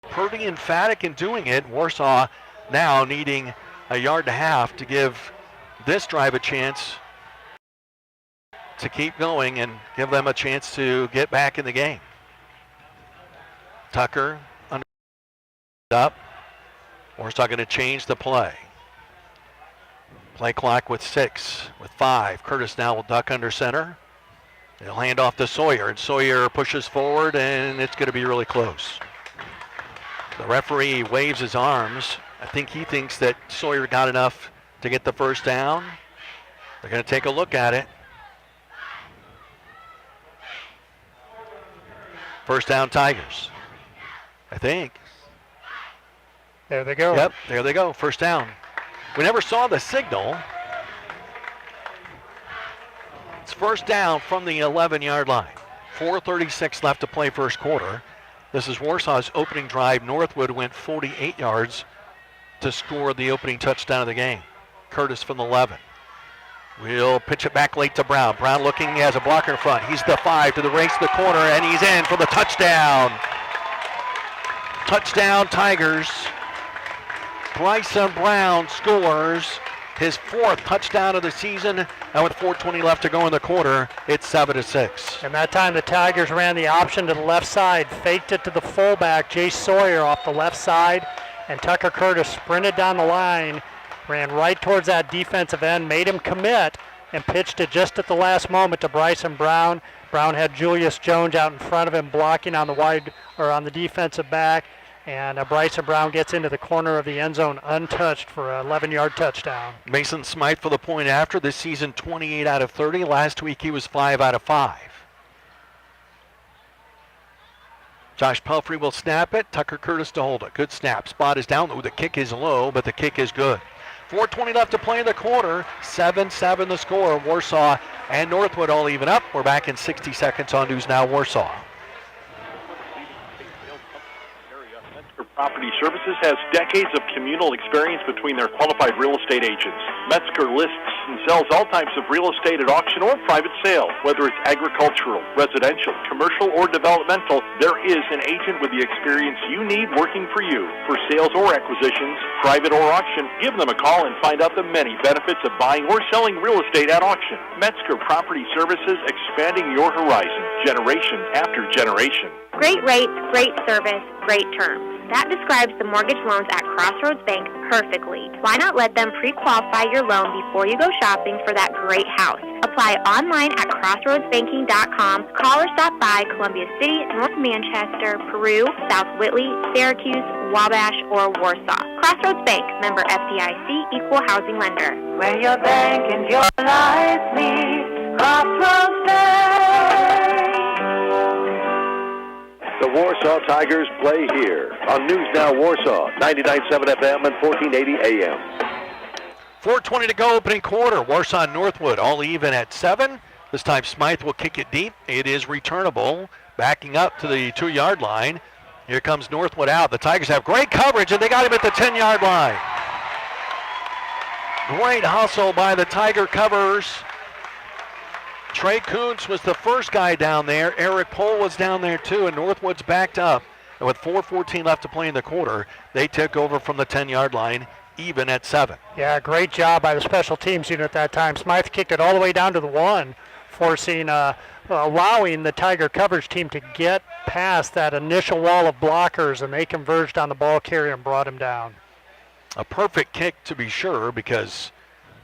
pretty emphatic in doing it. Warsaw now needing a yard and a half to give this drive a chance to keep going and give them a chance to get back in the game. Tucker under up. Warsaw going to change the play. Play clock with 6, with 5. Curtis now will duck under center. They'll hand off to Sawyer, and Sawyer pushes forward, and it's going to be really close. The referee waves his arms. I think he thinks that Sawyer got enough to get the first down. They're going to take a look at it. First down, Tigers, I think. There they go. Yep, there they go, first down. We never saw the signal. It's first down from the 11-yard line. 4:36 left to play first quarter. This is Warsaw's opening drive. Northwood went 48 yards to score the opening touchdown of the game. Curtis from the 11. We'll pitch it back late to Brown. Brown looking, he has a blocker in front. He's the 5 to the race to the corner, and he's in for the touchdown. Touchdown, Tigers. Bryson Brown scores his 4th touchdown of the season, and with 4:20 left to go in the quarter, it's 7-6. And that time the Tigers ran the option to the left side, faked it to the fullback, Jay Sawyer off the left side, and Tucker Curtis sprinted down the line, ran right towards that defensive end, made him commit, and pitched it just at the last moment to Bryson Brown. Brown had Julius Jones out in front of him blocking on the defensive back, and Bryson Brown gets into the corner of the end zone untouched for an 11-yard touchdown. Mason Smythe for the point after. This season 28 out of 30. Last week he was 5 out of 5. Josh Pelfrey will snap it. Tucker Curtis to hold it. Good snap. Spot is down. Ooh, the kick is low, but the kick is good. 4:20 left to play in the quarter. 7-7 the score. Warsaw and Northwood all even up. We're back in 60 seconds on News Now Warsaw. Property Services has decades of communal experience between their qualified real estate agents. Metzger lists and sells all types of real estate at auction or private sale. Whether it's agricultural, residential, commercial, or developmental, there is an agent with the experience you need working for you. For sales or acquisitions, private or auction, give them a call and find out the many benefits of buying or selling real estate at auction. Metzger Property Services, expanding your horizon, generation after generation. Great rates, great service, great terms. That describes the mortgage loans at Crossroads Bank perfectly. Why not let them pre-qualify your loan before you go shopping for that great house? Apply online at crossroadsbanking.com. Call or stop by Columbia City, North Manchester, Peru, South Whitley, Syracuse, Wabash, or Warsaw. Crossroads Bank, member FDIC, equal housing lender. Where your bank and your life meet, Crossroads Bank. The Warsaw Tigers play here on News Now Warsaw, 99.7 FM and 1480 AM. 4:20 to go, opening quarter. Warsaw and Northwood all even at 7. This time Smythe will kick it deep. It is returnable, backing up to the 2-yard line. Here comes Northwood out. The Tigers have great coverage, and they got him at the 10-yard line. Great hustle by the Tiger covers. Trey Kuntz was the first guy down there. Eric Pohl was down there too, and Northwood's backed up. And with 4:14 left to play in the quarter, they took over from the 10-yard line, even at 7. Yeah, great job by the special teams unit at that time. Smythe kicked it all the way down to the 1, forcing, allowing the Tiger coverage team to get past that initial wall of blockers, and they converged on the ball carrier and brought him down. A perfect kick to be sure, because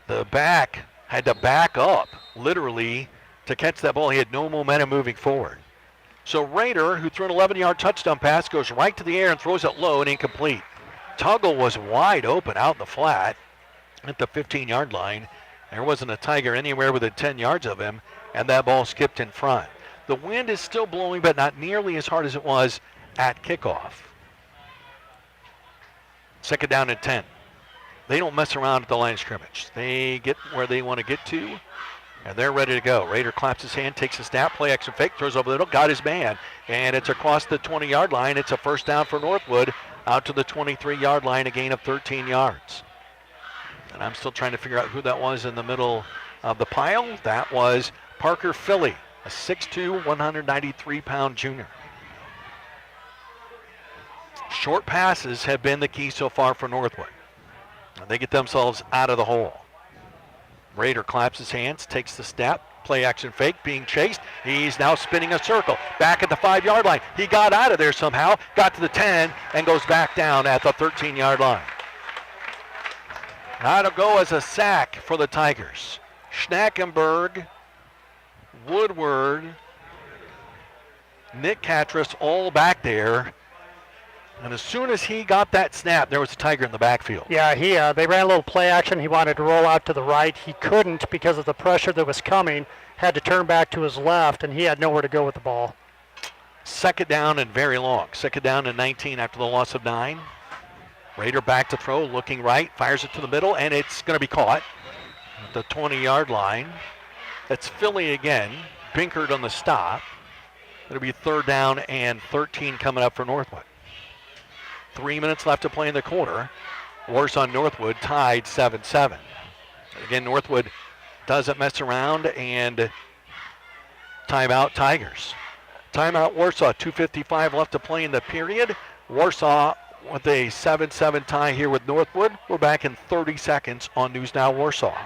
the back had to back up, literally, to catch that ball. He had no momentum moving forward. So Rader, who threw an 11-yard touchdown pass, goes right to the air and throws it low and incomplete. Tuggle was wide open out in the flat at the 15-yard line. There wasn't a Tiger anywhere within 10 yards of him, and that ball skipped in front. The wind is still blowing, but not nearly as hard as it was at kickoff. Second down and 10. They don't mess around at the line of scrimmage. They get where they want to get to, and they're ready to go. Rader claps his hand, takes a snap, play action fake, throws over the middle, got his man, and it's across the 20-yard line. It's a first down for Northwood, out to the 23-yard line, a gain of 13 yards. And I'm still trying to figure out who that was in the middle of the pile. That was Parker Philly, a 6'2", 193-pound junior. Short passes have been the key so far for Northwood. They get themselves out of the hole. Raider claps his hands, takes the step, play action fake, being chased. He's now spinning a circle, back at the 5-yard line. He got out of there somehow, got to the 10, and goes back down at the 13-yard line. That'll go as a sack for the Tigers. Schnackenberg, Woodward, Nick Catras all back there. And as soon as he got that snap, there was a Tiger in the backfield. Yeah, they ran a little play action. He wanted to roll out to the right. He couldn't because of the pressure that was coming. Had to turn back to his left, and he had nowhere to go with the ball. Second down and very long. Second down and 19 after the loss of 9. Raider back to throw, looking right, fires it to the middle, and it's going to be caught at the 20-yard line. That's Philly again, Binkert on the stop. It'll be third down and 13 coming up for Northwood. 3 minutes left to play in the quarter. Warsaw Northwood tied 7-7. Again, Northwood doesn't mess around, and timeout Tigers. Timeout Warsaw, 2:55 left to play in the period. Warsaw with a 7-7 tie here with Northwood. We're back in 30 seconds on News Now Warsaw.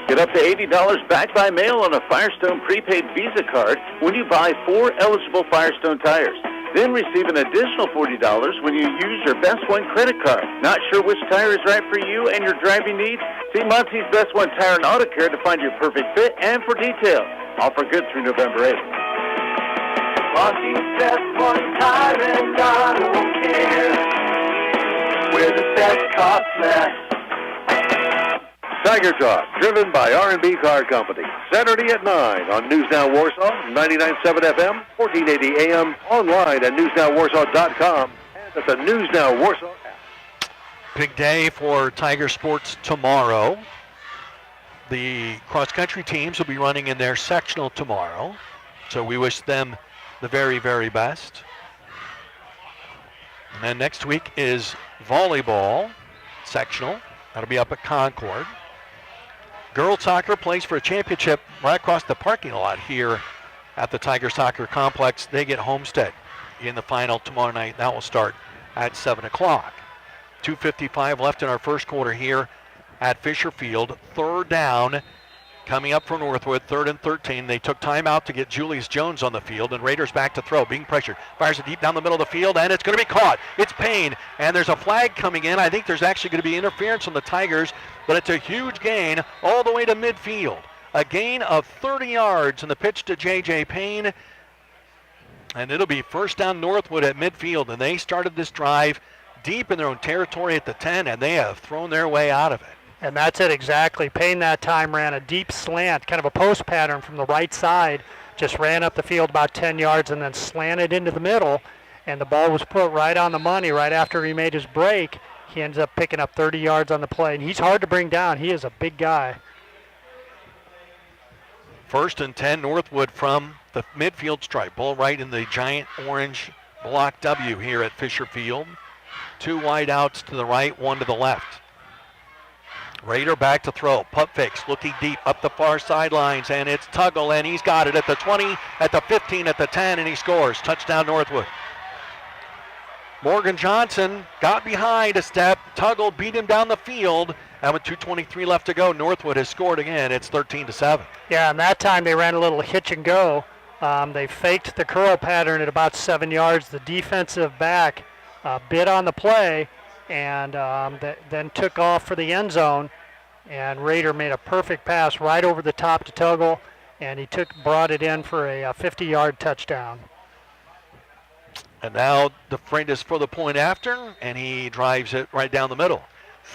Get up to $80 back by mail on a Firestone prepaid Visa card when you buy 4 eligible Firestone tires. Then receive an additional $40 when you use your Best One credit card. Not sure which tire is right for you and your driving needs? See Monty's Best One Tire and Auto Care to find your perfect fit and for details. Offer good through November 8th. Monty's Best One Tire and Auto Care, where the best costs less. Tiger Talk, driven by R&B Car Company. Saturday at 9 on News Now Warsaw, 99.7 FM, 1480 AM, online at newsnowwarsaw.com, and at the News Now Warsaw app. Big day for Tiger Sports tomorrow. The cross-country teams will be running in their sectional tomorrow, so we wish them the very, very best. And then next week is volleyball sectional. That'll be up at Concord. Girls soccer plays for a championship right across the parking lot here at the Tiger Soccer Complex. They get Homestead in the final tomorrow night. That will start at 7 o'clock. 2:55 left in our first quarter here at Fisher Field. Third down coming up for Northwood, 3rd and 13. They took time out to get Julius Jones on the field, and Raiders back to throw, being pressured. Fires it deep down the middle of the field, and it's going to be caught. It's Payne, and there's a flag coming in. I think there's actually going to be interference on the Tigers, but it's a huge gain all the way to midfield. A gain of 30 yards in the pitch to J.J. Payne, and it'll be first down Northwood at midfield, and they started this drive deep in their own territory at the 10, and they have thrown their way out of it. And that's it exactly. Payne that time ran a deep slant, kind of a post pattern from the right side, just ran up the field about 10 yards and then slanted into the middle, and the ball was put right on the money right after he made his break. He ends up picking up 30 yards on the play, and he's hard to bring down. He is a big guy. 1st and 10, Northwood from the midfield stripe. Ball right in the giant orange block W here at Fisher Field. 2 wide outs to the right, 1 to the left. Raider back to throw. Punt fakes, looking deep up the far sidelines, and it's Tuggle, and he's got it at the 20, at the 15, at the 10, and he scores. Touchdown Northwood. Morgan Johnson got behind a step. Tuggle beat him down the field, and with 2:23 left to go, Northwood has scored again. It's 13-7. Yeah, and that time they ran a little hitch and go. They faked the curl pattern at about 7 yards. The defensive back bid on the play, and then took off for the end zone, and Raider made a perfect pass right over the top to Tuggle, and he brought it in for a 50-yard touchdown. And now DeFreitas for the point after, and he drives it right down the middle.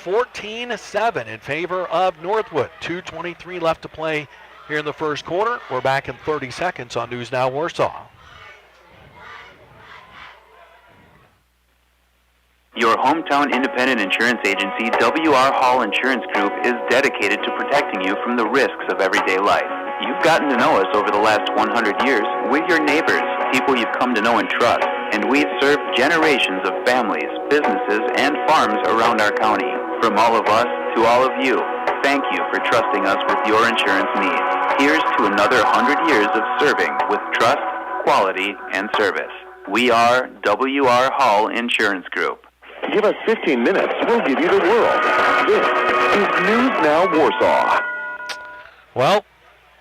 14-7 in favor of Northwood. 2:23 left to play here in the first quarter. We're back in 30 seconds on News Now Warsaw. Your hometown independent insurance agency, W.R. Hall Insurance Group, is dedicated to protecting you from the risks of everyday life. You've gotten to know us over the last 100 years. We're your neighbors, people you've come to know and trust, and we've served generations of families, businesses, and farms around our county. From all of us to all of you, thank you for trusting us with your insurance needs. Here's to another 100 years of serving with trust, quality, and service. We are WR Hall Insurance Group. Give us 15 minutes, we'll give you the world. This is News Now Warsaw. Well,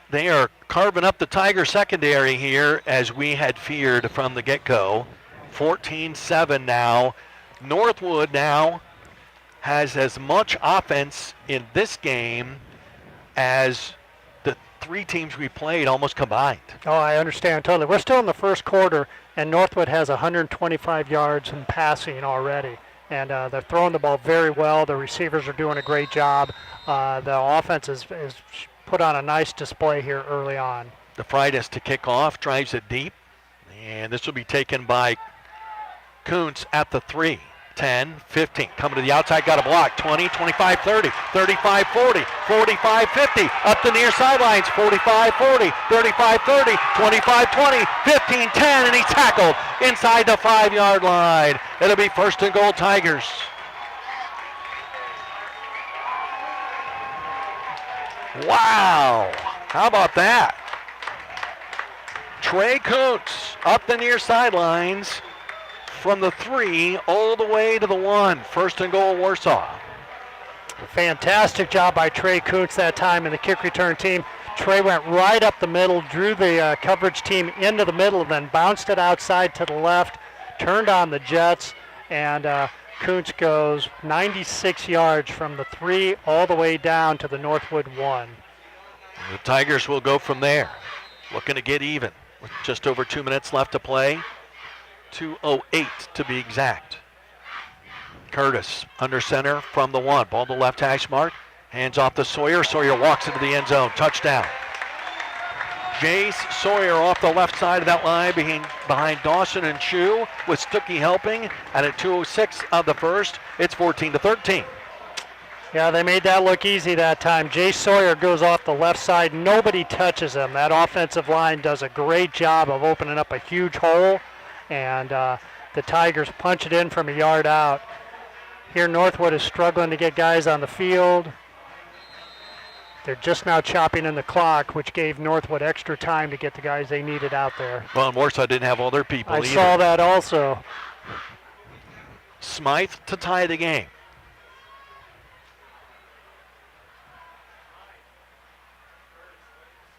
they are carving up the Tiger secondary here as we had feared from the get-go. 14-7 now. Northwood now has as much offense in this game as the three teams we played almost combined. Oh, I understand totally. We're still in the first quarter, and Northwood has 125 yards in passing already. And they're throwing the ball very well. The receivers are doing a great job. The offense is put on a nice display here early on. The Fridas to kick off, drives it deep. And this will be taken by Kuntz at the 3. 10, 15, coming to the outside, got a block, 20, 25, 30, 35, 40, 45, 50, up the near sidelines, 45, 40, 35, 30, 25, 20, 15, 10, and he's tackled inside the 5-yard line. It'll be first and goal, Tigers. Wow, how about that? Trey Kuntz up the near sidelines, from the 3 all the way to the 1. First and goal, Warsaw. Fantastic job by Trey Kuntz that time and the kick return team. Trey went right up the middle, drew the coverage team into the middle, and then bounced it outside to the left, turned on the Jets, and Kuntz goes 96 yards from the 3 all the way down to the Northwood 1. The Tigers will go from there, looking to get even with just over 2 minutes left to play. 2:08 to be exact. Curtis under center from the 1. Ball to the left hash mark. Hands off to Sawyer. Sawyer walks into the end zone. Touchdown. Jace Sawyer off the left side of that line behind Dawson and Chu with Stuckey helping. And at 2:06 of the first, it's 14-13. Yeah, they made that look easy that time. Jace Sawyer goes off the left side. Nobody touches him. That offensive line does a great job of opening up a huge hole. And the Tigers punch it in from a yard out. Here Northwood is struggling to get guys on the field. They're just now chopping in the clock, which gave Northwood extra time to get the guys they needed out there. Well, and Warsaw didn't have all their people either. I saw that also. Smythe to tie the game.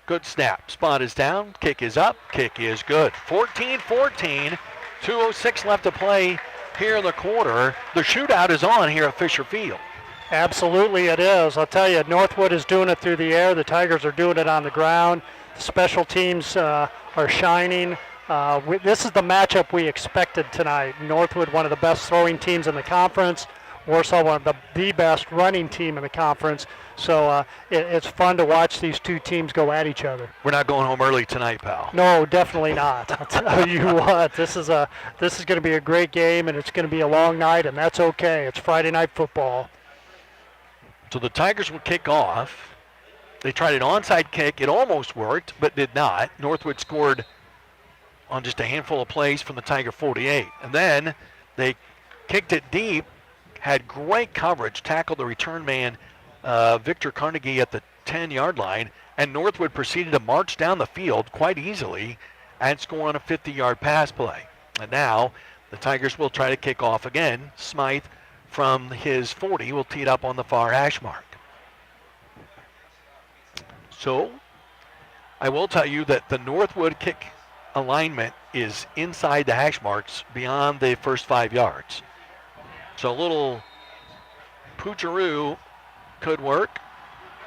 Good snap. Spot is down. Kick is up. Kick is good. 14-14. 2:06 left to play here in the quarter. The shootout is on here at Fisher Field. Absolutely it is. I'll tell you, Northwood is doing it through the air. The Tigers are doing it on the ground. The special teams are shining. This is the matchup we expected tonight. Northwood, one of the best throwing teams in the conference. Warsaw, one of the best running team in the conference. So it's fun to watch these two teams go at each other. We're not going home early tonight, pal. No, definitely not. I'll tell you what, this is going to be a great game, and it's going to be a long night, and that's okay. It's Friday night football. So the Tigers will kick off. They tried an onside kick. It almost worked, but did not. Northwood scored on just a handful of plays from the Tiger 48. And then they kicked it deep, had great coverage, tackled the return man, Victor Carnegie, at the 10-yard line, and Northwood proceeded to march down the field quite easily and score on a 50-yard pass play. And now the Tigers will try to kick off again. Smythe from his 40 will tee it up on the far hash mark. So I will tell you that the Northwood kick alignment is inside the hash marks beyond the first 5 yards. So a little poocheroo could work.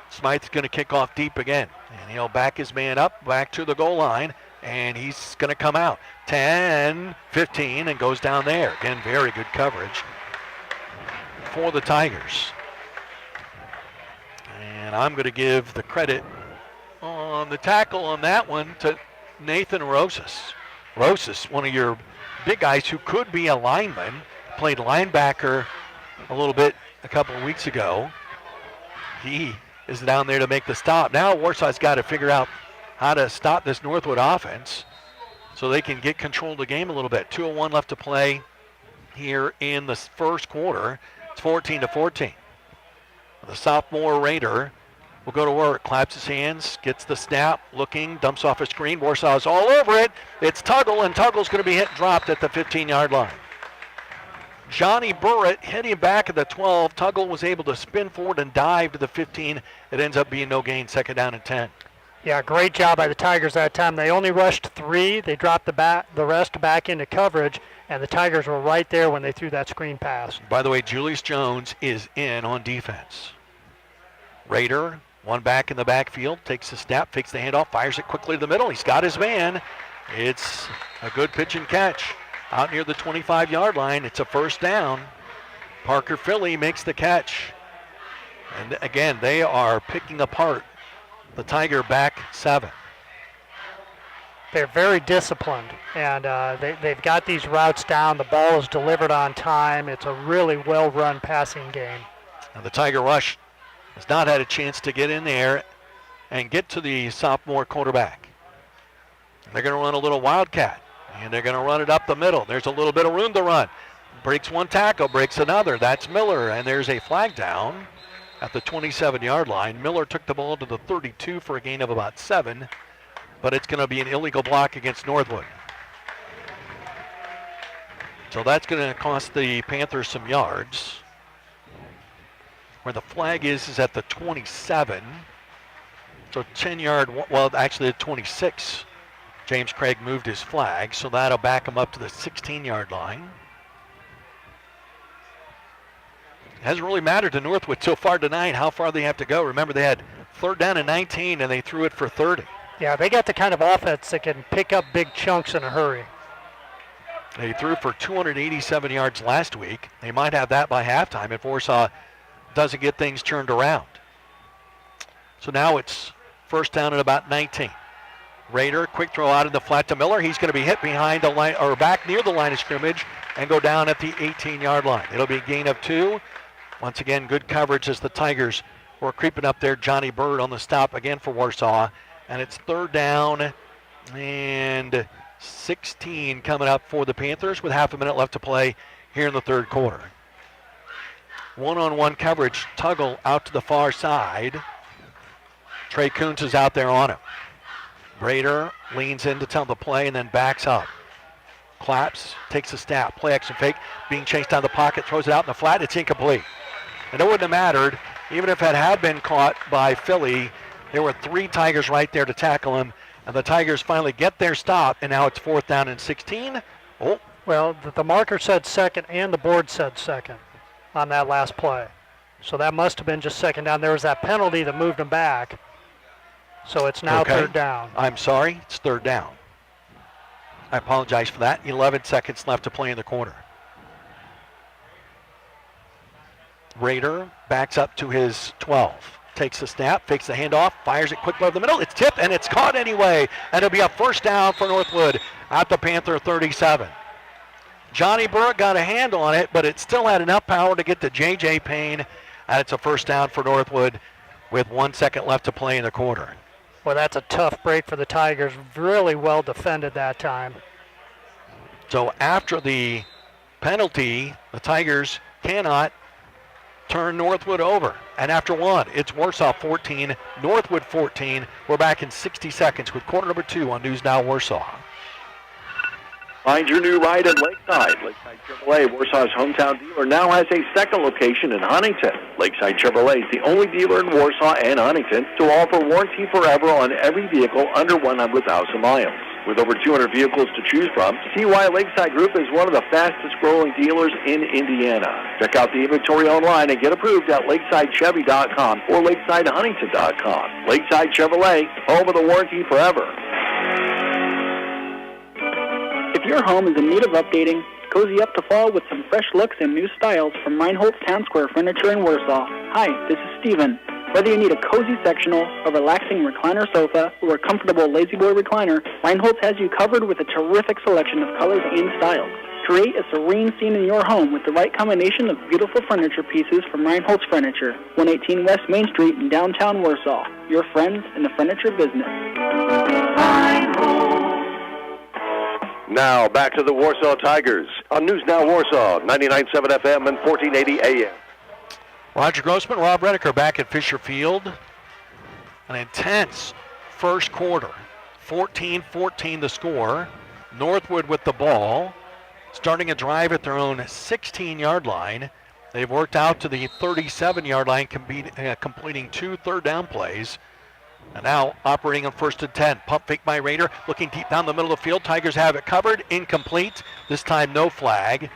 Smythe's going to kick off deep again. And he'll back his man up, back to the goal line, and he's going to come out. 10, 15, and goes down there. Again, very good coverage for the Tigers. And I'm going to give the credit on the tackle on that one to Nathan Rosas. Rosas, one of your big guys who could be a lineman, played linebacker a little bit a couple of weeks ago. He is down there to make the stop. Now Warsaw's got to figure out how to stop this Northwood offense so they can get control of the game a little bit. 2:01 left to play here in the first quarter. It's 14-14. The sophomore Raider will go to work. Claps his hands, gets the snap, looking, dumps off a screen. Warsaw's all over it. It's Tuggle, and Tuggle's going to be hit and dropped at the 15-yard line. Johnny Burrett hit him back at the 12. Tuggle was able to spin forward and dive to the 15. It ends up being no gain, 2nd down and 10. Yeah, great job by the Tigers that time. They only rushed 3. They dropped the rest back into coverage, and the Tigers were right there when they threw that screen pass. By the way, Julius Jones is in on defense. Raider, one back in the backfield, takes the snap, fakes the handoff, fires it quickly to the middle. He's got his man. It's a good pitch and catch. Out near the 25-yard line, it's a 1st down. Parker Philly makes the catch. And again, they are picking apart the Tiger back 7. They're very disciplined, and they've got these routes down. The ball is delivered on time. It's a really well-run passing game. And the Tiger rush has not had a chance to get in there and get to the sophomore quarterback. They're going to run a little wildcat. And they're going to run it up the middle. There's a little bit of room to run. Breaks one tackle, breaks another. That's Miller, and there's a flag down at the 27-yard line. Miller took the ball to the 32 for a gain of about 7, but it's going to be an illegal block against Northwood. So that's going to cost the Panthers some yards. Where the flag is at the 27. So 10-yard, well, actually the 26. James Craig moved his flag, so that'll back him up to the 16-yard line. It hasn't really mattered to Northwood so far tonight how far they have to go. Remember, they had 3rd down and 19, and they threw it for 30. Yeah, they got the kind of offense that can pick up big chunks in a hurry. They threw for 287 yards last week. They might have that by halftime if Warsaw doesn't get things turned around. So now it's 1st down at about 19. Raider, quick throw out in the flat to Miller. He's going to be hit behind the line, or back near the line of scrimmage, and go down at the 18-yard line. It'll be a gain of 2. Once again, good coverage as the Tigers were creeping up there. Johnny Bird on the stop again for Warsaw, and it's 3rd down and 16 coming up for the Panthers with half a minute left to play here in the 3rd quarter. One-on-one coverage, Tuggle out to the far side. Trey Kuntz is out there on him. Raider leans in to tell the play and then backs up. Claps, takes a snap, play action fake, being chased out of the pocket, throws it out in the flat, it's incomplete. And it wouldn't have mattered, even if it had been caught by Philly. There were 3 Tigers right there to tackle him, and the Tigers finally get their stop, and now it's 4th down and 16. Oh. Well, the marker said 2nd and the board said 2nd on that last play. So that must have been just 2nd down. There was that penalty that moved them back. So it's now 3rd down. I'm sorry, it's 3rd down. I apologize for that. 11 seconds left to play in the quarter. Raider backs up to his 12. Takes the snap, fakes the handoff, fires it quickly over the middle. It's tipped, and it's caught anyway. And it'll be a 1st down for Northwood at the Panther 37. Johnny Burke got a handle on it, but it still had enough power to get to J.J. Payne. And it's a 1st down for Northwood with 1 second left to play in the quarter. Well, that's a tough break for the Tigers. Really well defended that time. So after the penalty, the Tigers cannot turn Northwood over. And after 1, it's Warsaw 14, Northwood 14. We're back in 60 seconds with quarter number 2 on News Now Warsaw. Find your new ride at Lakeside. Lakeside Chevrolet, Warsaw's hometown dealer, now has a 2nd location in Huntington. Lakeside Chevrolet is the only dealer in Warsaw and Huntington to offer warranty forever on every vehicle under 100,000 miles. With over 200 vehicles to choose from, see why Lakeside Group is one of the fastest growing dealers in Indiana. Check out the inventory online and get approved at LakesideChevy.com or LakesideHuntington.com. Lakeside Chevrolet, home of the warranty forever. If your home is in need of updating, cozy up to fall with some fresh looks and new styles from Reinhold's Town Square Furniture in Warsaw. Hi, this is Steven. Whether you need a cozy sectional, a relaxing recliner sofa, or a comfortable lazy boy recliner, Reinhold's has you covered with a terrific selection of colors and styles. Create a serene scene in your home with the right combination of beautiful furniture pieces from Reinhold's Furniture, 118 West Main Street in downtown Warsaw. Your friends in the furniture business. Now back to the Warsaw Tigers on News Now Warsaw, 99.7 FM and 1480 AM. Roger Grossman, Rob Redeker back at Fisher Field. An intense first quarter. 14-14 the score. Northwood with the ball, starting a drive at their own 16-yard line. They've worked out to the 37-yard line, completing 2 third-down plays. And now operating on 1st and 10. Pump fake by Raider, looking deep down the middle of the field. Tigers have it covered, incomplete. This time no flag.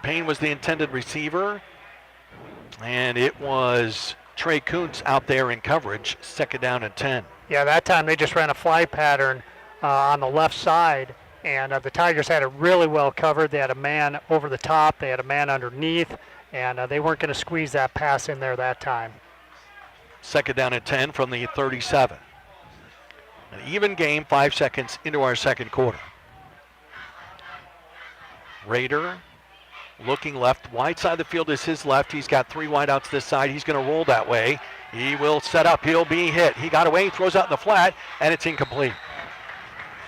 Payne was the intended receiver. And it was Trey Kuntz out there in coverage, 2nd down and 10. Yeah, that time they just ran a fly pattern on the left side, and the Tigers had it really well covered. They had a man over the top, they had a man underneath, and they weren't going to squeeze that pass in there that time. 2nd down and 10 from the 37. An even game, 5 seconds into our second quarter. Raider looking left, wide side of the field is his left. He's got 3 wideouts this side. He's going to roll that way. He will set up. He'll be hit. He got away, throws out in the flat, and it's incomplete.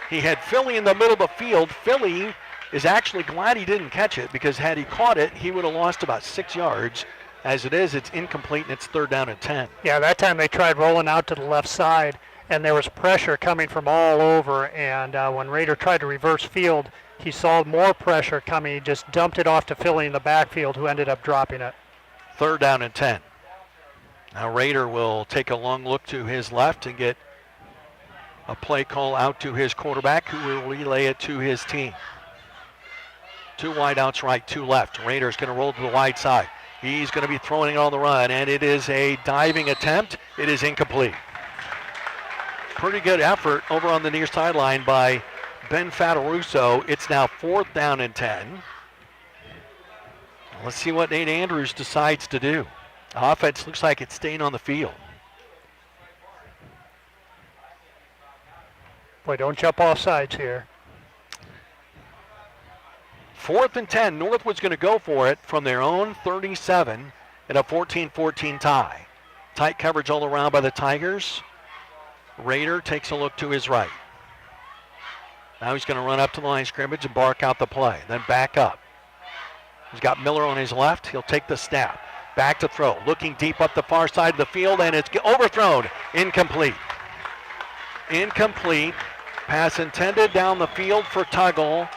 He had Philly in the middle of the field. Philly is actually glad he didn't catch it, because had he caught it, he would have lost about 6 yards. As it is, it's incomplete, and it's 3rd down and 10. Yeah, that time they tried rolling out to the left side, and there was pressure coming from all over, and when Raider tried to reverse field, he saw more pressure coming. He just dumped it off to Philly in the backfield, who ended up dropping it. 3rd down and 10. Now Raider will take a long look to his left and get a play call out to his quarterback, who will relay it to his team. 2 wideouts right, 2 left. Raider's going to roll to the wide side. He's going to be throwing it on the run, and it is a diving attempt. It is incomplete. Pretty good effort over on the near sideline by Ben Fataruso. It's now 4th down and 10. Let's see what Nate Andrews decides to do. Offense looks like it's staying on the field. Boy, don't jump off sides here. 4th and 10. Northwood's going to go for it from their own 37 in a 14-14 tie. Tight coverage all around by the Tigers. Raider takes a look to his right. Now he's going to run up to the line of scrimmage and bark out the play, then back up. He's got Miller on his left. He'll take the snap. Back to throw. Looking deep up the far side of the field, and it's overthrown. Incomplete. Incomplete. Pass intended down the field for Tuggle.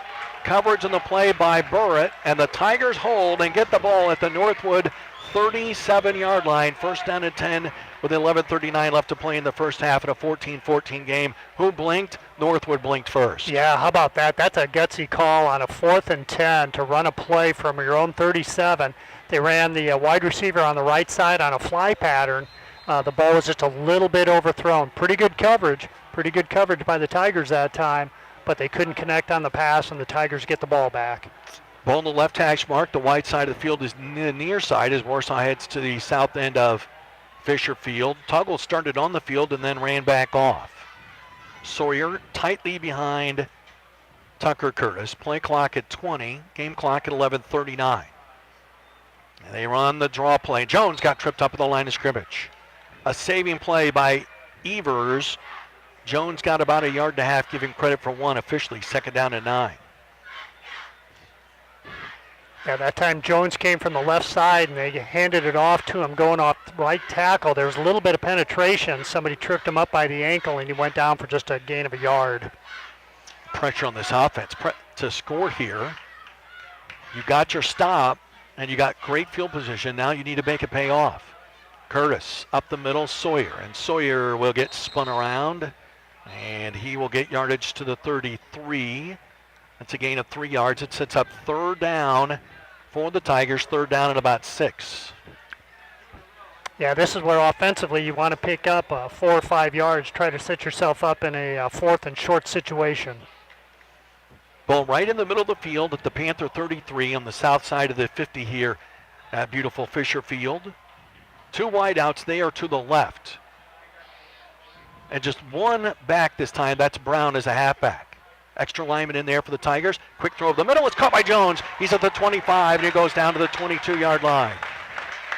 Coverage on the play by Burritt, and the Tigers hold and get the ball at the Northwood 37-yard line. 1st down and 10 with 11:39 left to play in the first half in a 14-14 game. Who blinked? Northwood blinked first. Yeah, how about that? That's a gutsy call on a 4th and 10 to run a play from your own 37. They ran the wide receiver on the right side on a fly pattern. The ball was just a little bit overthrown. Pretty good coverage by the Tigers that time, but they couldn't connect on the pass, and the Tigers get the ball back. Ball on the left hash mark. The wide side of the field is near side as Warsaw heads to the south end of Fisher Field. Tuggle started on the field and then ran back off. Sawyer tightly behind Tucker Curtis. Play clock at 20, game clock at 11:39. And they run the draw play. Jones got tripped up at the line of scrimmage. A saving play by Evers. Jones got about 1.5 yards, give him credit for 1 officially. 2nd down and 9. Yeah, that time Jones came from the left side, and they handed it off to him going off right tackle. There was a little bit of penetration. Somebody tripped him up by the ankle, and he went down for just a gain of 1 yard. Pressure on this offense to score here. You got your stop, and you got great field position. Now you need to make it pay off. Curtis up the middle, Sawyer, and Sawyer will get spun around, and he will get yardage to the 33. That's a gain of 3 yards. It sets up 3rd down for the Tigers, 3rd down and about 6. Yeah, this is where offensively you want to pick up 4 or 5 yards, try to set yourself up in a 4th and short situation. Ball right in the middle of the field at the Panther 33 on the south side of the 50 here at beautiful Fisher Field. 2 wideouts there to the left. And just 1 back this time. That's Brown as a halfback. Extra lineman in there for the Tigers. Quick throw over the middle. It's caught by Jones. He's at the 25, and he goes down to the 22-yard line.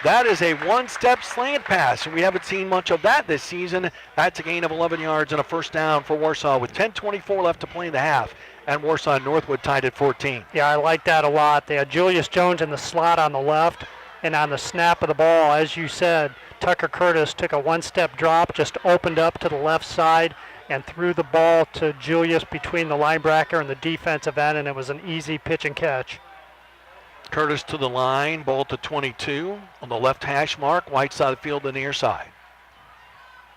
That is a 1-step slant pass, and we haven't seen much of that this season. That's a gain of 11 yards and a 1st down for Warsaw with 10:24 left to play in the half. And Warsaw and Northwood tied at 14. Yeah, I like that a lot. They had Julius Jones in the slot on the left. And on the snap of the ball, as you said, Tucker Curtis took a one-step drop, just opened up to the left side, and threw the ball to Julius between the linebacker and the defensive end, and it was an easy pitch and catch. Curtis to the line, ball to 22 on the left hash mark, right side of the field to the near side.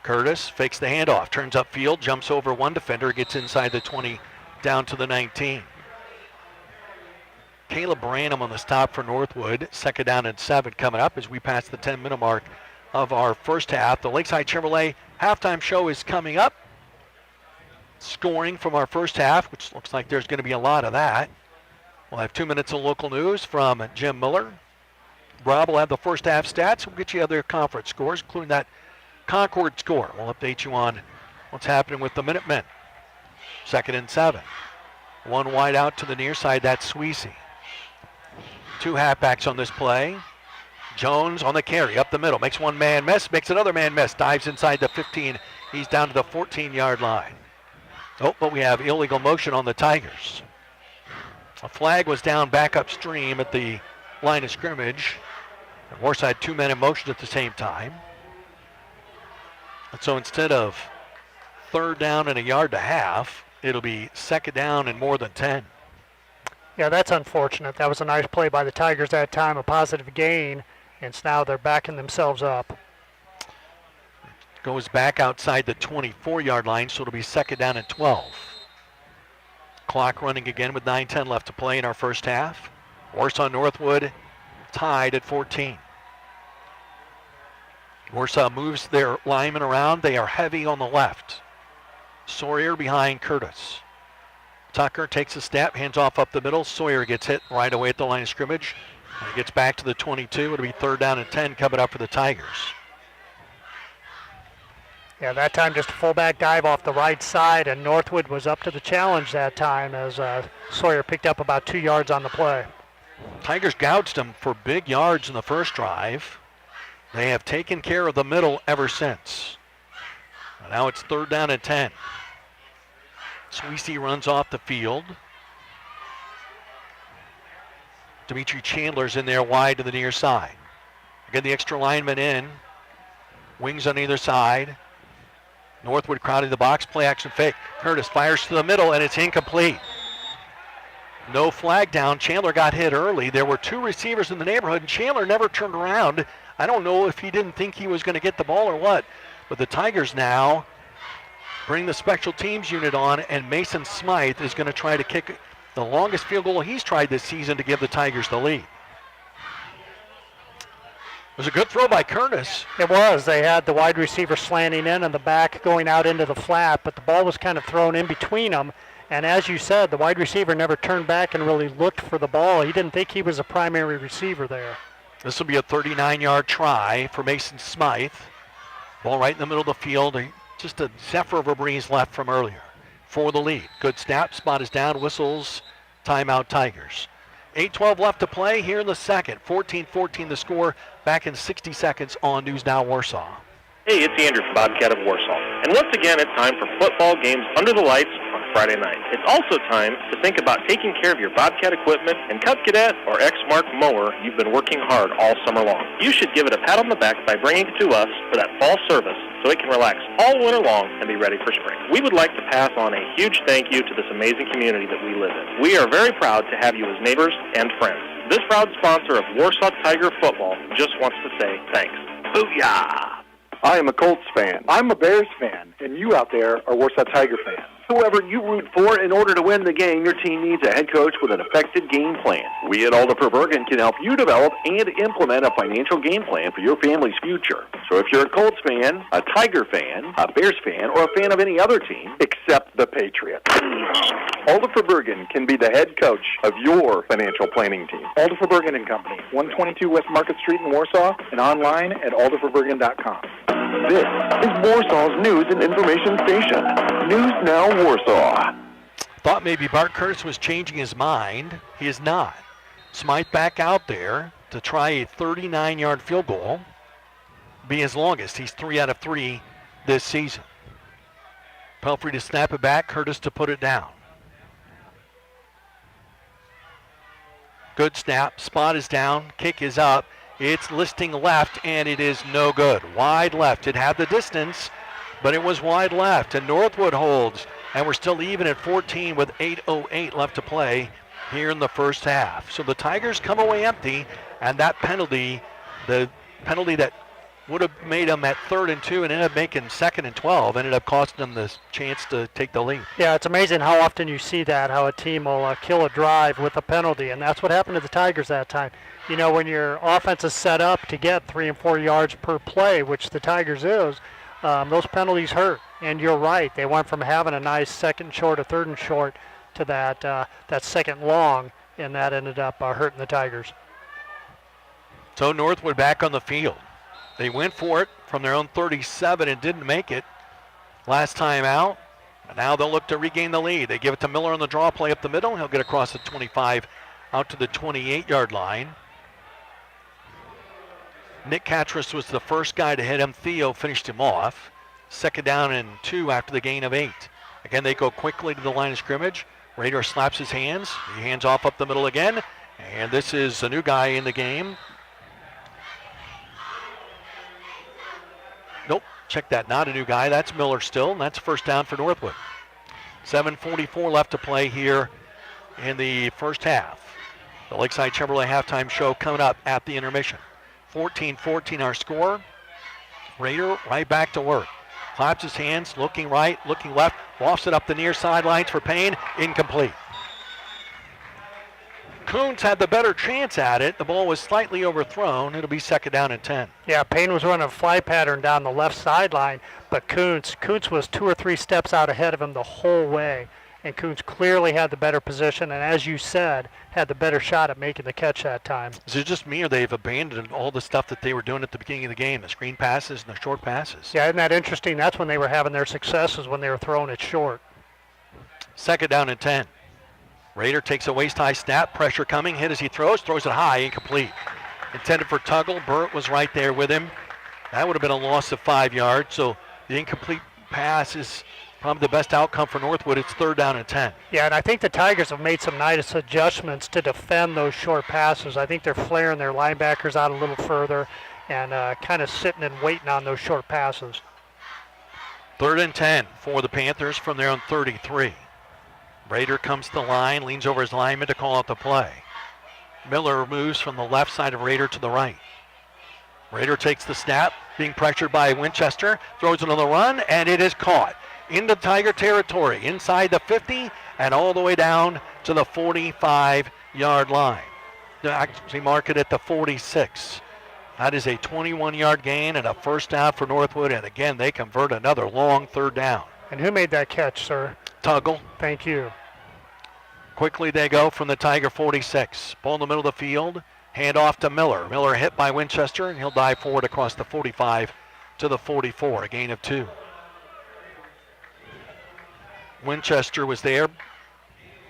Curtis fakes the handoff, turns upfield, jumps over one defender, gets inside the 20, down to the 19. Caleb Branham on the stop for Northwood. Second down and 7 coming up as we pass the 10-minute mark of our first half. The Lakeside Chevrolet halftime show is coming up. Scoring from our first half, which looks like there's going to be a lot of that. We'll have 2 minutes of local news from Jim Miller. Rob will have the first half stats. We'll get you other conference scores, including that Concord score. We'll update you on what's happening with the Minutemen. Second and 7. One wide out to the near side, that's Sweezy. 2 halfbacks on this play. Jones on the carry, up the middle, makes one man miss, makes another man miss, dives inside the 15. He's down to the 14-yard line. Oh, but we have illegal motion on the Tigers. A flag was down back upstream at the line of scrimmage. And Warsaw had 2 men in motion at the same time. And so instead of third down and a yard and a half, it'll be second down and more than 10. Yeah, that's unfortunate. That was a nice play by the Tigers that time, a positive gain, and now they're backing themselves up. Goes back outside the 24-yard line, so it'll be second down and 12. Clock running again with 9:10 left to play in our first half. Warsaw Northwood tied at 14. Warsaw moves their linemen around. They are heavy on the left. Sawyer behind Curtis. Tucker takes a step, hands off up the middle. Sawyer gets hit right away at the line of scrimmage. And he gets back to the 22. It'll be third down and 10 coming up for the Tigers. Yeah, that time just a fullback dive off the right side, and Northwood was up to the challenge that time as Sawyer picked up about 2 yards on the play. Tigers gouged them for big yards in the first drive. They have taken care of the middle ever since. And now it's third down and 10. Sweezy runs off the field. Dimitri Chandler's in there wide to the near side. Again, the extra lineman in. Wings on either side. Northwood crowding the box, play action fake. Curtis fires to the middle, and it's incomplete. No flag down. Chandler got hit early. There were 2 receivers in the neighborhood, and Chandler never turned around. I don't know if he didn't think he was going to get the ball or what, but the Tigers now bring the special teams unit on, and Mason Smythe is going to try to kick the longest field goal he's tried this season to give the Tigers the lead. It was a good throw by Curtis. It was. They had the wide receiver slanting in and the back going out into the flat, but the ball was kind of thrown in between them. And as you said, the wide receiver never turned back and really looked for the ball. He didn't think he was a primary receiver there. This will be a 39-yard try for Mason Smythe. Ball right in the middle of the field. Just a zephyr of a breeze left from earlier for the lead. Good snap. Spot is down. Whistles. Timeout Tigers. 8:12 left to play here in the second. 14-14 the score. Back in 60 seconds on News Now Warsaw. Hey, it's Andrew from Bobcat of Warsaw. And once again, it's time for football games under the lights on Friday night. It's also time to think about taking care of your Bobcat equipment and Cub Cadet or X-Mark mower you've been working hard all summer long. You should give it a pat on the back by bringing it to us for that fall service so it can relax all winter long and be ready for spring. We would like to pass on a huge thank you to this amazing community that we live in. We are very proud to have you as neighbors and friends. This proud sponsor of Warsaw Tiger football just wants to say thanks. Booyah! I am a Colts fan. I'm a Bears fan. And you out there are Warsaw Tiger fans. Whoever you root for, in order to win the game, your team needs a head coach with an effective game plan. We at Alder Bergen can help you develop and implement a financial game plan for your family's future. So if you're a Colts fan, a Tiger fan, a Bears fan, or a fan of any other team, except the Patriots, Alder Bergen can be the head coach of your financial planning team. Alder Bergen and Company, 122 West Market Street in Warsaw, and online at alderbergen.com. This is Warsaw's news and information station. News Now Warsaw. Thought maybe Bart Curtis was changing his mind. He is not. Smythe back out there to try a 39-yard field goal. Be his longest. He's 3 out of 3 this season. Pelfrey to snap it back. Curtis to put it down. Good snap. Spot is down. Kick is up. It's listing left, and it is no good. Wide left. It had the distance, but it was wide left. And Northwood holds, and we're still even at 14 with 8:08 left to play here in the first half. So the Tigers come away empty, and that penalty, the penalty that would have made them at 3rd and 2 and ended up making 2nd and 12, ended up costing them the chance to take the lead. Yeah, it's amazing how often you see that, how a team will kill a drive with a penalty, and that's what happened to the Tigers that time. You know, when your offense is set up to get 3 and 4 yards per play, which the Tigers is, those penalties hurt. And you're right, they went from having a nice 2nd and short, a 3rd and short, to that 2nd long, and that ended up hurting the Tigers. So Northwood back on the field. They went for it from their own 37 and didn't make it last time out. And now they'll look to regain the lead. They give it to Miller on the draw play up the middle. He'll get across the 25 out to the 28-yard line. Nick Catras was the first guy to hit him. Theo finished him off. 2nd down and 2 after the gain of 8. Again, they go quickly to the line of scrimmage. Rader slaps his hands. He hands off up the middle again. And this is a new guy in the game. Nope, check that, not a new guy. That's Miller still, and that's 1st down for Northwood. 7:44 left to play here in the first half. The Lakeside Chevrolet halftime show coming up at the intermission. 14-14 our score. Rader right back to work. Claps his hands, looking right, looking left, lofts it up the near sidelines for Payne, incomplete. Coons had the better chance at it. The ball was slightly overthrown. It'll be 2nd down and 10. Yeah, Payne was running a fly pattern down the left sideline, but Coons was 2 or 3 steps out ahead of him the whole way. And Coons clearly had the better position, and as you said, had the better shot at making the catch that time. Is it just me, or they've abandoned all the stuff that they were doing at the beginning of the game, the screen passes and the short passes? Yeah, isn't that interesting? That's when they were having their successes, when they were throwing it short. 2nd down and 10. Rader takes a waist-high snap, pressure coming, hit as he throws it high, incomplete. Intended for Tuggle. Burt was right there with him. That would have been a loss of 5 yards, so the incomplete pass is probably the best outcome for Northwood. It's 3rd down and 10. Yeah, and I think the Tigers have made some nice adjustments to defend those short passes. I think they're flaring their linebackers out a little further and kind of sitting and waiting on those short passes. 3rd and 10 for the Panthers from their own 33. Rader comes to the line, leans over his lineman to call out the play. Miller moves from the left side of Rader to the right. Rader takes the snap, being pressured by Winchester, throws it on the run, and it is caught into Tiger territory, inside the 50 and all the way down to the 45-yard line. They actually mark it at the 46. That is a 21-yard gain and a 1st down for Northwood, and again, they convert another long 3rd down. And who made that catch, sir? Tuggle. Thank you. Quickly they go from the Tiger 46. Ball in the middle of the field. Hand off to Miller. Miller hit by Winchester, and he'll dive forward across the 45 to the 44, a gain of 2. Winchester was there.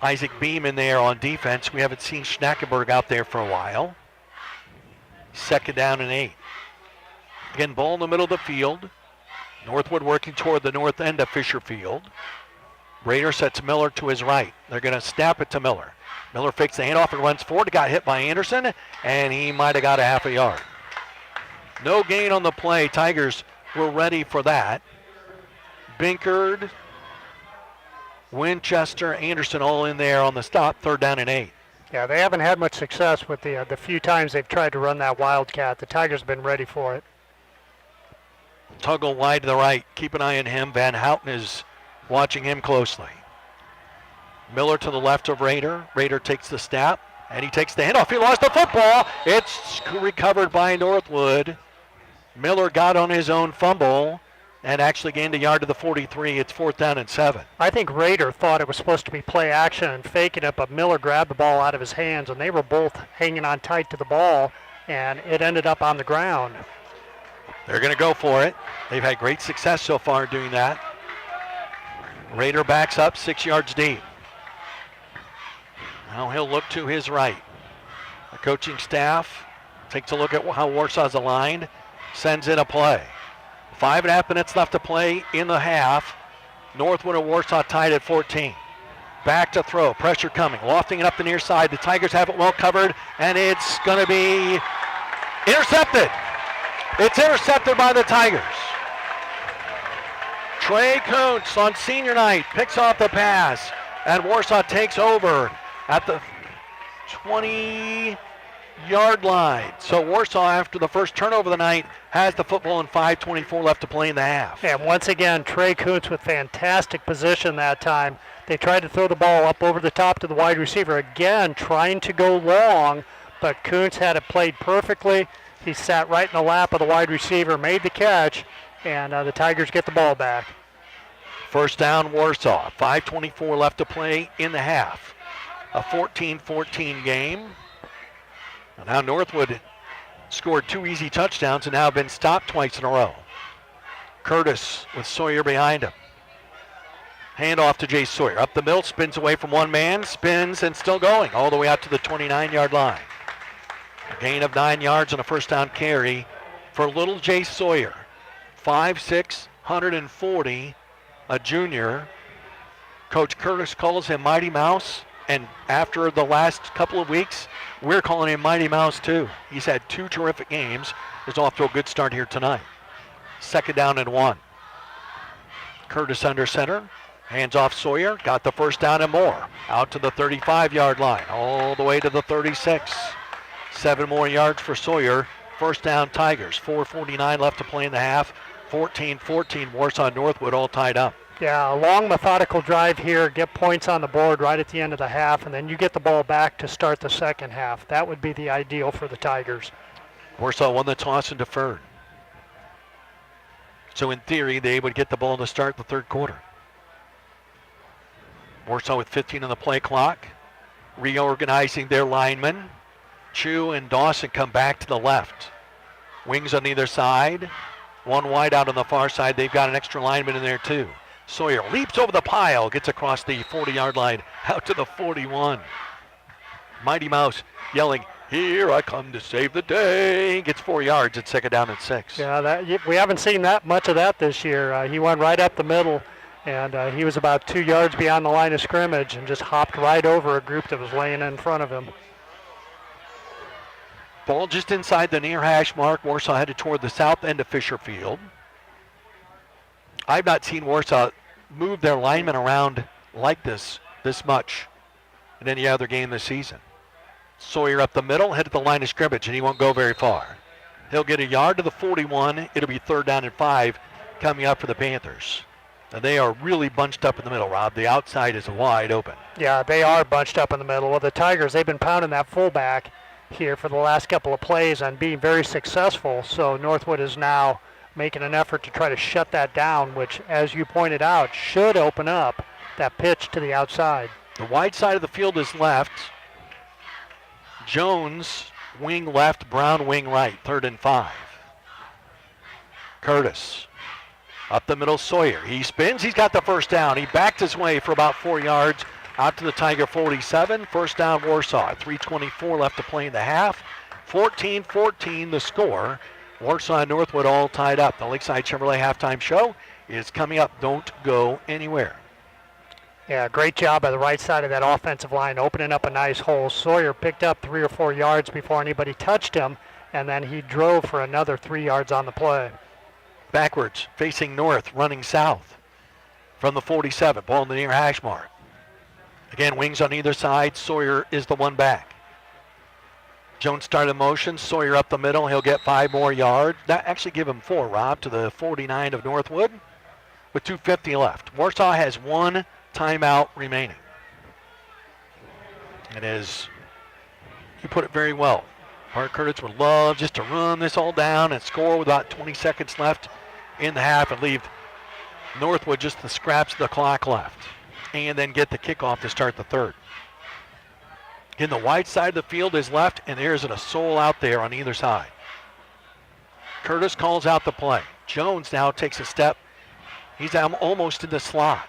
Isaac Beam in there on defense. We haven't seen Schnackenberg out there for a while. 2nd down and 8. Again, ball in the middle of the field. Northwood working toward the north end of Fisher Field. Rader sets Miller to his right. They're going to snap it to Miller. Miller fakes the handoff and runs forward. Got hit by Anderson, and he might have got a half a yard. No gain on the play. Tigers were ready for that. Binkard, Winchester, Anderson all in there on the stop. 3rd down and 8. Yeah, they haven't had much success with the few times they've tried to run that Wildcat. The Tigers have been ready for it. Tuggle wide to the right. Keep an eye on him. Van Houten is watching him closely. Miller to the left of Rader. Rader takes the snap, and he takes the handoff. He lost the football. It's recovered by Northwood. Miller got on his own fumble and actually gained a yard to the 43. It's 4th down and 7. I think Rader thought it was supposed to be play action and faking it, but Miller grabbed the ball out of his hands, and they were both hanging on tight to the ball, and it ended up on the ground. They're going to go for it. They've had great success so far doing that. Rader backs up 6 yards deep. Now he'll look to his right. The coaching staff takes a look at how Warsaw's aligned, sends in a play. 5.5 minutes left to play in the half. Northwood and Warsaw tied at 14. Back to throw, pressure coming, lofting it up the near side. The Tigers have it well covered, and it's going to be Intercepted. It's intercepted by the Tigers. Trey Kuntz on senior night picks off the pass, and Warsaw takes over at the 20-yard line. So Warsaw, after the first turnover of the night, has the football and 5:24 left to play in the half. And once again, Trey Kuntz with fantastic position that time. They tried to throw the ball up over the top to the wide receiver. Again, trying to go long, but Kuntz had it played perfectly. He sat right in the lap of the wide receiver, made the catch, and the Tigers get the ball back. First down, Warsaw. 5:24 left to play in the half. A 14-14 game. And now Northwood scored 2 easy touchdowns and now been stopped twice in a row. Curtis with Sawyer behind him. Hand off to Jay Sawyer. Up the middle, spins away from one man, spins and still going all the way out to the 29-yard line. A gain of 9 yards on a first down carry for little Jay Sawyer. 5'6", 140, a junior. Coach Curtis calls him Mighty Mouse, and after the last couple of weeks, we're calling him Mighty Mouse too. He's had 2 terrific games. He's off to a good start here tonight. Second down and 1. Curtis under center. Hands off Sawyer. Got the first down and more. Out to the 35-yard line. All the way to the 36. 7 more yards for Sawyer. First down Tigers. 4:49 left to play in the half. 14-14 Warsaw Northwood all tied up. Yeah, a long methodical drive here. Get points on the board right at the end of the half, and then you get the ball back to start the second half. That would be the ideal for the Tigers. Warsaw won the toss and deferred. So in theory, they would get the ball to start the third quarter. Warsaw with 15 on the play clock. Reorganizing their linemen. Chu and Dawson come back to the left. Wings on either side. One wide out on the far side. They've got an extra lineman in there too. Sawyer leaps over the pile, gets across the 40-yard line, out to the 41. Mighty Mouse yelling, "Here I come to save the day." Gets 4 yards at second down and 6. Yeah, we haven't seen that much of that this year. He went right up the middle, and he was about 2 yards beyond the line of scrimmage and just hopped right over a group that was laying in front of him. Ball just inside the near hash mark. Warsaw headed toward the south end of Fisher Field. I've not seen Warsaw move their linemen around like this much in any other game this season. Sawyer up the middle, headed the line of scrimmage, and he won't go very far. He'll get a yard to the 41. It'll be third down and 5 coming up for the Panthers. And they are really bunched up in the middle, Rob. The outside is wide open. Yeah, they are bunched up in the middle. Well, the Tigers, they've been pounding that fullback here for the last couple of plays and being very successful. So Northwood is now making an effort to try to shut that down, which, as you pointed out, should open up that pitch to the outside. The wide side of the field is left. Jones, wing left, Brown, wing right, 3rd and 5. Curtis, up the middle, Sawyer. He spins, he's got the first down. He backed his way for about 4 yards out to the Tiger 47. First down, Warsaw. 3:24 left to play in the half. 14-14 the score. Warsaw and Northwood all tied up. The Lakeside Chevrolet halftime show is coming up. Don't go anywhere. Yeah, great job by the right side of that offensive line, opening up a nice hole. Sawyer picked up 3 or 4 yards before anybody touched him, and then he drove for another 3 yards on the play. Backwards, facing north, running south from the 47. Ball in the near hash mark. Again, wings on either side. Sawyer is the one back. Jones started motion. Sawyer up the middle. He'll get 5 more yards. That actually give him 4, Rob, to the 49 of Northwood with 2:50 left. Warsaw has 1 timeout remaining. And as you put it very well, Mark Curtis would love just to run this all down and score with about 20 seconds left in the half and leave Northwood just the scraps of the clock left. And then get the kickoff to start the third. Again, the wide side of the field is left, and there's a soul out there on either side. Curtis calls out the play. Jones now takes a step. He's almost in the slot.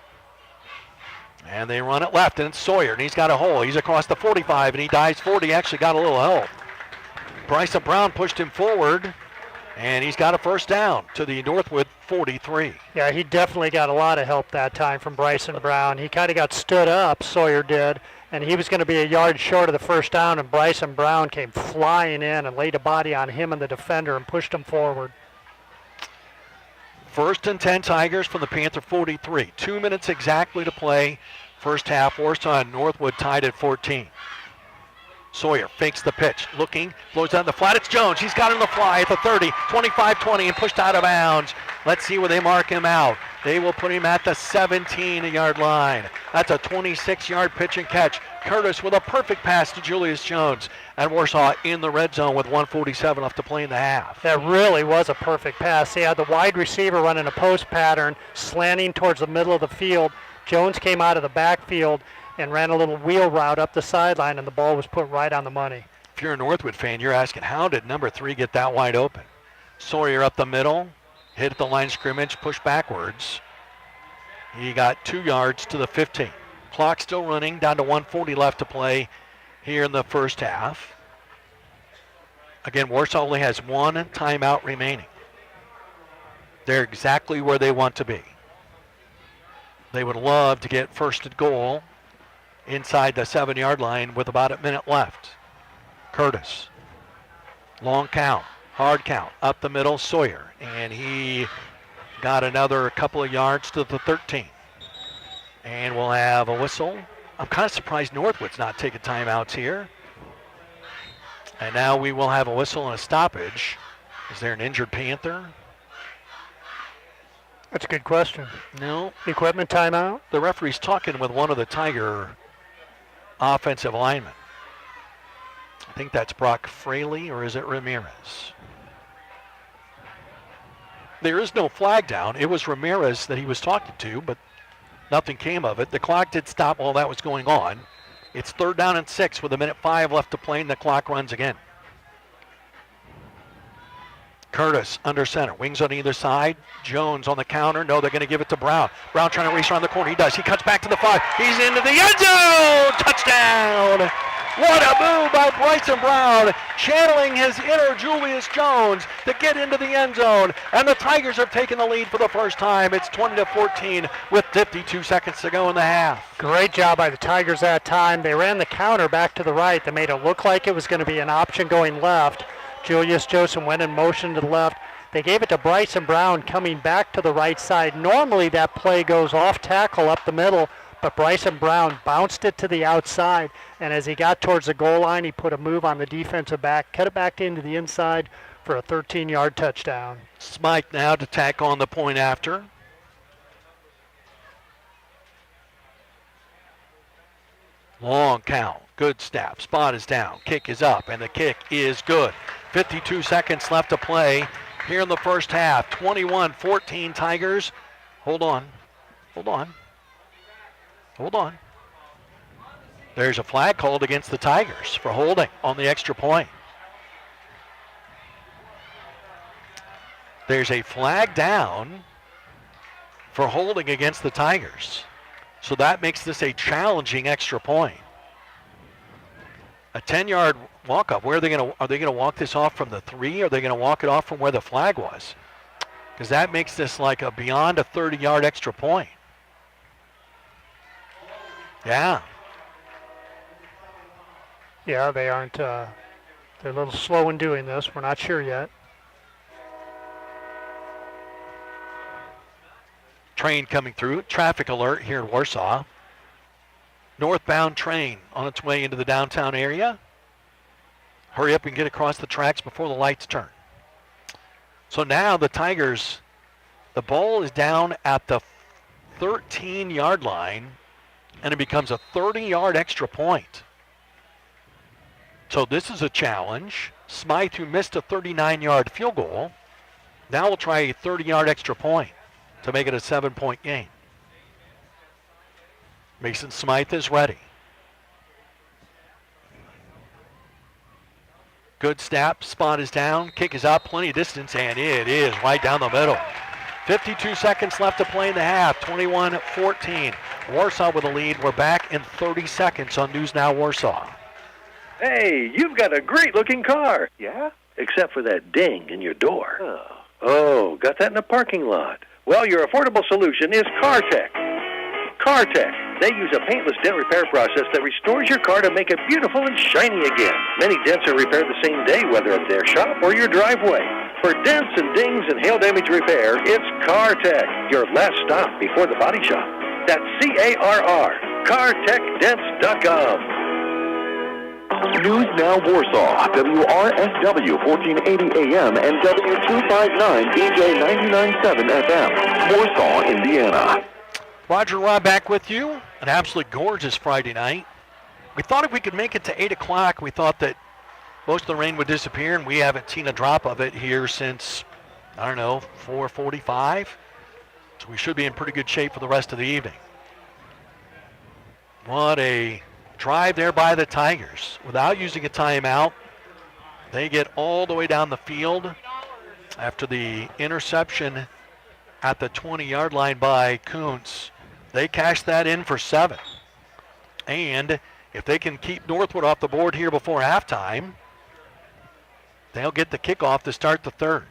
And they run it left, and it's Sawyer, and he's got a hole. He's across the 45, and he dives 40. Actually got a little help. Bryson Brown pushed him forward, and he's got a first down to the Northwood 43. Yeah, he definitely got a lot of help that time from Bryson Brown. He kind of got stood up, Sawyer did, and he was going to be a yard short of the first down, and Bryson Brown came flying in and laid a body on him and the defender and pushed him forward. 1st and 10 Tigers from the Panther 43. 2 minutes exactly to play. First half, Warsaw and Northwood tied at 14. Sawyer fakes the pitch, looking, blows down the flat. It's Jones. He's got him to fly at the 30, 25-20, and pushed out of bounds. Let's see where they mark him out. They will put him at the 17-yard line. That's a 26-yard pitch and catch. Curtis with a perfect pass to Julius Jones. And Warsaw in the red zone with 1:47 left to play in the half. That really was a perfect pass. He had the wide receiver running a post pattern, slanting towards the middle of the field. Jones came out of the backfield and ran a little wheel route up the sideline, and the ball was put right on the money. If you're a Northwood fan, you're asking, how did number 3 get that wide open? Sawyer up the middle, hit at the line of scrimmage, push backwards. He got 2 yards to the 15. Clock still running, down to 1:40 left to play here in the first half. Again, Warsaw only has 1 timeout remaining. They're exactly where they want to be. They would love to get first and goal inside the 7-yard line with about a minute left. Curtis. Long count, hard count, up the middle, Sawyer. And he got another couple of yards to the 13. And we'll have a whistle. I'm kind of surprised Northwood's not taking timeouts here. And now we will have a whistle and a stoppage. Is there an injured Panther? That's a good question. No. Equipment timeout? The referee's talking with one of the Tiger offensive linemen. I think that's Brock Fraley, or is it Ramirez? There is no flag down. It was Ramirez that he was talking to, but nothing came of it. The clock did stop while that was going on. It's 3rd down and 6 with 1:05 left to play, and the clock runs again. Curtis under center, wings on either side. Jones on the counter. No, they're going to give it to Brown. Brown trying to race around the corner. He does. He cuts back to the 5. He's into the end zone. Touchdown. What a move by Bryson Brown, channeling his inner Julius Jones to get into the end zone. And the Tigers have taken the lead for the first time. It's 20-14 with 52 seconds to go in the half. Great job by the Tigers that time. They ran the counter back to the right. They made it look like it was going to be an option going left. Julius Joseph went in motion to the left. They gave it to Bryson Brown coming back to the right side. Normally that play goes off tackle up the middle, but Bryson Brown bounced it to the outside, and as he got towards the goal line, he put a move on the defensive back, cut it back into the inside for a 13-yard touchdown. Smythe now to tack on the point after. Long count, good snap, spot is down, kick is up, and the kick is good. 52 seconds left to play here in the first half. 21-14 Tigers. Hold on. There's a flag called against the Tigers for holding on the extra point. There's a flag down for holding against the Tigers. So that makes this a challenging extra point. A 10-yard walk-up. Where are they going to walk this off from the 3? Or are they going to walk it off from where the flag was? Because that makes this like a beyond a 30-yard extra point. Yeah. Yeah, they aren't. They're a little slow in doing this. We're not sure yet. Train coming through. Traffic alert here in Warsaw. Northbound train on its way into the downtown area. Hurry up and get across the tracks before the lights turn. So now the Tigers, the ball is down at the 13-yard line, and it becomes a 30-yard extra point. So this is a challenge. Smythe, who missed a 39-yard field goal, now will try a 30-yard extra point to make it a 7-point game. Mason Smythe is ready. Good snap, spot is down, kick is up, plenty of distance, and it is right down the middle. 52 seconds left to play in the half, 21-14. Warsaw with a lead. We're back in 30 seconds on News Now Warsaw. Hey, you've got a great-looking car. Yeah? Except for that ding in your door. Oh, got that in the parking lot. Well, your affordable solution is CarTech. CarTech. They use a paintless dent repair process that restores your car to make it beautiful and shiny again. Many dents are repaired the same day, whether at their shop or your driveway. For dents and dings and hail damage repair, it's CarTech, your last stop before the body shop. That's CARR, CarTechDents.com. News Now Warsaw, WRSW 1480 AM and W259 BJ 99.7 FM, Warsaw, Indiana. Roger Rob back with you. An absolutely gorgeous Friday night. We thought if we could make it to 8 o'clock, we thought that most of the rain would disappear, and we haven't seen a drop of it here since, 4:45. So we should be in pretty good shape for the rest of the evening. What a drive there by the Tigers. Without using a timeout, they get all the way down the field after the interception at the 20-yard line by Kuntz. They cash that in for 7. And if they can keep Northwood off the board here before halftime, they'll get the kickoff to start the third.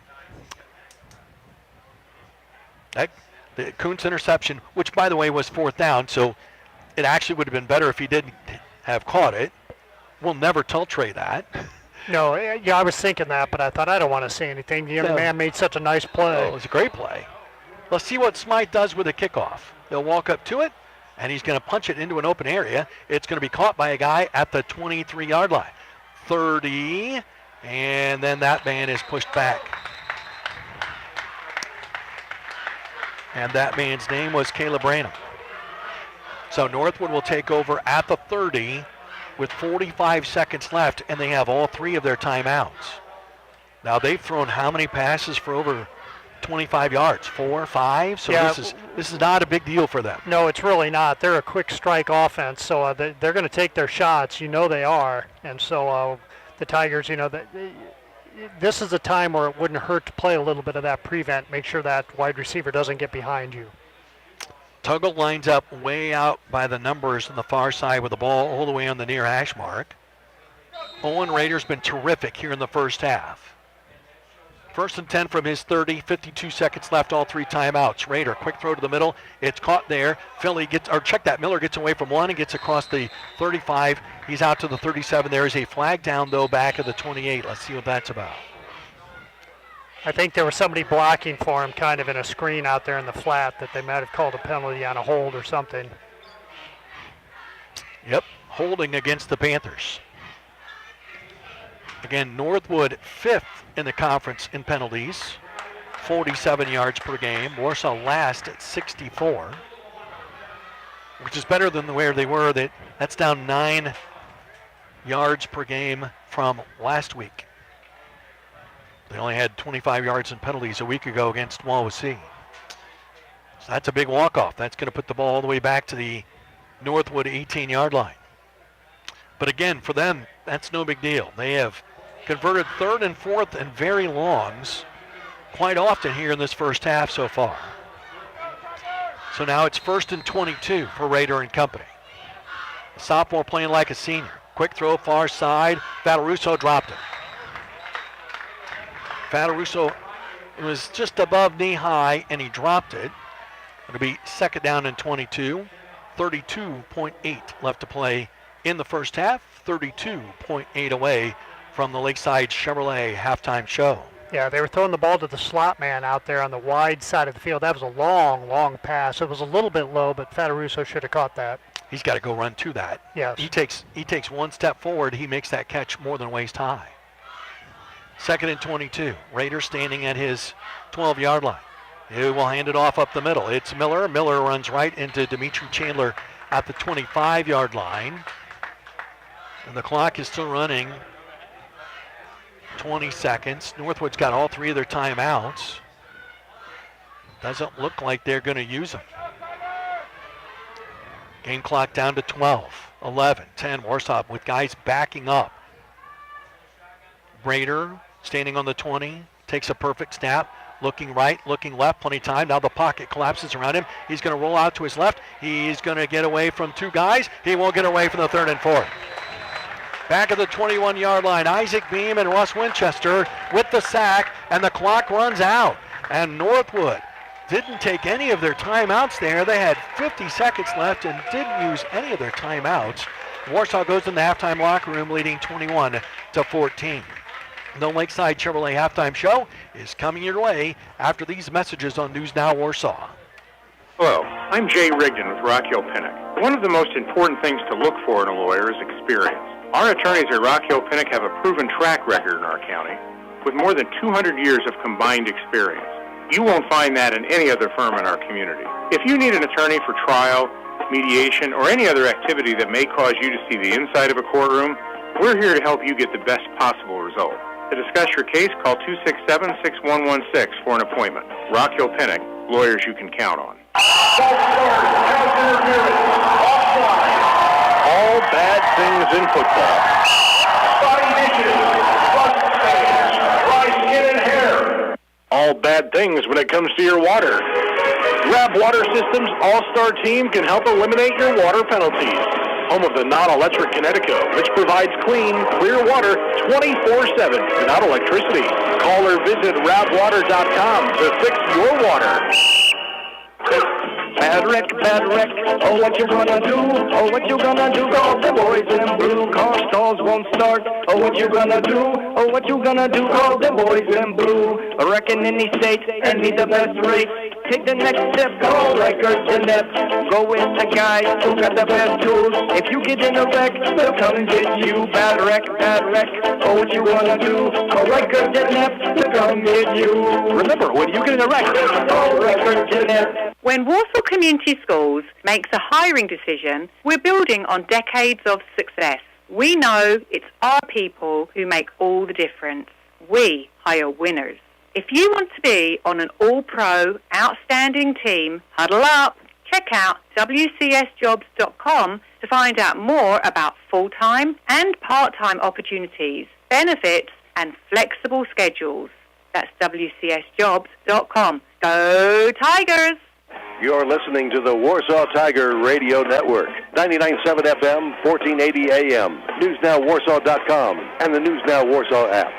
The Kuntz interception, which, by the way, was 4th down, so it actually would have been better if he didn't have caught it. We'll never tell Trey that. No, yeah, I was thinking that, but I thought I don't want to say anything. The young man made such a nice play. Oh, it was a great play. Let's see what Smythe does with a kickoff. They'll walk up to it, and he's going to punch it into an open area. It's going to be caught by a guy at the 23-yard line. 30, and then that man is pushed back. And that man's name was Caleb Branham. So Northwood will take over at the 30 with 45 seconds left, and they have all 3 of their timeouts. Now they've thrown how many passes for over 25 yards? 4, 5? So yeah, this is not a big deal for them. No, it's really not. They're a quick strike offense, so they're going to take their shots. You know they are. And so the Tigers, this is a time where it wouldn't hurt to play a little bit of that prevent, make sure that wide receiver doesn't get behind you. Tuggle lines up way out by the numbers on the far side with the ball all the way on the near hash mark. Owen Rader's been terrific here in the first half. 1st and 10 from his 30, 52 seconds left, all 3 timeouts. Rader, quick throw to the middle. It's caught there. Miller gets away from 1 and gets across the 35. He's out to the 37. There is a flag down, though, back at the 28. Let's see what that's about. I think there was somebody blocking for him kind of in a screen out there in the flat that they might have called a penalty on a hold or something. Yep, holding against the Panthers. Again, Northwood 5th in the conference in penalties, 47 yards per game. Warsaw last at 64, which is better than where they were. That's down 9 yards per game from last week. They only had 25 yards in penalties a week ago against Wawasee. So that's a big walk-off. That's going to put the ball all the way back to the Northwood 18-yard line. But again, for them, that's no big deal. They have converted 3rd and 4th and very longs quite often here in this first half so far. So now it's 1st and 22 for Rader and company. The sophomore playing like a senior. Quick throw far side. Valeruso dropped it. Valeruso was just above knee high and he dropped it. It'll be 2nd down and 22. 32.8 left to play in the first half. 32.8 away from the Lakeside Chevrolet halftime show. Yeah, they were throwing the ball to the slot man out there on the wide side of the field. That was a long, long pass. It was a little bit low, but Fataruso should have caught that. He's got to go run to that. Yes. He takes 1 step forward. He makes that catch more than waist high. 2nd and 22. Raiders standing at his 12-yard line. He will hand it off up the middle. It's Miller. Miller runs right into Dimitri Chandler at the 25-yard line. And the clock is still running. 20 seconds. Northwood's got all 3 of their timeouts. Doesn't look like they're going to use them. Game clock down to 12, 11, 10. Warsaw with guys backing up. Rader standing on the 20, takes a perfect snap. Looking right, looking left, plenty of time. Now the pocket collapses around him. He's going to roll out to his left. He's going to get away from 2 guys. He won't get away from the 3rd and 4th. Back at the 21-yard line, Isaac Beam and Russ Winchester with the sack, and the clock runs out. And Northwood didn't take any of their timeouts there. They had 50 seconds left and didn't use any of their timeouts. Warsaw goes in the halftime locker room leading 21-14. The Lakeside Chevrolet halftime show is coming your way after these messages on News Now Warsaw. Hello, I'm Jay Rigdon with Rock Hill Pinnock. One of the most important things to look for in a lawyer is experience. Our attorneys at Rock Hill Pinnock have a proven track record in our county with more than 200 years of combined experience. You won't find that in any other firm in our community. If you need an attorney for trial, mediation, or any other activity that may cause you to see the inside of a courtroom, we're here to help you get the best possible result. To discuss your case, call 267-6116 for an appointment. Rock Hill Pinnock, lawyers you can count on. All bad things in football. All bad things when it comes to your water. Grab Water Systems All-Star Team can help eliminate your water penalties. Home of the non-electric Connecticut, which provides clean, clear water 24/7 without electricity. Call or visit rabwater.com to fix your water. Bad wreck, oh what you gonna do, oh what you gonna do, call the boys in blue, car stalls won't start, oh what you gonna do, oh what you gonna do, call the boys in blue, a wreck in any state, and need the best rates, take the next step, call Records Inept, go with the guy who got the best tools, if you get in a wreck, they'll come and get you, bad wreck, oh what you gonna do, call Records Inept to come get you. Remember, when you get in a wreck, call Records Inept. When Warsaw Community Schools makes a hiring decision, we're building on decades of success. We know it's our people who make all the difference. We hire winners. If you want to be on an all-pro, outstanding team, huddle up. Check out WCSjobs.com to find out more about full-time and part-time opportunities, benefits, and flexible schedules. That's WCSjobs.com. Go Tigers! You're listening to the Warsaw Tiger Radio Network, 99.7 FM, 1480 AM, NewsNowWarsaw.com, and the News Now Warsaw app.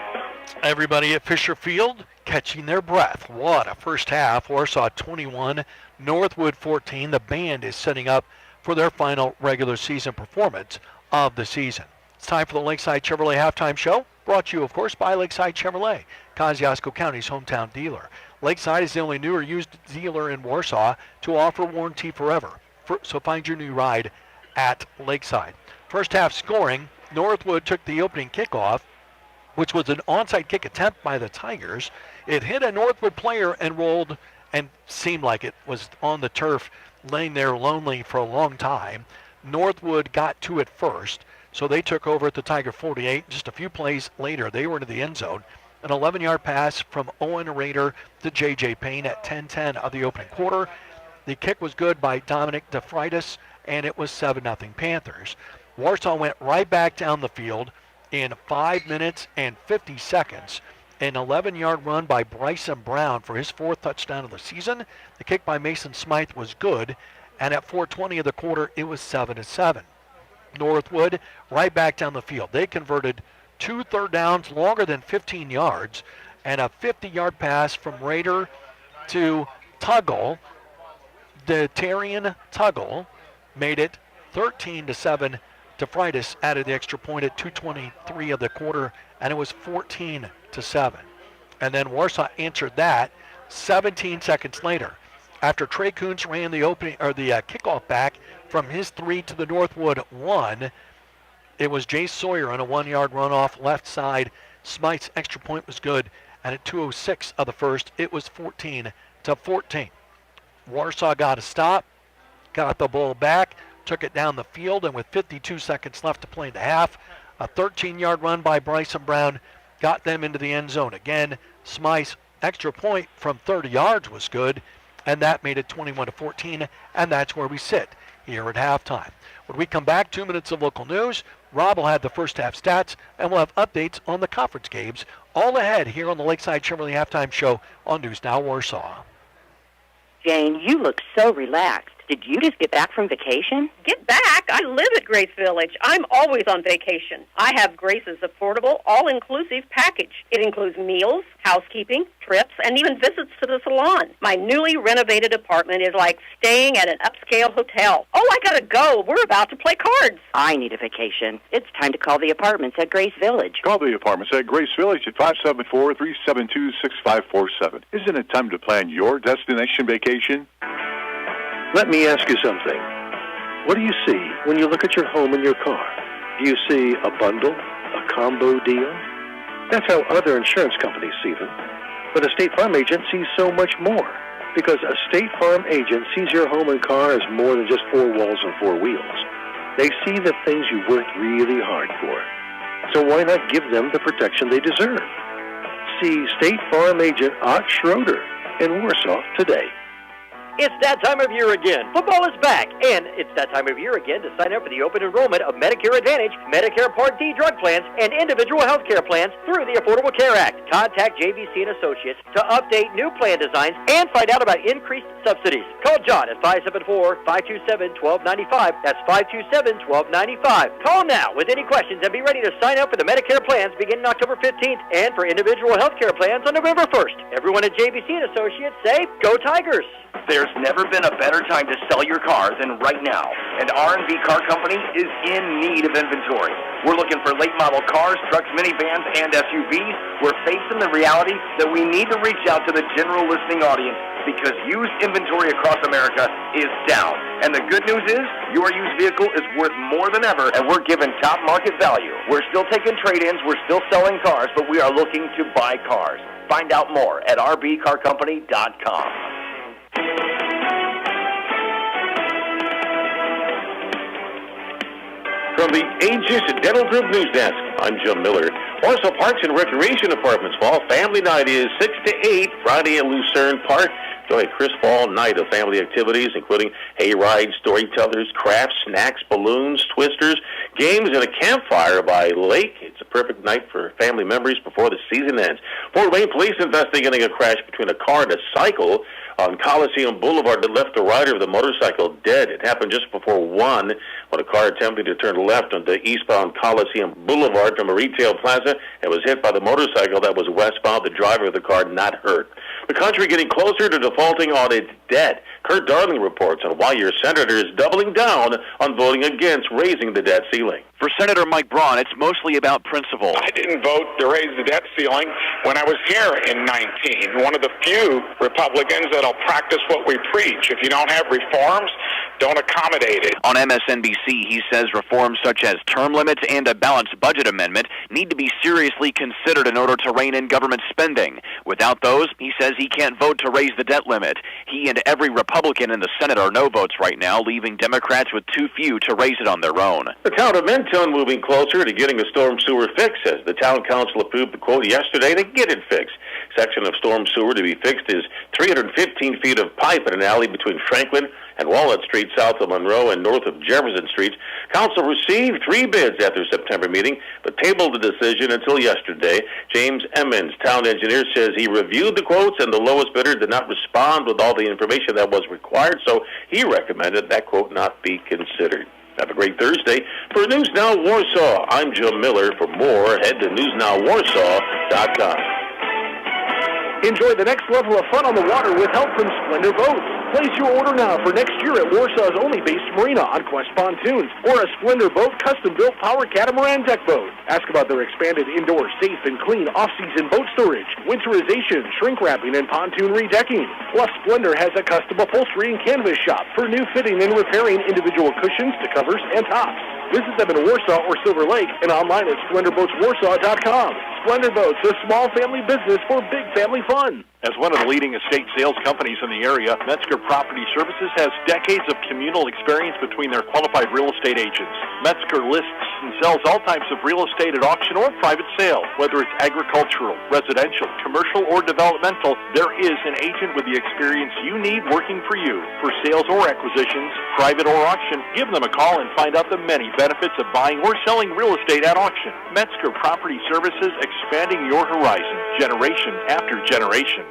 Everybody at Fisher Field catching their breath. What a first half. Warsaw 21, Northwood 14. The band is setting up for their final regular season performance of the season. It's time for the Lakeside Chevrolet Halftime Show, brought to you, of course, by Lakeside Chevrolet, Kosciuszko County's hometown dealer. Lakeside is the only new or used dealer in Warsaw to offer warranty forever. So find your new ride at Lakeside. First half scoring, Northwood took the opening kickoff, which was an onside kick attempt by the Tigers. It hit a Northwood player and rolled and seemed like it was on the turf, laying there lonely for a long time. Northwood got to it first, so they took over at the Tiger 48. Just a few plays later, they were into the end zone. An 11-yard pass from Owen Rader to J.J. Payne at 10:10 of the opening quarter. The kick was good by Dominic DeFreitas, and it was 7-0 Panthers. Warsaw went right back down the field in 5 minutes and 50 seconds. An 11-yard run by Bryson Brown for his fourth touchdown of the season. The kick by Mason Smythe was good, and at 4:20 of the quarter, it was 7-7. Northwood right back down the field. They converted 2 third downs longer than 15 yards, and a 50-yard pass from Rader to Tuggle. Darian Tuggle made it 13-7. DeFreitas added the extra point at 2:23 of the quarter, and it was 14-7. And then Warsaw answered that 17 seconds later. After Trey Kuntz ran the kickoff back from his 3 to the Northwood 1, it was Jay Sawyer on a 1-yard run off left side. Smythe's extra point was good, and at 2:06 of the first, it was 14-14. Warsaw got a stop, got the ball back, took it down the field, and with 52 seconds left to play in the half, a 13-yard run by Bryson Brown got them into the end zone again. Smythe's extra point from 30 yards was good, and that made it 21-14, and that's where we sit here at halftime. When we come back, 2 minutes of local news. Rob will have the first half stats, and we'll have updates on the conference games all ahead here on the Lakeside Chevrolet Halftime Show on News Now Warsaw. Jane, you look so relaxed. Did you just get back from vacation? Get back? I live at Grace Village. I'm always on vacation. I have Grace's affordable, all-inclusive package. It includes meals, housekeeping, trips, and even visits to the salon. My newly renovated apartment is like staying at an upscale hotel. Oh, I gotta go. We're about to play cards. I need a vacation. It's time to call the apartments at Grace Village. Call the apartments at Grace Village at 574-372-6547. Isn't it time to plan your destination vacation? Let me ask you something. What do you see when you look at your home and your car? Do you see a bundle, a combo deal? That's how other insurance companies see them. But a State Farm agent sees so much more, because a State Farm agent sees your home and car as more than just four walls and four wheels. They see the things you worked really hard for. So why not give them the protection they deserve? See State Farm agent Ott Schroeder in Warsaw today. It's that time of year again. Football is back, and it's that time of year again to sign up for the open enrollment of Medicare Advantage, Medicare Part D drug plans, and individual health care plans through the Affordable Care Act. Contact JVC & Associates to update new plan designs and find out about increased subsidies. Call John at 574-527-1295. That's 527-1295. Call now with any questions and be ready to sign up for the Medicare plans beginning October 15th and for individual health care plans on November 1st. Everyone at JVC & Associates say, Go Tigers! There's never been a better time to sell your car than right now, and R&V Car Company is in need of inventory. We're looking for late model cars, trucks, minivans, and SUVs. We're facing the reality that we need to reach out to the general listening audience because used inventory across America is down. And the good news is your used vehicle is worth more than ever, and we're giving top market value. We're still taking trade-ins, we're still selling cars, but we are looking to buy cars. Find out more at rbcarcompany.com. From the Aegis Dental Group News Desk, I'm Jim Miller. Warsaw Parks and Recreation Department's Fall Family Night is 6 to 8, Friday at Lucerne Park. Enjoy a crisp fall night of family activities, including hay rides, storytellers, crafts, snacks, balloons, twisters, games, and a campfire by lake. It's a perfect night for family memories before the season ends. Fort Wayne police investigating a crash between a car and a cycle on Coliseum Boulevard that left the rider of the motorcycle dead. It happened just before 1 when a car attempted to turn left onto eastbound Coliseum Boulevard from a retail plaza and was hit by the motorcycle that was westbound. The driver of the car not hurt. The country getting closer to defaulting on its debt. Kurt Darling reports on why your senator is doubling down on voting against raising the debt ceiling. For Senator Mike Braun, it's mostly about principle. I didn't vote to raise the debt ceiling when I was here in 19. One of the few Republicans that'll practice what we preach. If you don't have reforms, don't accommodate it. On MSNBC, he says reforms such as term limits and a balanced budget amendment need to be seriously considered in order to rein in government spending. Without those, he says he can't vote to raise the debt limit. He and every Republican in the Senate are no votes right now, leaving Democrats with too few to raise it on their own. The town of Mentone moving closer to getting a storm sewer fix, as the town council approved the quote yesterday to get it fixed. Section of storm sewer to be fixed is 315 feet of pipe in an alley between Franklin and Walnut Street south of Monroe and north of Jefferson Streets. Council received 3 bids at their September meeting, but tabled the decision until yesterday. James Emmons, town engineer, says he reviewed the quotes and the lowest bidder did not respond with all the information that was required, so he recommended that quote not be considered. Have a great Thursday. For News Now Warsaw, I'm Jim Miller. For more, head to newsnowwarsaw.com. Enjoy the next level of fun on the water with help from Splendor Boats. Place your order now for next year at Warsaw's only based marina on Quest Pontoons or a Splendor Boat custom-built power catamaran deck boat. Ask about their expanded indoor, safe, and clean off-season boat storage, winterization, shrink wrapping, and pontoon redecking. Plus, Splendor has a custom upholstery and canvas shop for new fitting and repairing individual cushions to covers and tops. Visit them in Warsaw or Silver Lake and online at SplendorBoatsWarsaw.com. Splendor Boats, a small family business for big family fun. As one of the leading estate sales companies in the area, Metzger Property Services has decades of communal experience between their qualified real estate agents. Metzger lists and sells all types of real estate at auction or private sale. Whether it's agricultural, residential, commercial, or developmental, there is an agent with the experience you need working for you. For sales or acquisitions, private or auction, give them a call and find out the many benefits of buying or selling real estate at auction. Metzger Property Services, expanding your horizon, generation after generation.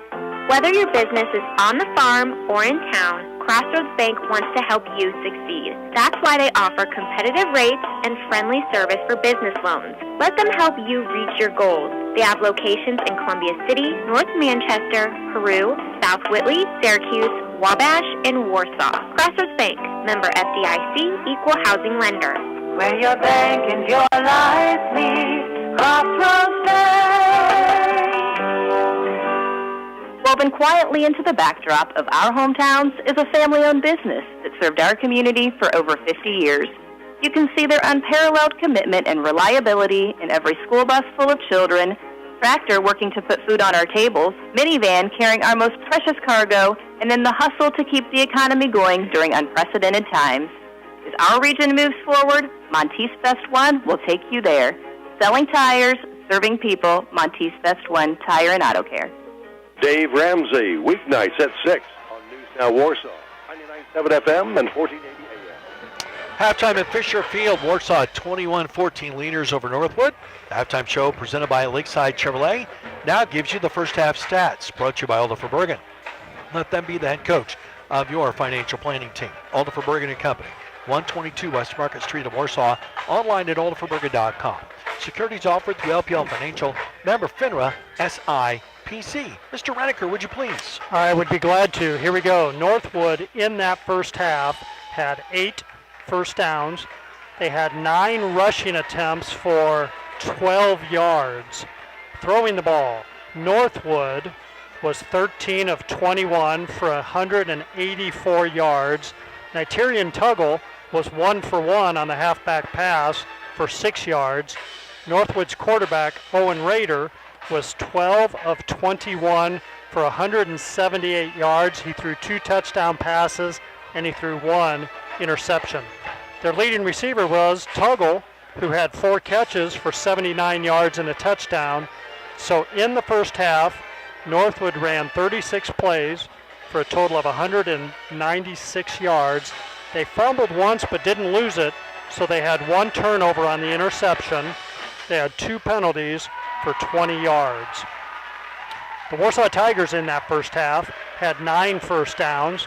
Whether your business is on the farm or in town, Crossroads Bank wants to help you succeed. That's why they offer competitive rates and friendly service for business loans. Let them help you reach your goals. They have locations in Columbia City, North Manchester, Peru, South Whitley, Syracuse, Wabash, and Warsaw. Crossroads Bank, member FDIC, equal housing lender. When your bank and your life meet, Crossroads Bank. Woven quietly into the backdrop of our hometowns is a family-owned business that served our community for over 50 years. You can see their unparalleled commitment and reliability in every school bus full of children, tractor working to put food on our tables, minivan carrying our most precious cargo, and in the hustle to keep the economy going during unprecedented times. As our region moves forward, Monteith's Best One will take you there. Selling tires, serving people, Monteith's Best One Tire and Auto Care. Dave Ramsey, weeknights at 6 on News Now Warsaw, 99.7 FM and 1480 AM. Halftime at Fisher Field, Warsaw 21-14 leaders over Northwood. The halftime show presented by Lakeside Chevrolet now gives you the first half stats, brought to you by Alda Bergen. Let them be the head coach of your financial planning team. Alda Bergen & Company, 122 West Market Street of Warsaw, online at aldabergen.com. Securities offered through LPL Financial, member FINRA, SIPC. Mr. Reneker, would you please? I would be glad to. Here we go. Northwood in that first half had 8 first downs. They had 9 rushing attempts for 12 yards. Throwing the ball, Northwood was 13 of 21 for 184 yards. Nigerian Tuggle was 1 for 1 on the halfback pass for 6 yards. Northwood's quarterback, Owen Rader, was 12 of 21 for 178 yards. He threw 2 touchdown passes and he threw 1 interception. Their leading receiver was Tuggle, who had 4 catches for 79 yards and a touchdown. So in the first half, Northwood ran 36 plays for a total of 196 yards. They fumbled once but didn't lose it, so they had 1 turnover on the interception. They had 2 penalties for 20 yards. The Warsaw Tigers in that first half had 9 first downs.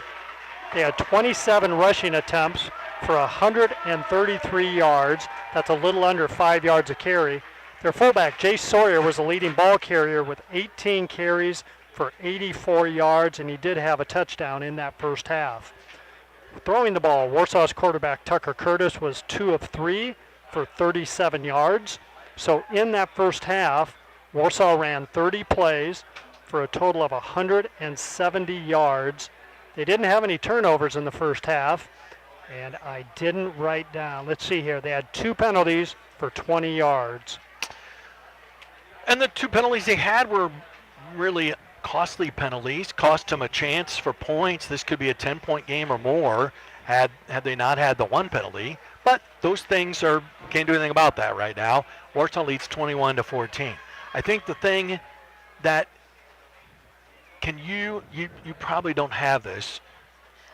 They had 27 rushing attempts for 133 yards. That's a little under 5 yards a carry. Their fullback, Jay Sawyer, was the leading ball carrier with 18 carries for 84 yards, and he did have a touchdown in that first half. Throwing the ball, Warsaw's quarterback, Tucker Curtis, was 2 of 3 for 37 yards. So in that first half, Warsaw ran 30 plays for a total of 170 yards. They didn't have any turnovers in the first half, and I didn't write down. Let's see here. They had 2 penalties for 20 yards. And the 2 penalties they had were really costly penalties, cost them a chance for points. This could be a 10-point game or more had they not had the 1 penalty. But those things can't do anything about that right now. Warsaw leads 21-14. I think the thing that you probably don't have this.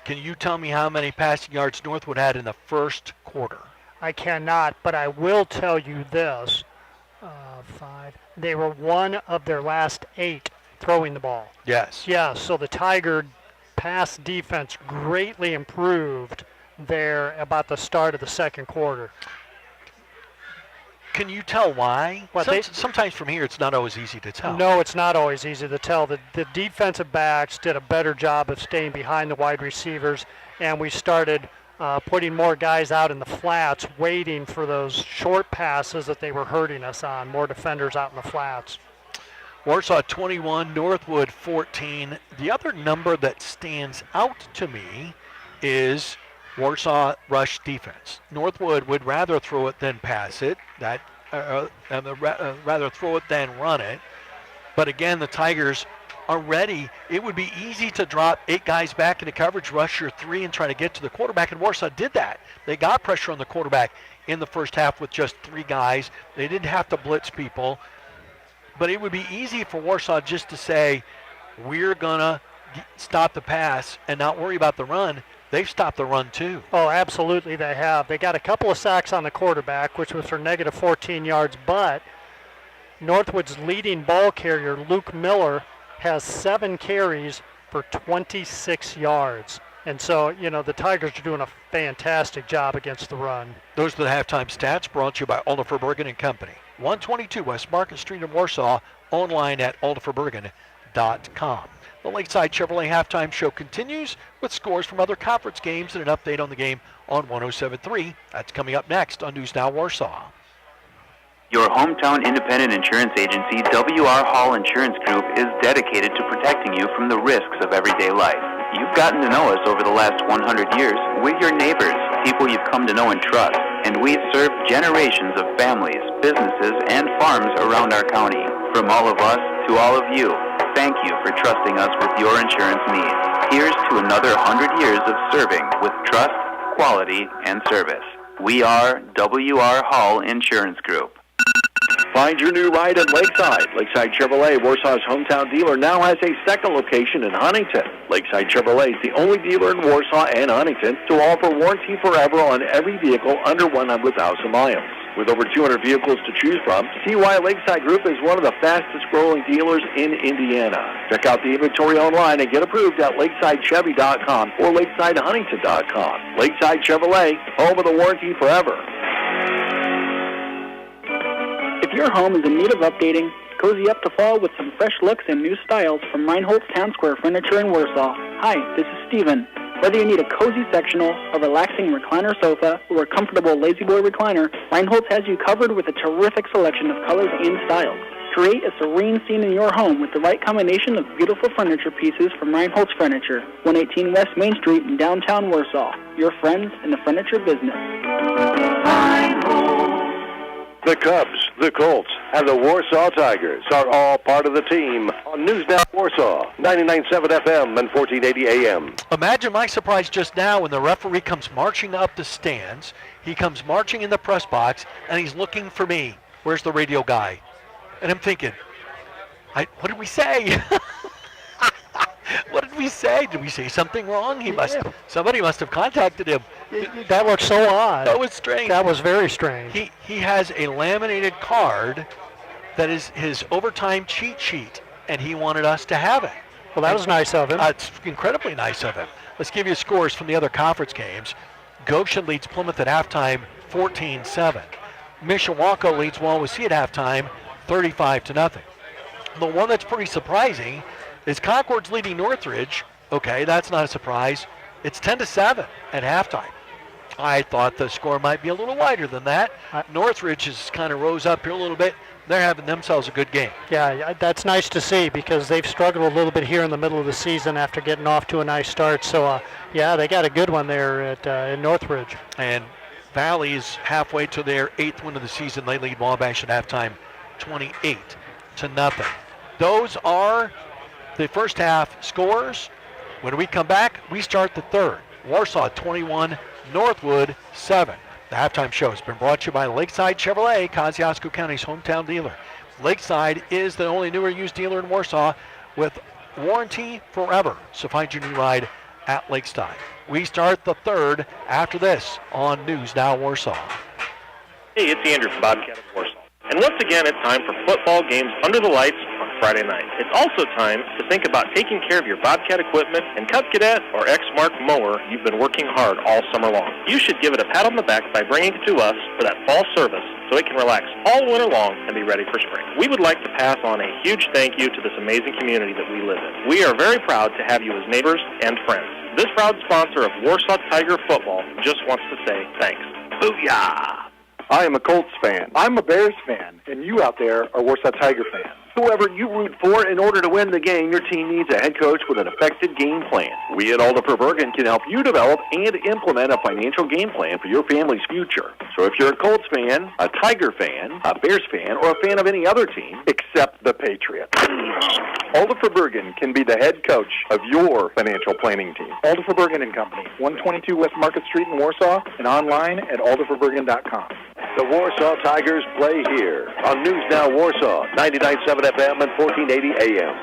Can you tell me how many passing yards Northwood had in the first quarter? I cannot, but I will tell you this. 5. They were 1 of their last 8 throwing the ball. Yes. Yeah, so the Tiger pass defense greatly improved there about the start of the second quarter. Can you tell why? Sometimes from here it's not always easy to tell. No, it's not always easy to tell. The defensive backs did a better job of staying behind the wide receivers, and we started putting more guys out in the flats, waiting for those short passes that they were hurting us on, more defenders out in the flats. Warsaw 21, Northwood 14. The other number that stands out to me is Warsaw rush defense. Northwood would rather throw it than pass it. Rather throw it than run it. But again, the Tigers are ready. It would be easy to drop 8 guys back into coverage, rush your 3, and try to get to the quarterback. And Warsaw did that. They got pressure on the quarterback in the first half with just 3 guys. They didn't have to blitz people. But it would be easy for Warsaw just to say, we're going to stop the pass and not worry about the run. They've stopped the run too. Oh, absolutely they have. They got a couple of sacks on the quarterback, which was for negative 14 yards, but Northwood's leading ball carrier, Luke Miller, has 7 carries for 26 yards. And so, the Tigers are doing a fantastic job against the run. Those are the halftime stats brought to you by Oliver Bergen and Company. 122 West Market Street in Warsaw, online at oliverbergen.com. The Lakeside Chevrolet halftime show continues with scores from other conference games and an update on the game on 107.3. That's coming up next on News Now Warsaw. Your hometown independent insurance agency, W.R. Hall Insurance Group, is dedicated to protecting you from the risks of everyday life. You've gotten to know us over the last 100 years. We're your neighbors, people you've come to know and trust, and we've served generations of families, businesses, and farms around our county. From all of us to all of you, thank you for trusting us with your insurance needs. Here's to another 100 years of serving with trust, quality, and service. We are W.R. Hall Insurance Group. Find your new ride at Lakeside. Lakeside Chevrolet, Warsaw's hometown dealer, now has a second location in Huntington. Lakeside Chevrolet is the only dealer in Warsaw and Huntington to offer warranty forever on every vehicle under 100,000 miles. With over 200 vehicles to choose from, TY Lakeside Group is one of the fastest growing dealers in Indiana. Check out the inventory online and get approved at lakesidechevy.com or lakesidehuntington.com. Lakeside Chevrolet, home of the warranty forever. If your home is in need of updating, cozy up to fall with some fresh looks and new styles from Reinhold's Town Square Furniture in Warsaw. Hi, this is Steven. Whether you need a cozy sectional, a relaxing recliner sofa, or a comfortable lazy boy recliner, Reinhold's has you covered with a terrific selection of colors and styles. Create a serene scene in your home with the right combination of beautiful furniture pieces from Reinhold's Furniture, 118 West Main Street in downtown Warsaw. Your friends in the furniture business. The Cubs, the Colts, and the Warsaw Tigers are all part of the team on News Now Warsaw, 99.7 FM and 1480 AM. Imagine my surprise just now when the referee comes marching up the stands. He comes marching in the press box, and he's looking for me. Where's the radio guy? And I'm thinking, what did we say? What did we say? Did we say something wrong? Somebody must have contacted him. That looked so odd. That was strange. That was very strange. He has a laminated card that is his overtime cheat sheet, and he wanted us to have it. Well, that was nice of him. It's incredibly nice of him. Let's give you scores from the other conference games. Goshen leads Plymouth at halftime 14-7. Mishawaka leads Wawasee at halftime 35-0. The one that's pretty surprising is Concord's leading Northridge. Okay, that's not a surprise. It's 10-7 at halftime. I thought the score might be a little wider than that. Northridge has kind of rose up here a little bit. They're having themselves a good game. Yeah, that's nice to see because they've struggled a little bit here in the middle of the season after getting off to a nice start. So, they got a good one there in Northridge. And Valley's halfway to their 8th win of the season. They lead Wabash at halftime 28-0. Those are the first half scores. When we come back, we start the third. Warsaw 21, Northwood 7. The halftime show has been brought to you by Lakeside Chevrolet, Kosciuszko County's hometown dealer. Lakeside is the only new or used dealer in Warsaw with warranty forever. So find your new ride at Lakeside. We start the third after this on News Now Warsaw. Hey, it's Andrew from Bobcat of Warsaw. And once again, it's time for football games under the lights on Friday night. It's also time to think about taking care of your Bobcat equipment and Cub Cadet or X-Mark mower you've been working hard all summer long. You should give it a pat on the back by bringing it to us for that fall service so it can relax all winter long and be ready for spring. We would like to pass on a huge thank you to this amazing community that we live in. We are very proud to have you as neighbors and friends. This proud sponsor of Warsaw Tiger football just wants to say thanks. Booyah! I am a Colts fan. I'm a Bears fan. And you out there are Warsaw Tiger fans. Whoever you root for, in order to win the game, your team needs a head coach with an effective game plan. We at Alder Bergen can help you develop and implement a financial game plan for your family's future. So if you're a Colts fan, a Tiger fan, a Bears fan, or a fan of any other team, except the Patriots, Alder Bergen can be the head coach of your financial planning team. Alder Bergen and Company, 122 West Market Street in Warsaw, and online at alderbergen.com. The Warsaw Tigers play here on News Now Warsaw, 99.7 FM and 1480 AM.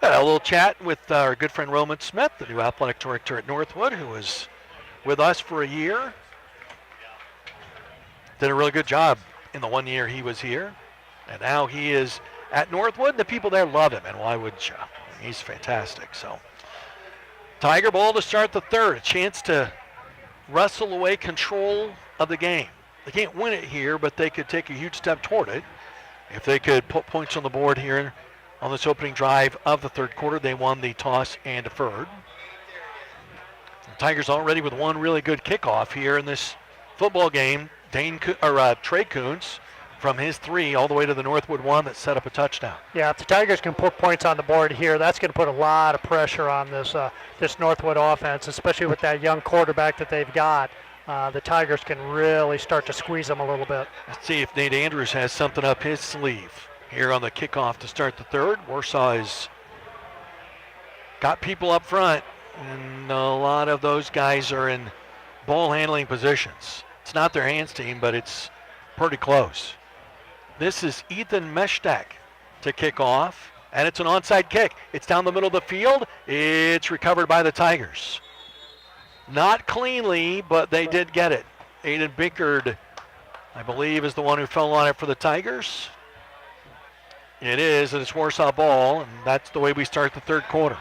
A little chat with our good friend Roman Smith, the new athletic director at Northwood, who was with us for a year. Did a really good job in the 1 year he was here. And now he is at Northwood. The people there love him, and why wouldn't you? He's fantastic. So Tiger ball to start the third. A chance to wrestle away control of the game. They can't win it here, but they could take a huge step toward it. If they could put points on the board here on this opening drive of the third quarter, they won the toss and deferred. The Tigers already with one really good kickoff here in this football game. Trey Coons from his three all the way to the Northwood one that set up a touchdown. Yeah, if the Tigers can put points on the board here, that's going to put a lot of pressure on this Northwood offense, especially with that young quarterback that they've got. The Tigers can really start to squeeze them a little bit. Let's see if Nate Andrews has something up his sleeve here on the kickoff to start the third. Warsaw has got people up front, and a lot of those guys are in ball handling positions. It's not their hands team, but it's pretty close. This is Ethan Meshtek to kick off, and it's an onside kick. It's down the middle of the field. It's recovered by the Tigers. Not cleanly, but they did get it. Aiden Binkard, I believe, is the one who fell on it for the Tigers. It is, and it's Warsaw ball, and that's the way we start the third quarter.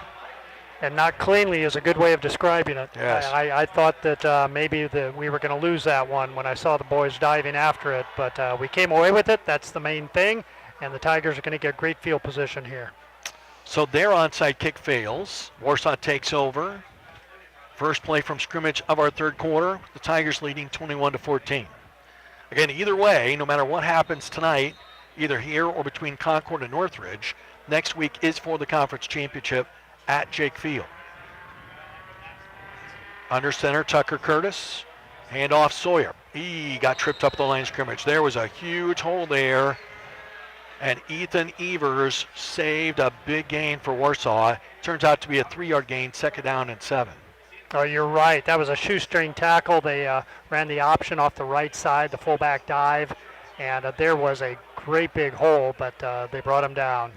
And not cleanly is a good way of describing it. Yes. I thought that maybe we were going to lose that one when I saw the boys diving after it, but we came away with it. That's the main thing, and the Tigers are going to get great field position here. So their onside kick fails. Warsaw takes over. First play from scrimmage of our third quarter. The Tigers leading 21-14. Again, either way, no matter what happens tonight, either here or between Concord and Northridge, next week is for the conference championship at Jake Field. Under center, Tucker Curtis. Handoff Sawyer. He got tripped up the line of scrimmage. There was a huge hole there. And Ethan Evers saved a big gain for Warsaw. Turns out to be a 3-yard gain, second down and 7. Oh, you're right. That was a shoestring tackle. They ran the option off the right side, the fullback dive. And there was a great big hole, but they brought him down.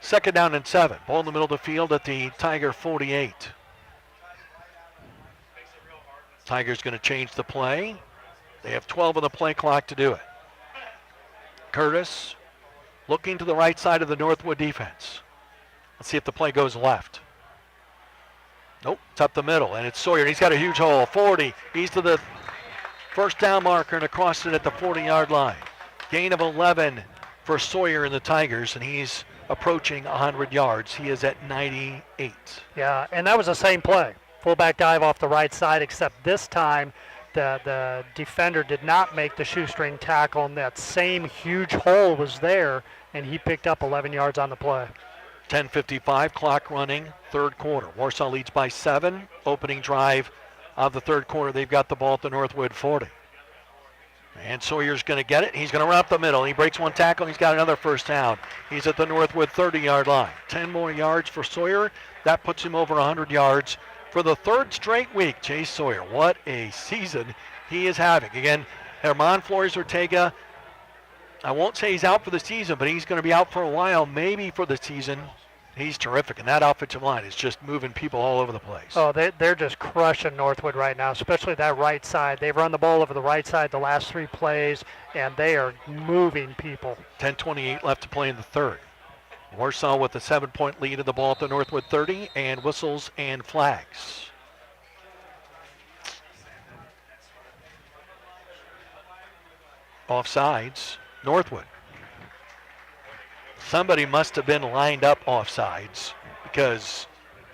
Second down and 7. Ball in the middle of the field at the Tiger 48. Tiger's going to change the play. They have 12 on the play clock to do it. Curtis looking to the right side of the Northwood defense. Let's see if the play goes left. Nope, it's up the middle, and it's Sawyer. And he's got a huge hole. 40. He's to the first down marker and across it at the 40-yard line. Gain of 11 for Sawyer and the Tigers, and he's approaching 100 yards. He is at 98. Yeah, and that was the same play. Fullback dive off the right side, except this time the defender did not make the shoestring tackle, and that same huge hole was there, and he picked up 11 yards on the play. 10:55, clock running, third quarter. Warsaw leads by 7. Opening drive of the third quarter. They've got the ball at the Northwood 40. And Sawyer's going to get it. He's going to run up the middle. He breaks one tackle, and he's got another first down. He's at the Northwood 30-yard line. 10 more yards for Sawyer. That puts him over 100 yards for the third straight week. Chase Sawyer, what a season he is having. Again, Herman Flores-Ortega, I won't say he's out for the season, but he's going to be out for a while, maybe for the season. He's terrific, and that offensive line is just moving people all over the place. Oh, they're just crushing Northwood right now, especially that right side. They've run the ball over the right side the last 3 plays, and they are moving people. 10:28 left to play in the third. Warsaw with a 7-point lead of the ball at the Northwood 30, and whistles and flags. Offsides, Northwood. Somebody must have been lined up offsides because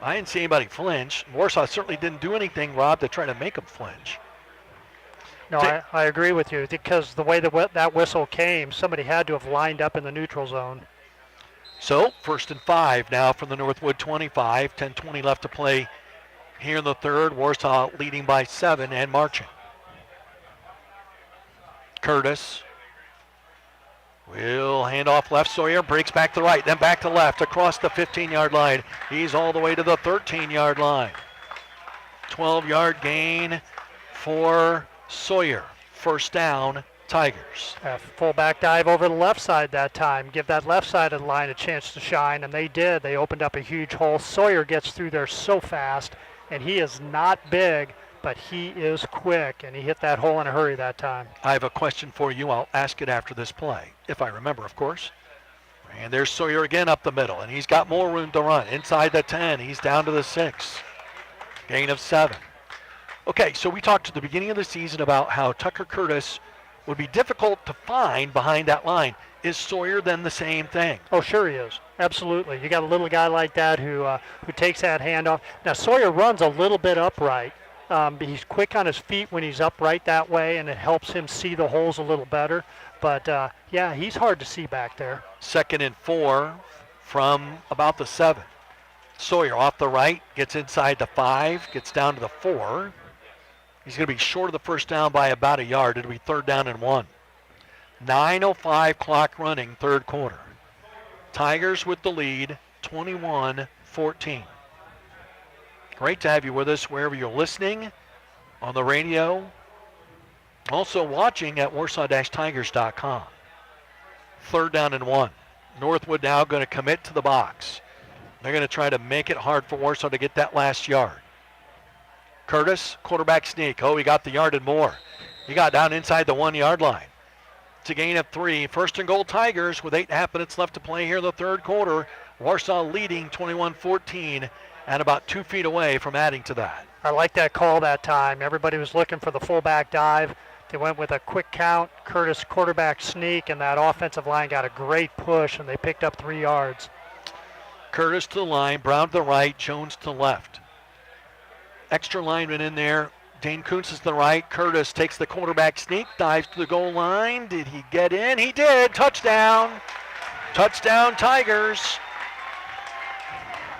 I didn't see anybody flinch. Warsaw certainly didn't do anything, Rob, to try to make them flinch. No, I agree with you because the way that whistle came, somebody had to have lined up in the neutral zone. So, 1st and 5 now from the Northwood 25. 10:20 left to play here in the third. Warsaw leading by 7 and marching. Curtis will hand off left. Sawyer breaks back to right, then back to left across the 15-yard line. He's all the way to the 13-yard line. 12-yard gain for Sawyer. First down, Tigers. Fullback dive over the left side that time. Give that left side of the line a chance to shine, and they did. They opened up a huge hole. Sawyer gets through there so fast, and he is not big, but he is quick, and he hit that hole in a hurry that time. I have a question for you. I'll ask it after this play, if I remember, of course. And there's Sawyer again up the middle, and he's got more room to run. Inside the 10, he's down to the 6. Gain of 7. Okay, so we talked at the beginning of the season about how Tucker Curtis would be difficult to find behind that line. Is Sawyer then the same thing? Oh, sure he is. Absolutely. You got a little guy like that who takes that handoff. Now, Sawyer runs a little bit upright. But he's quick on his feet when he's upright that way, and it helps him see the holes a little better. But, yeah, he's hard to see back there. 2nd and 4 from about the 7. Sawyer off the right, gets inside the 5, gets down to the 4. He's going to be short of the first down by about a yard. It'll be 3rd down and 1. 9:05 clock running, 3rd quarter. Tigers with the lead, 21-14. Great to have you with us wherever you're listening, on the radio, also watching at warsaw-tigers.com. 3rd down and 1. Northwood now going to commit to the box. They're going to try to make it hard for Warsaw to get that last yard. Curtis, quarterback sneak. Oh, he got the yard and more. He got down inside the 1-yard line. It's a gain of 3. 1st and goal Tigers with 8.5 minutes left to play here in the 3rd quarter. Warsaw leading 21-14 and about 2 feet away from adding to that. I like that call that time. Everybody was looking for the fullback dive. They went with a quick count, Curtis quarterback sneak, and that offensive line got a great push, and they picked up 3 yards. Curtis to the line, Brown to the right, Jones to the left. Extra lineman in there. Dane Kuntz is to the right. Curtis takes the quarterback sneak, dives to the goal line. Did he get in? He did. Touchdown. Touchdown, Tigers.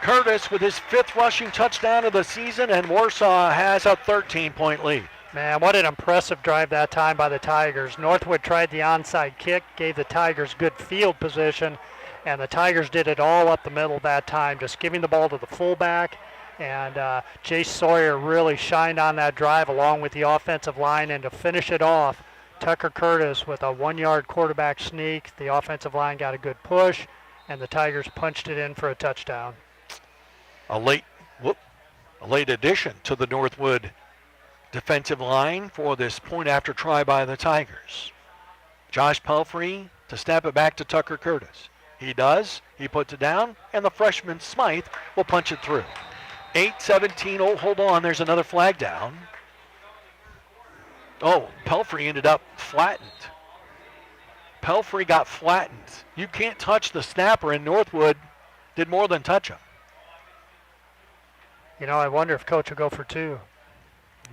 Curtis with his 5th rushing touchdown of the season, and Warsaw has a 13-point lead. Man, what an impressive drive that time by the Tigers. Northwood tried the onside kick, gave the Tigers good field position, and the Tigers did it all up the middle that time, just giving the ball to the fullback. And Jay Sawyer really shined on that drive along with the offensive line. And to finish it off, Tucker Curtis with a 1-yard quarterback sneak. The offensive line got a good push, and the Tigers punched it in for a touchdown. A late addition to the Northwood defensive line for this point after try by the Tigers. Josh Pelfrey to snap it back to Tucker Curtis. He does. He puts it down, and the freshman Smythe will punch it through. 8-17. Oh, hold on. There's another flag down. Oh, Pelfrey ended up flattened. Pelfrey got flattened. You can't touch the snapper, and Northwood did more than touch him. You know, I wonder if Coach will go for 2.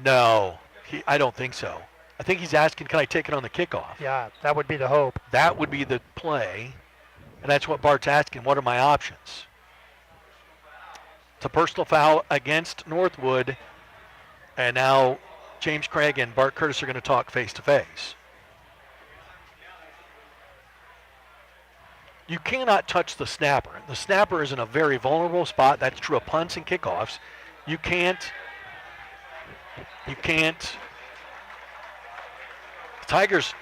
No, I don't think so. I think he's asking, can I take it on the kickoff? Yeah, that would be the hope. That would be the play, and that's what Bart's asking. What are my options? It's a personal foul against Northwood, and now James Craig and Bart Curtis are going to talk face-to-face. You cannot touch the snapper. The snapper is in a very vulnerable spot. That's true of punts and kickoffs. You can't. The Tigers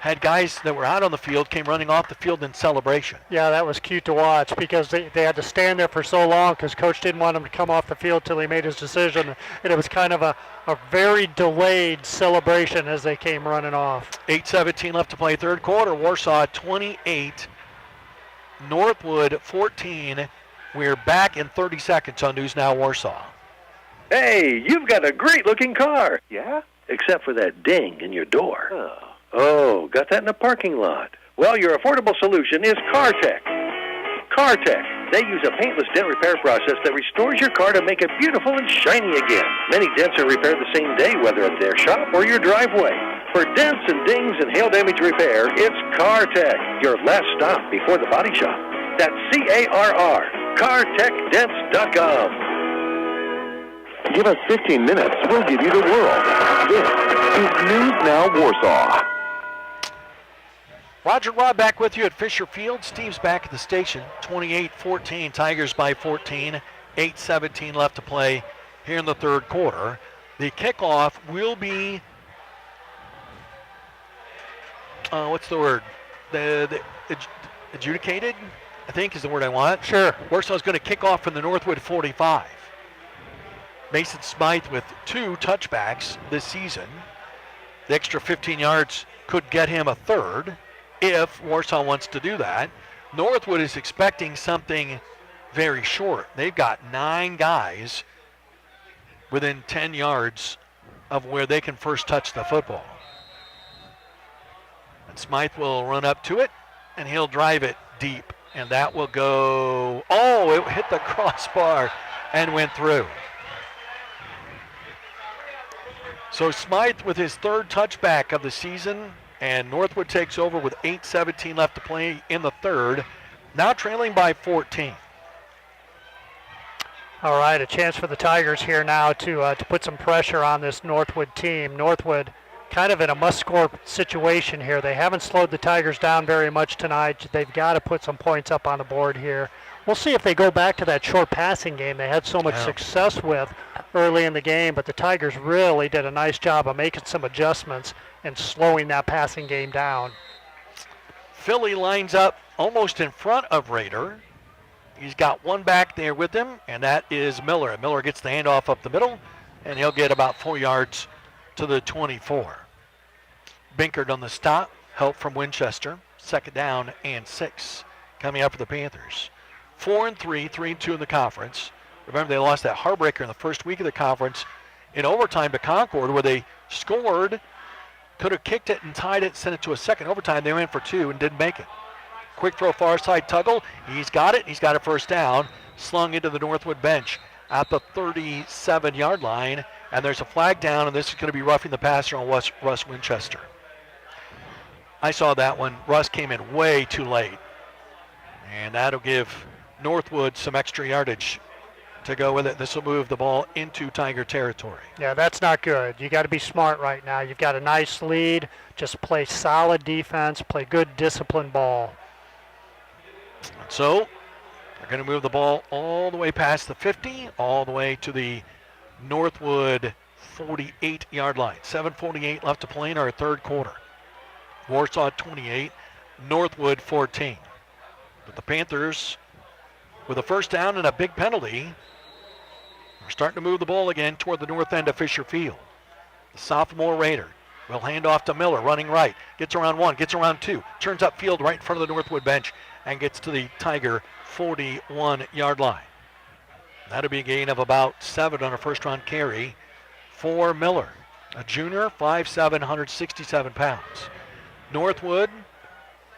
had guys that were out on the field, came running off the field in celebration. Yeah, that was cute to watch because they had to stand there for so long because Coach didn't want them to come off the field till he made his decision. And it was kind of a very delayed celebration as they came running off. 8:17 left to play, 3rd quarter. Warsaw 28, Northwood 14. We're back in 30 seconds on News Now Warsaw. Hey, you've got a great-looking car. Yeah? Except for that ding in your door. Oh, got that in the parking lot. Well, your affordable solution is CarTech. CarTech. They use a paintless dent repair process that restores your car to make it beautiful and shiny again. Many dents are repaired the same day, whether at their shop or your driveway. For dents and dings and hail damage repair, it's CarTech, your last stop before the body shop. That's CARR, CarTechDents.com. Give us 15 minutes, we'll give you the world. This is News Now Warsaw. Roger Robb back with you at Fisher Field. Steve's back at the station. 28-14, Tigers by 14. 8:17 left to play here in the 3rd quarter. The kickoff will be, what's the word? The adjudicated, I think is the word I want. Sure. Warsaw's going to kick off from the Northwood 45. Mason Smythe with 2 touchbacks this season. The extra 15 yards could get him a 3rd if Warsaw wants to do that. Northwood is expecting something very short. They've got 9 guys within 10 yards of where they can first touch the football. And Smythe will run up to it, and he'll drive it deep. And that will go, oh, it hit the crossbar and went through. So Smythe with his 3rd touchback of the season, and Northwood takes over with 8:17 left to play in the 3rd, now trailing by 14. All right, a chance for the Tigers here now to put some pressure on this Northwood team. Northwood kind of in a must-score situation here. They haven't slowed the Tigers down very much tonight. They've got to put some points up on the board here. We'll see if they go back to that short passing game they had so much success with early in the game, but the Tigers really did a nice job of making some adjustments and slowing that passing game down. Philly lines up almost in front of Rader. He's got one back there with him, and that is Miller. And Miller gets the handoff up the middle, and he'll get about 4 yards to the 24. Binkard on the stop, help from Winchester. 2nd down and 6 coming up for the Panthers. 4-3, 3-2 in the conference. Remember, they lost that heartbreaker in the first week of the conference in overtime to Concord, where they scored, could have kicked it and tied it, sent it to a second overtime. They went for 2 and didn't make it. Quick throw far side, Tuggle. He's got it. He's got a 1st down. Slung into the Northwood bench at the 37-yard line. And there's a flag down, and this is going to be roughing the passer on Russ Winchester. I saw that one. Russ came in way too late. And that'll give Northwood some extra yardage to go with it. This will move the ball into Tiger territory. Yeah, that's not good. You got to be smart right now. You've got a nice lead. Just play solid defense, play good disciplined ball. So they're going to move the ball all the way past the 50, all the way to the Northwood 48-yard line. 7:48 left to play in our 3rd quarter. Warsaw 28, Northwood 14. But the Panthers, with a 1st down and a big penalty, are starting to move the ball again toward the north end of Fisher Field. The sophomore Raider will hand off to Miller, running right. Gets around 1, gets around 2, turns upfield right in front of the Northwood bench, and gets to the Tiger 41-yard line. That'll be a gain of about 7 on a 1st-round carry for Miller, a junior, 5'7", 167 pounds. Northwood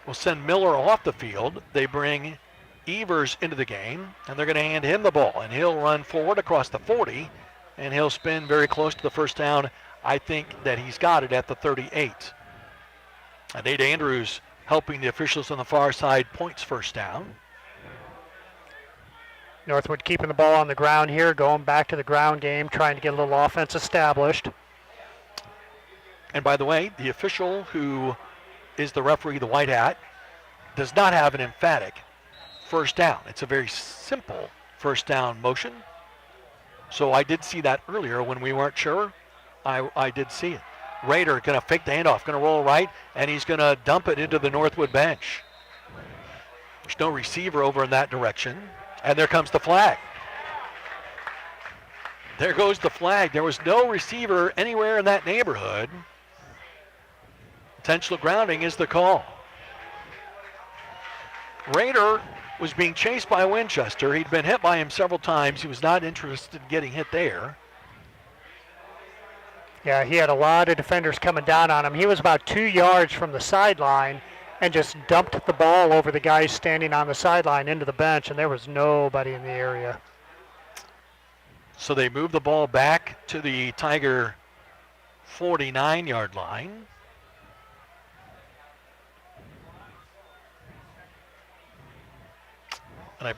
will send Miller off the field. They bring Evers into the game, and they're going to hand him the ball, and he'll run forward across the 40, and he'll spin very close to the 1st down. I think that he's got it at the 38. And Nate Andrews helping the officials on the far side, points 1st down. Northwood keeping the ball on the ground here, going back to the ground game, trying to get a little offense established. And by the way, the official who is the referee, the white hat, does not have an emphatic 1st down. It's a very simple 1st down motion. So I did see that earlier when we weren't sure. I did see it. Rader going to fake the handoff, going to roll right, and he's going to dump it into the Northwood bench. There's no receiver over in that direction, and there comes the flag. There goes the flag. There was no receiver anywhere in that neighborhood. Intentional grounding is the call. Rader was being chased by Winchester. He'd been hit by him several times. He was not interested in getting hit there. Yeah, he had a lot of defenders coming down on him. He was about 2 yards from the sideline and just dumped the ball over the guys standing on the sideline into the bench, and there was nobody in the area. So they move the ball back to the Tiger 49-yard line. And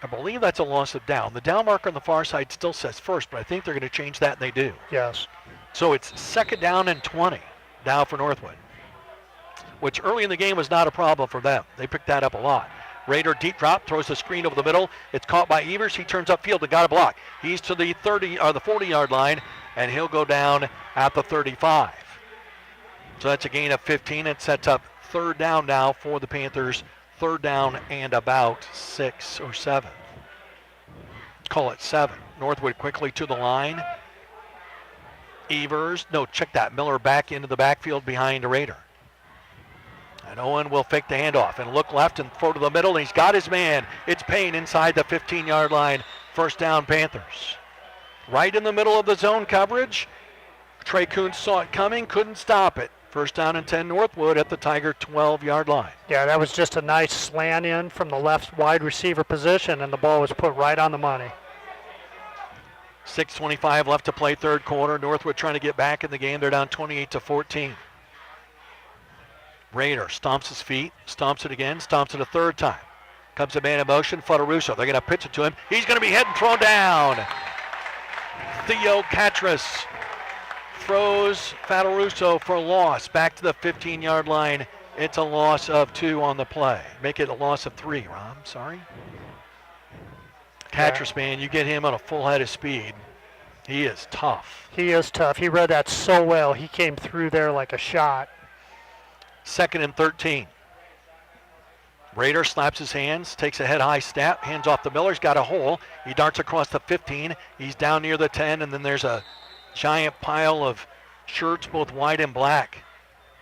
I believe that's a loss of down. The down marker on the far side still says 1st, but I think they're going to change that, and they do. Yes. So it's 2nd down and 20 now for Northwood, which early in the game was not a problem for them. They picked that up a lot. Rader deep drop, throws the screen over the middle. It's caught by Evers. He turns upfield and got a block. He's to the 40-yard line, and he'll go down at the 35. So that's a gain of 15. It sets up 3rd down now for the Panthers. 3rd down and about 6 or 7. Call it 7. Northwood quickly to the line. Evers, no, check that. Miller back into the backfield behind Rader. And Owen will fake the handoff and look left and throw to the middle. And he's got his man. It's Payne inside the 15-yard line. First down, Panthers. Right in the middle of the zone coverage. Trey Coons saw it coming, couldn't stop it. First down and 10, Northwood at the Tiger 12-yard line. Yeah, that was just a nice slant in from the left wide receiver position, and the ball was put right on the money. 6:25 left to play, third quarter. Northwood trying to get back in the game. They're down 28-14. Raider stomps his feet, stomps it again, stomps it a third time. Comes a man in motion, Federuso. They're going to pitch it to him. He's going to be hit and thrown down. Theo Catras throws Federuso for a loss. Back to the 15-yard line. It's a loss of 2 on the play. Make it a loss of 3, Rom. Sorry. Catras, man, you get him on a full head of speed. He is tough. He is tough. He read that so well. He came through there like a shot. 2nd and 13. Raider slaps his hands, takes a head-high snap, hands off to Miller. He's got a hole. He darts across the 15. He's down near the 10, and then there's a giant pile of shirts, both white and black,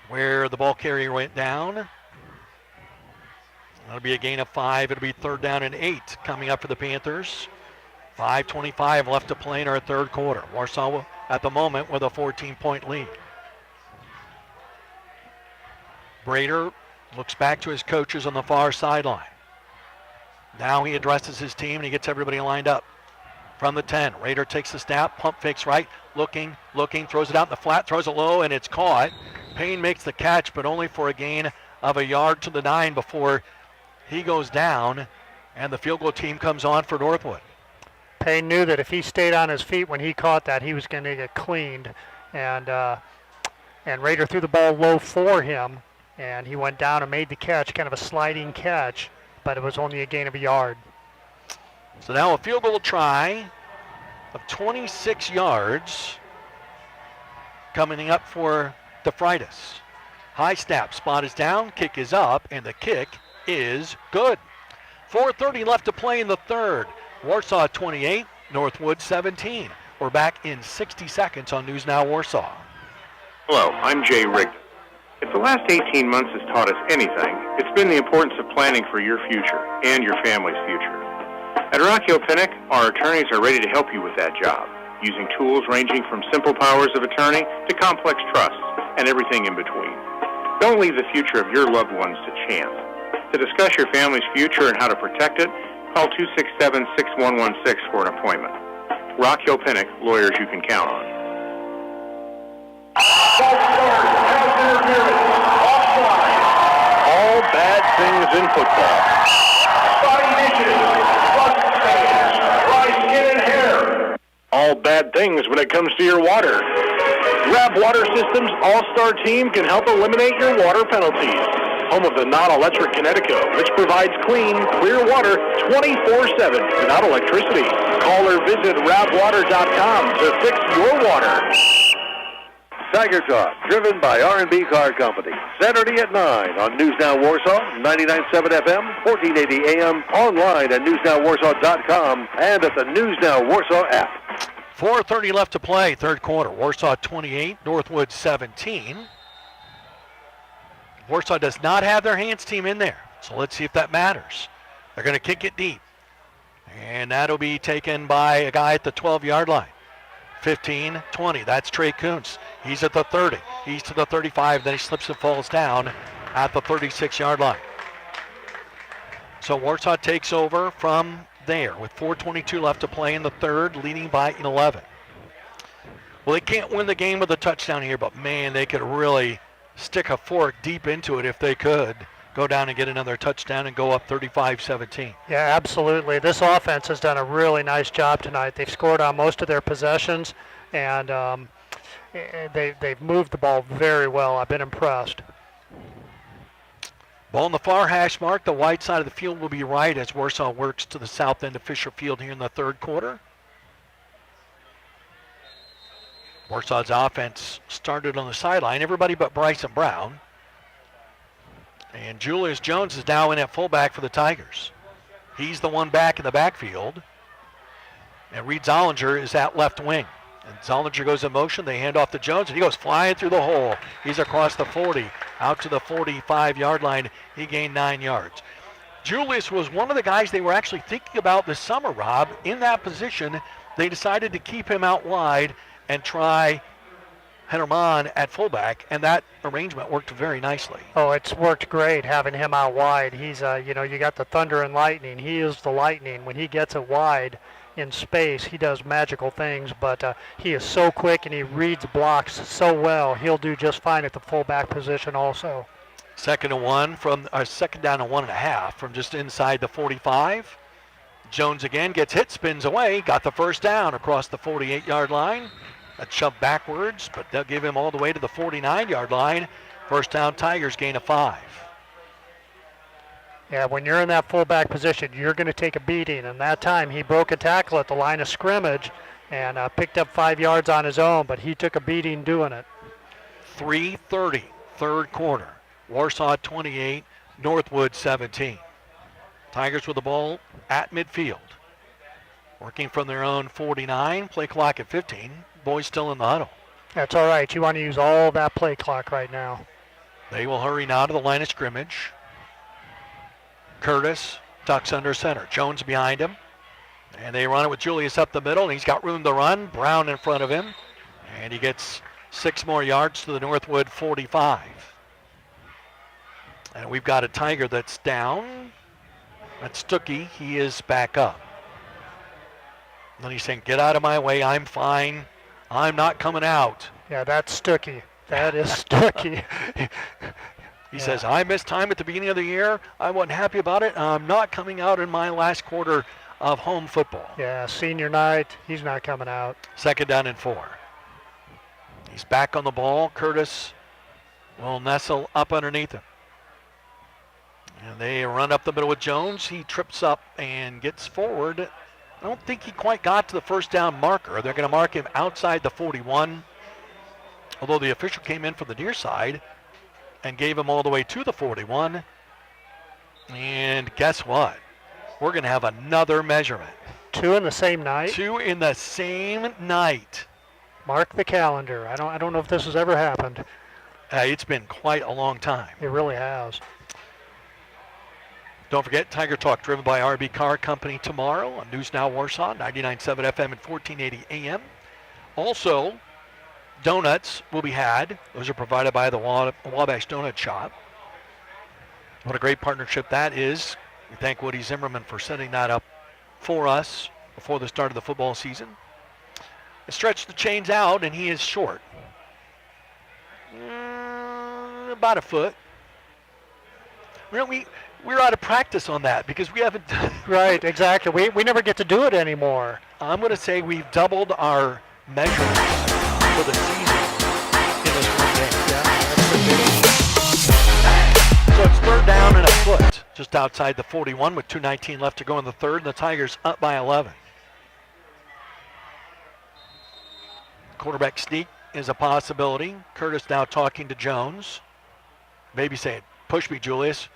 where the ball carrier went down. That'll be a gain of 5. It'll be 3rd down and 8 coming up for the Panthers. 5:25 left to play in our third quarter. Warsaw at the moment with a 14-point lead. Brader looks back to his coaches on the far sideline. Now he addresses his team and he gets everybody lined up. From the 10, Raider takes the snap, pump fakes right, looking, throws it out in the flat, throws it low, and it's caught. Payne makes the catch, but only for a gain of a yard to the 9 before he goes down, and the field goal team comes on for Northwood. Payne knew that if he stayed on his feet when he caught that, he was going to get cleaned, and Raider threw the ball low for him, and he went down and made the catch, kind of a sliding catch, but it was only a gain of a yard. So now a field goal try of 26 yards coming up for DeFreitas. High snap, spot is down, kick is up, and the kick is good. 4:30 left to play in the third. Warsaw 28, Northwood 17. We're back in 60 seconds on News Now Warsaw. Hello, I'm Jay Rigdon. If the last 18 months has taught us anything, it's been the importance of planning for your future and your family's future. At Rockhill Pinnock, our attorneys are ready to help you with that job, using tools ranging from simple powers of attorney to complex trusts and everything in between. Don't leave the future of your loved ones to chance. To discuss your family's future and how to protect it, call 267-6116 for an appointment. Rockhill Pinnock, lawyers you can count on. All bad things in football. Body dishes, bust fans, dry skin and hair. All bad things when it comes to your water. Rab Water Systems All-Star Team can help eliminate your water penalties. Home of the non-electric Connecticut, which provides clean, clear water 24/7 without electricity. Call or visit rabwater.com to fix your water. Tiger Talk, driven by R&B Car Company. Saturday at 9 on News Now Warsaw, 99.7 FM, 1480 AM, online at newsnowwarsaw.com, and at the News Now Warsaw app. 4:30 left to play, third quarter. Warsaw 28, Northwood 17. Warsaw does not have their hands team in there, so let's see if that matters. They're going to kick it deep, and that'll be taken by a guy at the 12-yard line. 15-20, that's Trey Kuntz. He's at the 30, he's to the 35, then he slips and falls down at the 36-yard line. So Warsaw takes over from there with 4:22 left to play in the third, leading by 11. Well, they can't win the game with a touchdown here, but man, they could really stick a fork deep into it if they could go down and get another touchdown and go up 35-17. Yeah, absolutely. This offense has done a really nice job tonight. They've scored on most of their possessions, and they've moved the ball very well. I've been impressed. Ball in the far hash mark. The wide side of the field will be right as Warsaw works to the south end of Fisher Field here in the third quarter. Warsaw's offense started on the sideline, everybody but Bryson Brown. And Julius Jones is now in at fullback for the Tigers. He's the one back in the backfield. And Reed Zollinger is at left wing. And Zollinger goes in motion. They hand off to Jones, and he goes flying through the hole. He's across the 40, out to the 45-yard line. He gained 9 yards. Julius was one of the guys they were actually thinking about this summer, Rob. In that position, they decided to keep him out wide and try Hennerman at fullback, and that arrangement worked very nicely. Oh, it's worked great having him out wide. He's, you got the thunder and lightning. He is the lightning. When he gets it wide in space, he does magical things, but he is so quick and he reads blocks so well. He'll do just fine at the fullback position also. Second down and 1.5 from just inside the 45. Jones again gets hit, spins away, got the first down across the 48-yard line. A jump backwards, but they'll give him all the way to the 49-yard line. First down, Tigers gain of 5. Yeah, when you're in that fullback position, you're going to take a beating. And that time, he broke a tackle at the line of scrimmage and picked up 5 yards on his own, but he took a beating doing it. 3:30, third quarter. Warsaw 28, Northwood 17. Tigers with the ball at midfield. Working from their own 49, play clock at 15. Boys still in the huddle. That's all right. You want to use all that play clock right now. They will hurry now to the line of scrimmage. Curtis ducks under center. Jones behind him. And they run it with Julius up the middle, and he's got room to run. Brown in front of him. And he gets 6 more yards to the Northwood 45. And we've got a Tiger that's down. That's Stuckey. He is back up. And then he's saying, get out of my way. I'm fine. I'm not coming out. Yeah, that's Stuckey. That is Stuckey. He says, I missed time at the beginning of the year. I wasn't happy about it. I'm not coming out in my last quarter of home football. Yeah, senior night. He's not coming out. Second down and 4. He's back on the ball. Curtis will nestle up underneath him. And they run up the middle with Jones. He trips up and gets forward. I don't think he quite got to the first down marker. They're going to mark him outside the 41. Although the official came in from the near side and gave him all the way to the 41. And guess what? We're going to have another measurement. 2 in the same night? 2 in the same night. Mark the calendar. I don't know if this has ever happened. It's been quite a long time. It really has. Don't forget, Tiger Talk driven by RB Car Company tomorrow on News Now Warsaw, 99.7 FM and 1480 AM. Also, donuts will be had. Those are provided by the Wabash Donut Shop. What a great partnership that is. We thank Woody Zimmerman for setting that up for us before the start of the football season. They stretch the chains out, and he is short. About a foot. We're out of practice on that because we haven't. Right, exactly. We never get to do it anymore. I'm going to say we've doubled our measurements for the season in this one game. So it's third down and a foot just outside the 41 with 2:19 left to go in the third, and the Tigers up by 11. Quarterback sneak is a possibility. Curtis now talking to Jones. Maybe saying, push me, Julius.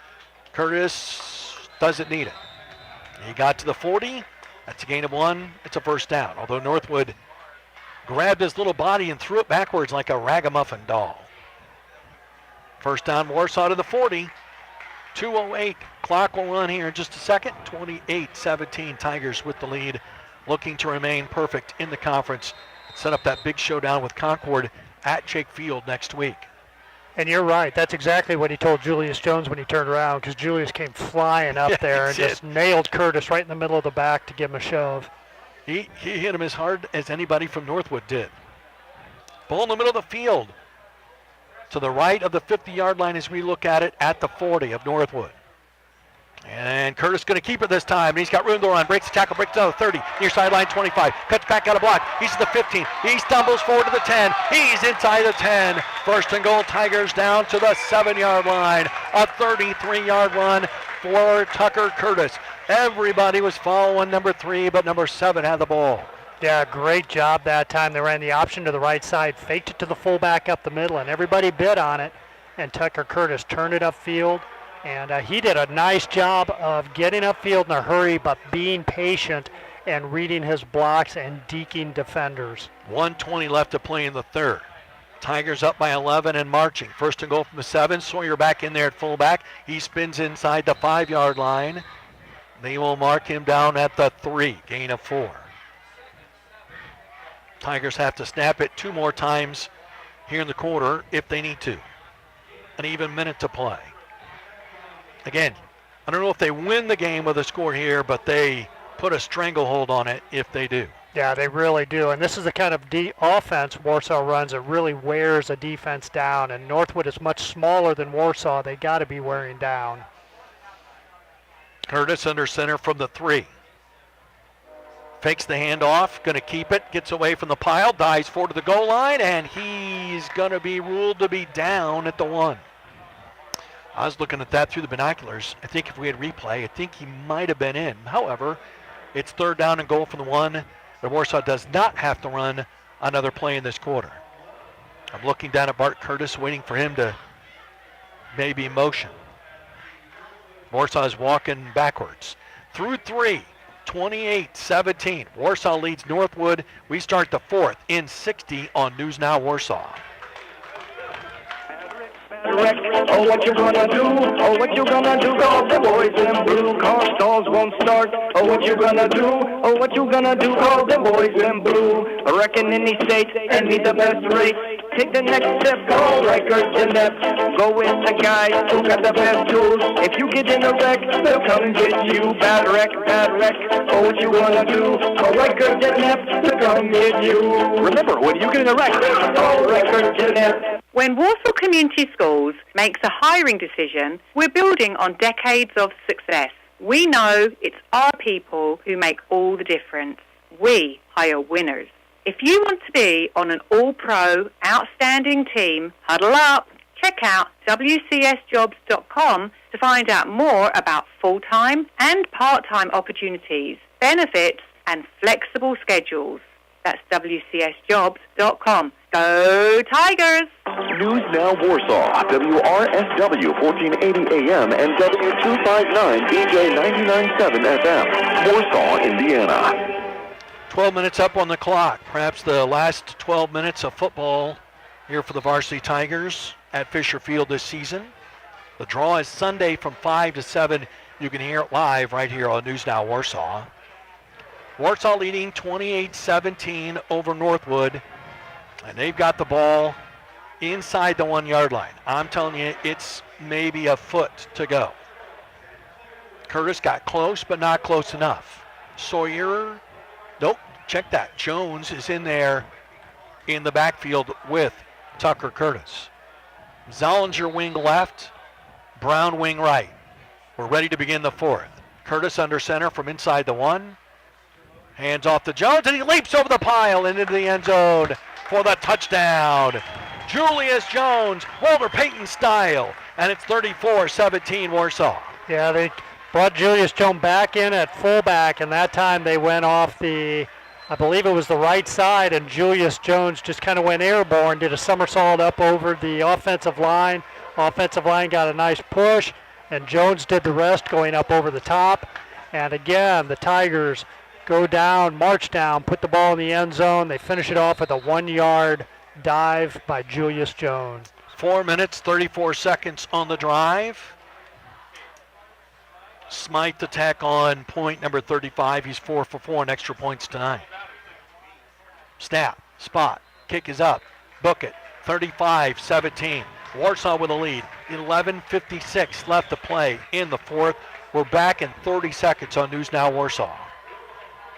Curtis doesn't need it. He got to the 40. That's a gain of 1. It's a first down. Although Northwood grabbed his little body and threw it backwards like a ragamuffin doll. First down, Warsaw to the 40. 2:08. Clock will run here in just a second. 28-17. Tigers with the lead. Looking to remain perfect in the conference. Set up that big showdown with Concord at Jake Field next week. And you're right. That's exactly what he told Julius Jones when he turned around, because Julius came flying up there and just nailed Curtis right in the middle of the back to give him a shove. He hit him as hard as anybody from Northwood did. Ball in the middle of the field. To the right of the 50-yard line as we look at it at the 40 of Northwood. And Curtis going to keep it this time. And he's got room to run. Breaks the tackle, breaks down the 30. Near sideline 25. Cuts back out of block. He's at the 15. He stumbles forward to the 10. He's inside the 10. First and goal, Tigers down to the 7-yard line. A 33-yard run for Tucker Curtis. Everybody was following number 3, but number 7 had the ball. Yeah, great job that time. They ran the option to the right side, faked it to the fullback up the middle, and everybody bid on it. And Tucker Curtis turned it upfield. And he did a nice job of getting upfield in a hurry, but being patient and reading his blocks and deking defenders. 1:20 left to play in the third. Tigers up by 11 and marching. First and goal from the 7. Sawyer back in there at fullback. He spins inside the 5-yard line. They will mark him down at the 3, gain of 4. Tigers have to snap it 2 more times here in the quarter if they need to. An even minute to play. Again, I don't know if they win the game with a score here, but they put a stranglehold on it if they do. Yeah, they really do. And this is the kind of offense Warsaw runs that really wears a defense down. And Northwood is much smaller than Warsaw. They got to be wearing down. Curtis under center from the 3. Fakes the handoff, going to keep it, gets away from the pile, dives forward to the goal line, and he's going to be ruled to be down at the 1. I was looking at that through the binoculars. I think if we had replay, I think he might have been in. However, it's 3rd down and goal from the 1. The Warsaw does not have to run another play in this quarter. I'm looking down at Bart Curtis, waiting for him to maybe motion. Warsaw is walking backwards. Through 3, 28-17. Warsaw leads Northwood. We start the 4th in 60 on News Now Warsaw. Oh, what you gonna do? Oh, what you gonna do? Call the boys in blue. Car stalls won't start. Oh, what you gonna do? Oh, what you gonna do? Call the boys in blue. I reckon any state and be the best race. Take the next step, call records and depth. Go with the guys who got the best tools. If you get in a wreck, they'll come and get you. Bad wreck, bad wreck. Oh, what you gonna do? Call records and depth to come get you. Remember, when you get in a wreck, call records and depth. When Warsaw Community Schools makes a hiring decision, we're building on decades of success. We know it's our people who make all the difference. We hire winners. If you want to be on an all-pro, outstanding team, huddle up. Check out WCSjobs.com to find out more about full-time and part-time opportunities, benefits, and flexible schedules. That's WCSjobs.com. Go Tigers! News Now Warsaw, WRSW 1480 AM and W259 DJ 99.7 FM, Warsaw, Indiana. 12 minutes up on the clock. Perhaps the last 12 minutes of football here for the varsity Tigers at Fisher Field this season. The draw is Sunday from 5 to 7. You can hear it live right here on News Now Warsaw. Warsaw leading 28-17 over Northwood. And they've got the ball inside the 1-yard line. I'm telling you, it's maybe a foot to go. Curtis got close, but not close enough. Sawyer, nope, check that. Jones is in there in the backfield with Tucker Curtis. Zollinger wing left, Brown wing right. We're ready to begin the 4th. Curtis under center from inside the 1. Hands off to Jones, and he leaps over the pile and into the end zone for the touchdown. Julius Jones, Walter Payton style, and it's 34-17 Warsaw. Yeah, they brought Julius Jones back in at fullback, and that time they went off the, I believe it was the right side, and Julius Jones just kind of went airborne, did a somersault up over the offensive line. Offensive line got a nice push, and Jones did the rest going up over the top. And again, the Tigers go down, march down, put the ball in the end zone. They finish it off with a 1-yard dive by Julius Jones. 4 minutes, 34 seconds on the drive. Smythe to tack on point number 35. He's 4 for 4 in extra points tonight. Snap, spot, kick is up. Book it, 35-17. Warsaw with a lead. 11:56 left to play in the 4th. We're back in 30 seconds on News Now Warsaw.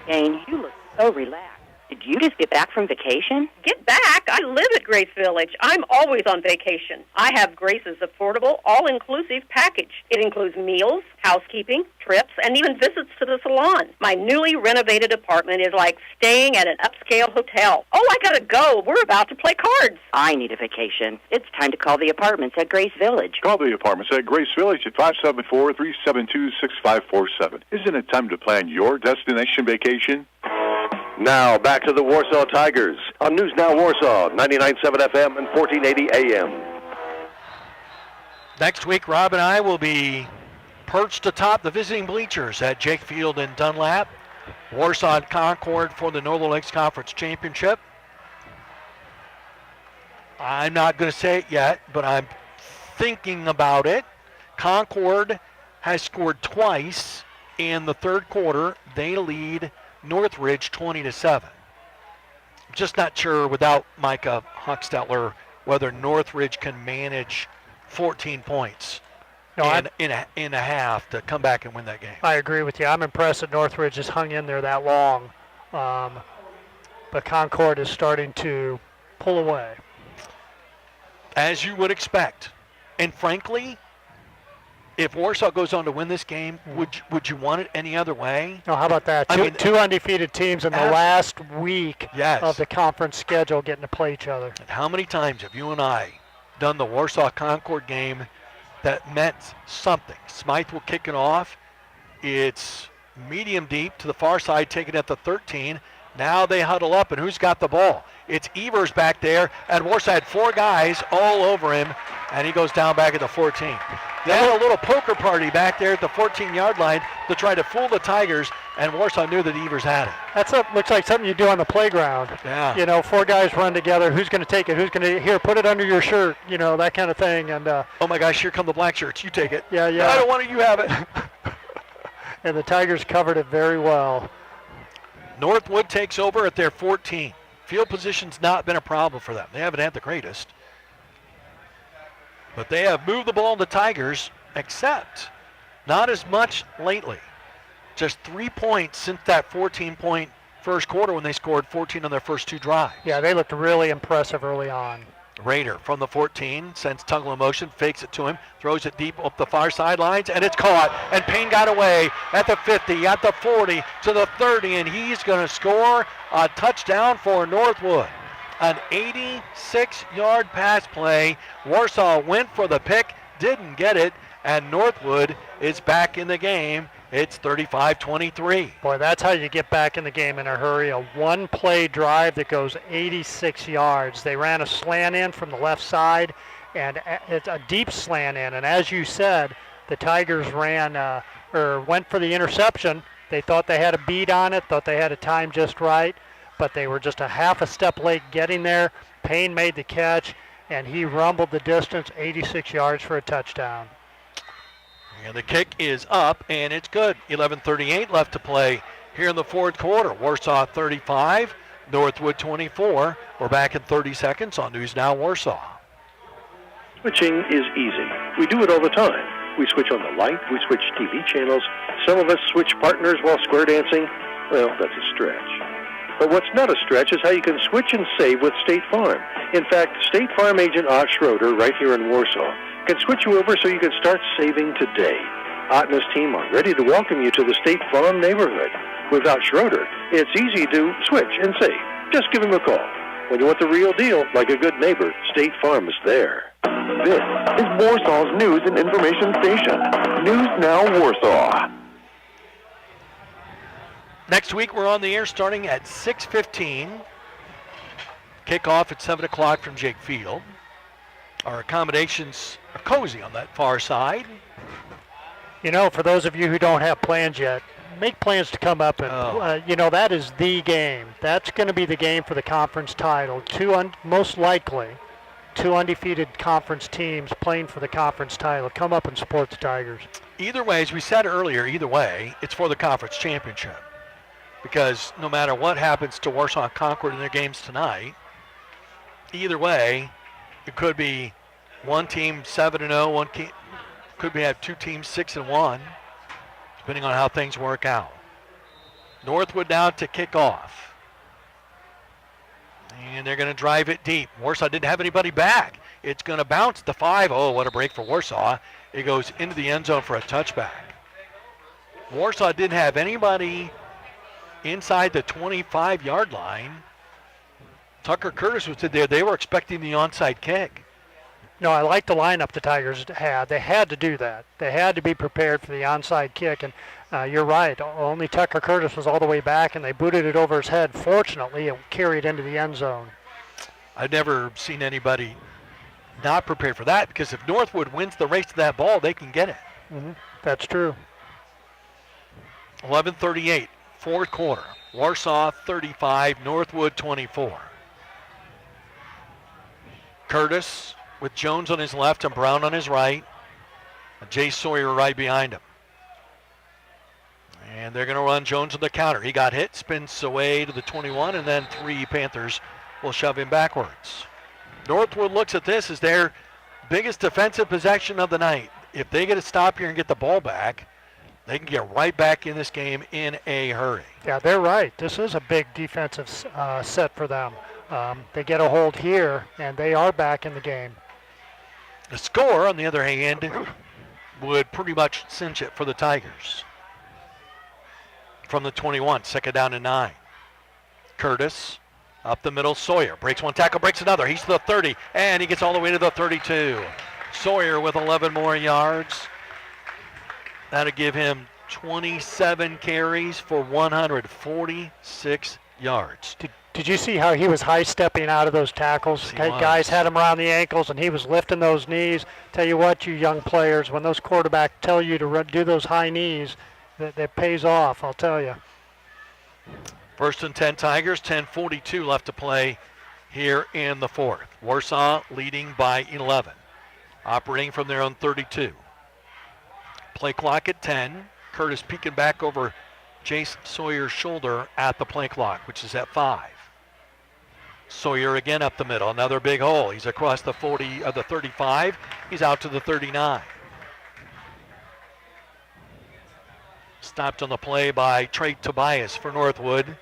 Jane, you look so relaxed. Did you just get back from vacation? Get back? I live at Grace Village. I'm always on vacation. I have Grace's affordable, all-inclusive package. It includes meals, housekeeping, trips, and even visits to the salon. My newly renovated apartment is like staying at an upscale hotel. Oh, I gotta go. We're about to play cards. I need a vacation. It's time to call the apartments at Grace Village. Call the apartments at Grace Village at 574-372-6547. Isn't it time to plan your destination vacation? Now, back to the Warsaw Tigers on News Now Warsaw, 99.7 FM and 1480 AM. Next week, Rob and I will be perched atop the visiting bleachers at Jake Field in Dunlap. Warsaw and Concord for the Northern Lakes Conference Championship. I'm not going to say it yet, but I'm thinking about it. Concord has scored twice in the third quarter. They lead Northridge 20-7. Just not sure without Micah Huckstetler whether Northridge can manage 14 points in a half to come back and win that game. I agree with you. I'm impressed that Northridge has hung in there that long. But Concord is starting to pull away. As you would expect. And frankly, if Warsaw goes on to win this game, would you want it any other way? No, how about that? Two undefeated teams in the last week of the conference schedule getting to play each other. And how many times have you and I done the Warsaw-Concord game that meant something? Smythe will kick it off. It's medium deep to the far side, taken at the 13. Now they huddle up, and who's got the ball? It's Evers back there, and Warsaw had 4 guys all over him, and he goes down back at the 14. They had a little poker party back there at the 14-yard line to try to fool the Tigers, and Warsaw knew that Evers had it. Looks like something you do on the playground. Yeah. You know, 4 guys run together. Who's going to take it? Who's going to, here, put it under your shirt, you know, that kind of thing. And oh, my gosh, here come the black shirts. You take it. Yeah. I don't want it. You have it. And the Tigers covered it very well. Northwood takes over at their 14. Field position's not been a problem for them. They haven't had the greatest. But they have moved the ball to Tigers, except not as much lately. Just 3 points since that 14-point first quarter when they scored 14 on their first 2 drives. Yeah, they looked really impressive early on. Raider from the 14, sends Tuggle in motion, fakes it to him, throws it deep up the far sidelines, and it's caught. And Payne got away at the 50, at the 40, to the 30, and he's going to score a touchdown for Northwood. An 86-yard pass play. Warsaw went for the pick, didn't get it, and Northwood is back in the game. It's 35-23. Boy, that's how you get back in the game in a hurry. A one-play drive that goes 86 yards. They ran a slant in from the left side, and it's a deep slant in. And as you said, the Tigers went for the interception. They thought they had a beat on it, thought they had a time just right, but they were just a half a step late getting there. Payne made the catch, and he rumbled the distance, 86 yards for a touchdown. And the kick is up, and it's good. 11:38 left to play here in the fourth quarter. Warsaw 35, Northwood 24. We're back in 30 seconds on News Now Warsaw. Switching is easy. We do it all the time. We switch on the light, we switch TV channels. Some of us switch partners while square dancing. Well, that's a stretch. But what's not a stretch is how you can switch and save with State Farm. In fact, State Farm agent Ott Schroeder, right here in Warsaw, can switch you over so you can start saving today. Ott and his team are ready to welcome you to the State Farm neighborhood. Without Schroeder, it's easy to switch and save. Just give him a call. When you want the real deal, like a good neighbor, State Farm is there. This is Warsaw's news and information station. News Now Warsaw. Next week, we're on the air starting at 6:15. Kickoff at 7 o'clock from Jake Field. Our accommodations are cozy on that far side. You know, for those of you who don't have plans yet, make plans to come up and, you know, that is the game. That's going to be the game for the conference title. Most likely, 2 undefeated conference teams playing for the conference title. Come up and support the Tigers. Either way, as we said earlier, either way, it's for the conference championship. Because no matter what happens to Warsaw and Concord in their games tonight, either way, it could be one team 7-0, one team could be have 2 teams 6-1, depending on how things work out. Northwood now to kick off. And they're going to drive it deep. Warsaw didn't have anybody back. It's going to bounce to 5. Oh, what a break for Warsaw. It goes into the end zone for a touchback. Warsaw didn't have anybody inside the 25-yard line. Tucker Curtis was there. They were expecting the onside kick. No, I like the lineup the Tigers had. They had to do that. They had to be prepared for the onside kick. And you're right. Only Tucker Curtis was all the way back, and they booted it over his head. Fortunately, it carried into the end zone. I've never seen anybody not prepared for that, because if Northwood wins the race to that ball, they can get it. Mm-hmm. That's true. 11:38. Fourth quarter. Warsaw 35, Northwood 24. Curtis with Jones on his left and Brown on his right. And Jay Sawyer right behind him. And they're going to run Jones on the counter. He got hit, spins away to the 21, and then 3 Panthers will shove him backwards. Northwood looks at this as their biggest defensive possession of the night. If they get a stop here and get the ball back, they can get right back in this game in a hurry. Yeah, they're right. This is a big defensive set for them. They get a hold here, and they are back in the game. The score, on the other hand, would pretty much cinch it for the Tigers. From the 21, second down and 9. Curtis up the middle. Sawyer breaks one tackle, breaks another. He's to the 30, and he gets all the way to the 32. Sawyer with 11 more yards. That'll give him 27 carries for 146 yards. Did you see how he was high-stepping out of those tackles? Guys had him around the ankles, and he was lifting those knees. Tell you what, you young players, when those quarterbacks tell you to do those high knees, that pays off, I'll tell you. First and 10 Tigers, 10:42 left to play here in the fourth. Warsaw leading by 11, operating from their own 32. Play clock at 10. Curtis peeking back over Jace Sawyer's shoulder at the play clock, which is at 5. Sawyer again up the middle, another big hole. He's across the 40 of the 35. He's out to the 39. Stopped on the play by Trey Tobias for Northwood.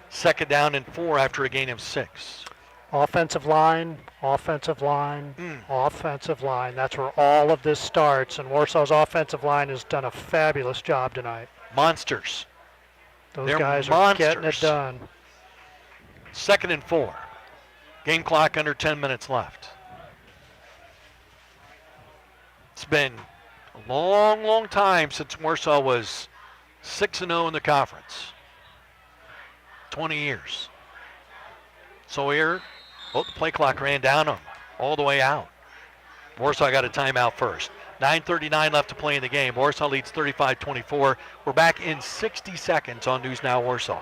Second down and 4 after a gain of 6. Offensive line, offensive line, offensive line. That's where all of this starts, and Warsaw's offensive line has done a fabulous job tonight. Monsters. Those guys are getting it done. Second and 4. Game clock under 10 minutes left. It's been a long, long time since Warsaw was 6-0 in the conference. 20 years. Sawyer, the play clock ran down on him all the way out. Warsaw got a timeout first. 9:39 left to play in the game. Warsaw leads 35-24. We're back in 60 seconds on News Now Warsaw.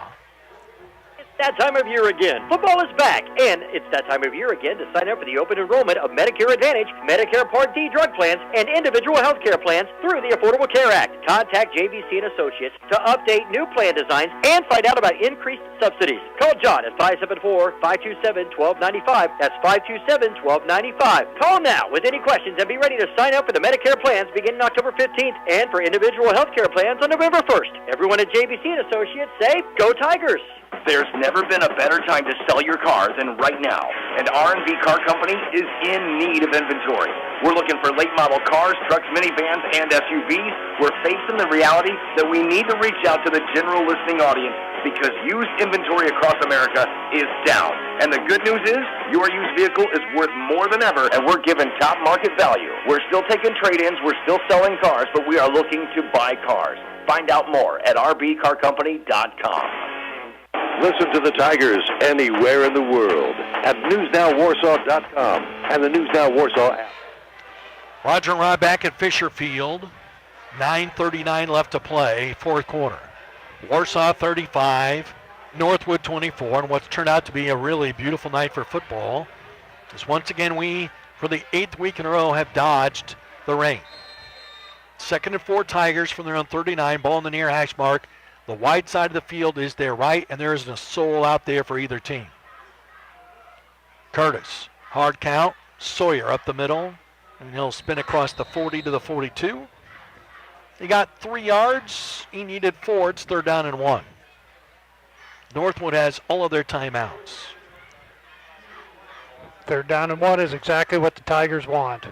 That time of year again. Football is back, and it's that time of year again to sign up for the open enrollment of Medicare Advantage, Medicare Part D drug plans, and individual health care plans through the Affordable Care Act. Contact JVC and Associates to update new plan designs and find out about increased subsidies. Call John at 574-527-1295. That's 527-1295. Call now with any questions and be ready to sign up for the Medicare plans beginning October 15th and for individual health care plans on November 1st. Everyone at JVC and Associates say, Go Tigers! There's never been a better time to sell your cars than right now, and R&B Car Company is in need of inventory. We're looking for late model cars, trucks, minivans, and SUVs. We're facing the reality that we need to reach out to the general listening audience because used inventory across America is down. And the good news is your used vehicle is worth more than ever, and we're giving top market value. We're still taking trade-ins, we're still selling cars, but we are looking to buy cars. Find out more at rbcarcompany.com. Listen to the Tigers anywhere in the world at newsnowwarsaw.com and the News Now Warsaw app. Roger and Rod back at Fisher Field. 9:39 left to play, fourth quarter. Warsaw 35, Northwood 24, and what's turned out to be a really beautiful night for football is once again we, for the 8th week in a row, have dodged the rain. Second and 4 Tigers from their own 39, ball in the near hash mark. The wide side of the field is their right, and there isn't a soul out there for either team. Curtis, hard count. Sawyer up the middle, and he'll spin across the 40 to the 42. He got 3 yards. He needed 4. It's third down and 1. Northwood has all of their timeouts. Third down and 1 is exactly what the Tigers want.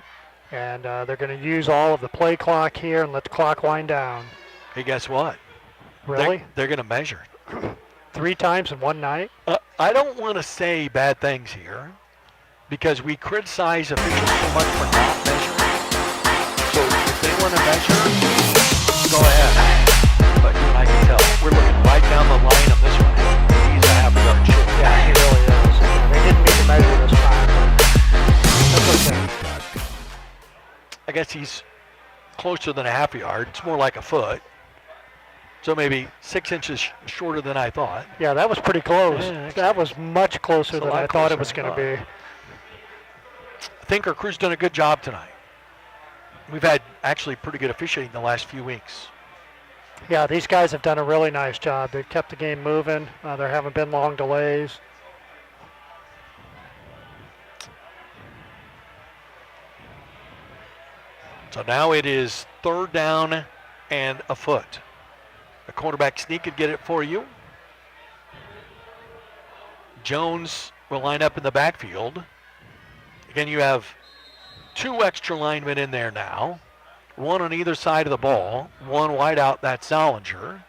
And they're going to use all of the play clock here and let the clock wind down. Hey, guess what? Really? They're going to measure. 3 times in one night? I don't want to say bad things here because we criticize officials so much for not measuring. So if they want to measure, go ahead. But you and I can tell. We're looking right down the line on this one. He's a half yard short. Yeah, he really is. They didn't mean to measure this time. That's okay. I guess he's closer than a half yard. It's more like a foot. So maybe 6 inches shorter than I thought. Yeah, that was pretty close. Yeah, that was much closer than I thought it was going to be. I think our crew's done a good job tonight. We've had actually pretty good officiating the last few weeks. Yeah, these guys have done a really nice job. They've kept the game moving. There haven't been long delays. So now it is 3rd down and a foot. A quarterback sneak could get it for you. Jones will line up in the backfield. Again, you have 2 extra linemen in there now. 1 on either side of the ball. 1 wide out, that's Zollinger.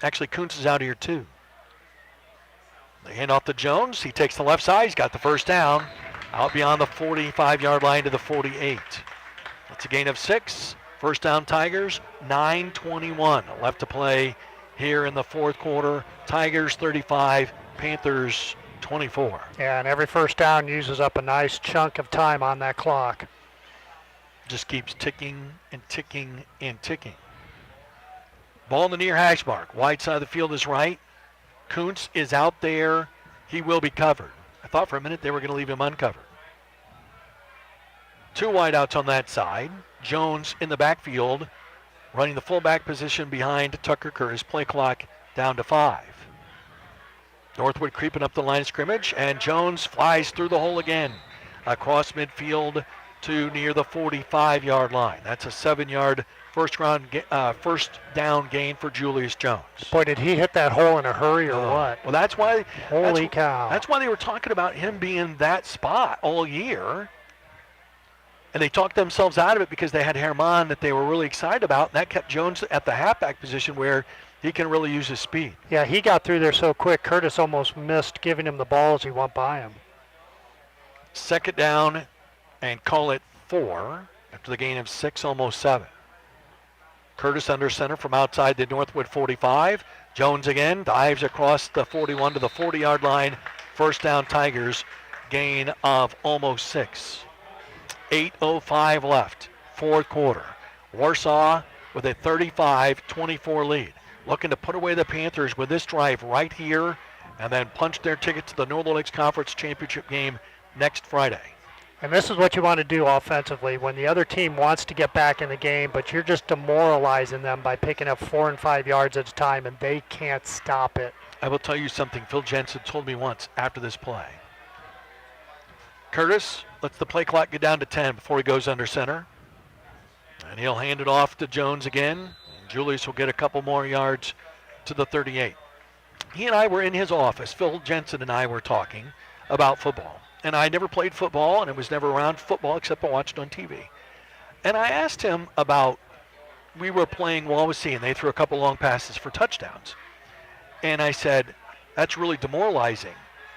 Actually, Kuntz is out here too. They hand off to Jones. He takes the left side. He's got the first down. Out beyond the 45-yard line to the 48. That's a gain of 6. First down Tigers, 9:21 left to play here in the 4th quarter. Tigers 35, Panthers 24. Yeah, and every first down uses up a nice chunk of time on that clock. Just keeps ticking and ticking and ticking. Ball in the near hash mark. Wide side of the field is right. Kuntz is out there. He will be covered. I thought for a minute they were going to leave him uncovered. 2 wideouts on that side. Jones in the backfield, running the fullback position behind Tucker Curtis. Play clock down to 5. Northwood creeping up the line of scrimmage, and Jones flies through the hole again. Across midfield to near the 45-yard line. That's a 7-yard first down gain for Julius Jones. Boy, did he hit that hole in a hurry or what? Well, that's why. Holy cow. That's why they were talking about him being that spot all year. And they talked themselves out of it because they had Herman that they were really excited about, and that kept Jones at the halfback position where he can really use his speed. Yeah, he got through there so quick, Curtis almost missed giving him the ball as he went by him. 2nd down and call it 4 after the gain of 6, almost 7. Curtis under center from outside the Northwood 45. Jones again dives across the 41 to the 40-yard line. First down Tigers, gain of almost 6. 8:05 left, 4th quarter. Warsaw with a 35-24 lead. Looking to put away the Panthers with this drive right here and then punch their ticket to the Northern Lakes Conference Championship game next Friday. And this is what you want to do offensively when the other team wants to get back in the game, but you're just demoralizing them by picking up 4 and 5 yards at a time, and they can't stop it. I will tell you something Phil Jensen told me once after this play. Curtis lets the play clock get down to 10 before he goes under center. And he'll hand it off to Jones again. Julius will get a couple more yards to the 38. He and I were in his office. Phil Jensen and I were talking about football. And I never played football, and I was never around football except I watched on TV. And I asked him about, we were playing Wawasee, and they threw a couple long passes for touchdowns. And I said, that's really demoralizing.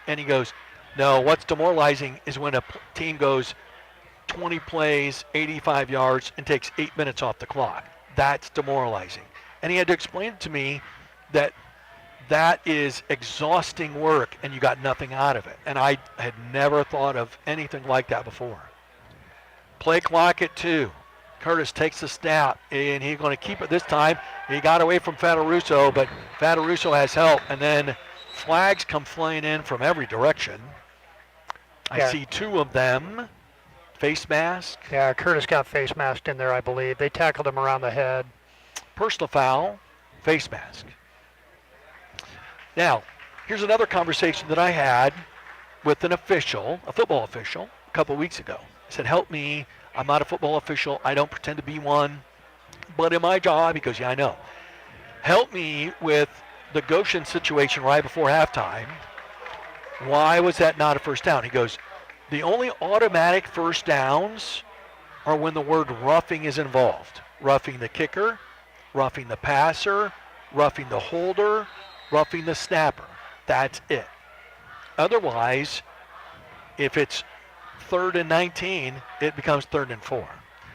And he goes, no, what's demoralizing is when a team goes 20 plays, 85 yards, and takes 8 minutes off the clock. That's demoralizing. And he had to explain to me that that is exhausting work and you got nothing out of it. And I had never thought of anything like that before. Play clock at 2. Curtis takes the snap, and he's going to keep it this time. He got away from Fataruso, but Fataruso has help. And then flags come flying in from every direction. I see 2 of them. Face mask. Yeah, Curtis got face masked in there, I believe. They tackled him around the head. Personal foul, face mask. Now, here's another conversation that I had with an official, a football official, a couple weeks ago. I said, help me. I'm not a football official. I don't pretend to be one. But in my job, he goes, yeah, I know. Help me with the Goshen situation right before halftime. Why was that not a first down? He goes, the only automatic first downs are when the word roughing is involved. Roughing the kicker, roughing the passer, roughing the holder, roughing the snapper. That's it. Otherwise, if it's 3rd and 19, it becomes 3rd and 4.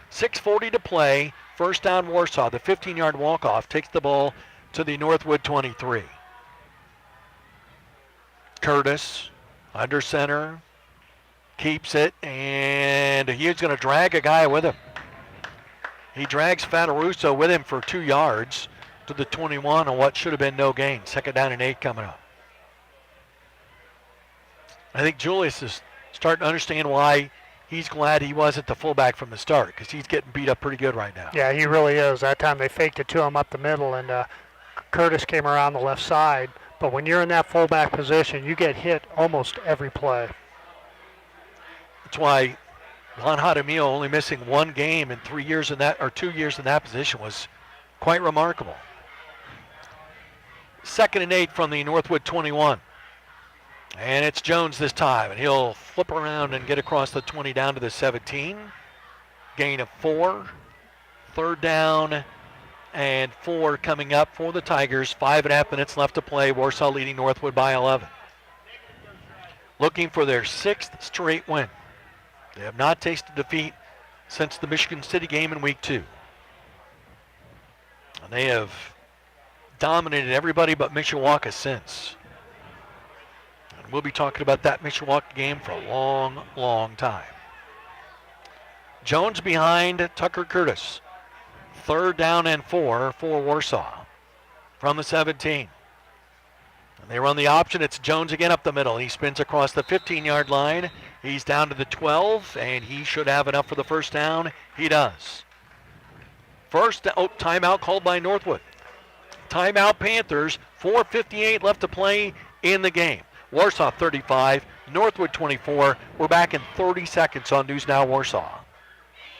6:40 to play. First down Warsaw. The 15-yard walk-off takes the ball to the Northwood 23. Curtis under center. Keeps it, and he's going to drag a guy with him. He drags Fataruso with him for 2 yards. to the 21 on what should have been no gain. 2nd down and 8 coming up. I think Julius is starting to understand why he's glad he wasn't the fullback from the start, because he's getting beat up pretty good right now. Yeah, he really is. That time they faked it to him up the middle, and Curtis came around the left side. But when you're in that fullback position, you get hit almost every play. That's why Lon Jaramillo only missing 1 game in 3 years in that, or 2 years in that position, was quite remarkable. 2nd and 8 from the Northwood 21. And it's Jones this time, and he'll flip around and get across the 20 down to the 17. Gain of 4. 3rd down and 4 coming up for the Tigers. 5.5 minutes left to play. Warsaw leading Northwood by 11. Looking for their 6th straight win. They have not tasted defeat since the Michigan City game in week 2. And they have dominated everybody but Mishawaka since. And we'll be talking about that Mishawaka game for a long, long time. Jones behind Tucker Curtis. 3rd down and 4 for Warsaw from the 17. And they run the option. It's Jones again up the middle. He spins across the 15-yard line. He's down to the 12, and he should have enough for the 1st down. He does. Timeout called by Northwood. Timeout Panthers. 4:58 left to play in the game. Warsaw 35, Northwood 24. We're back in 30 seconds on News Now Warsaw.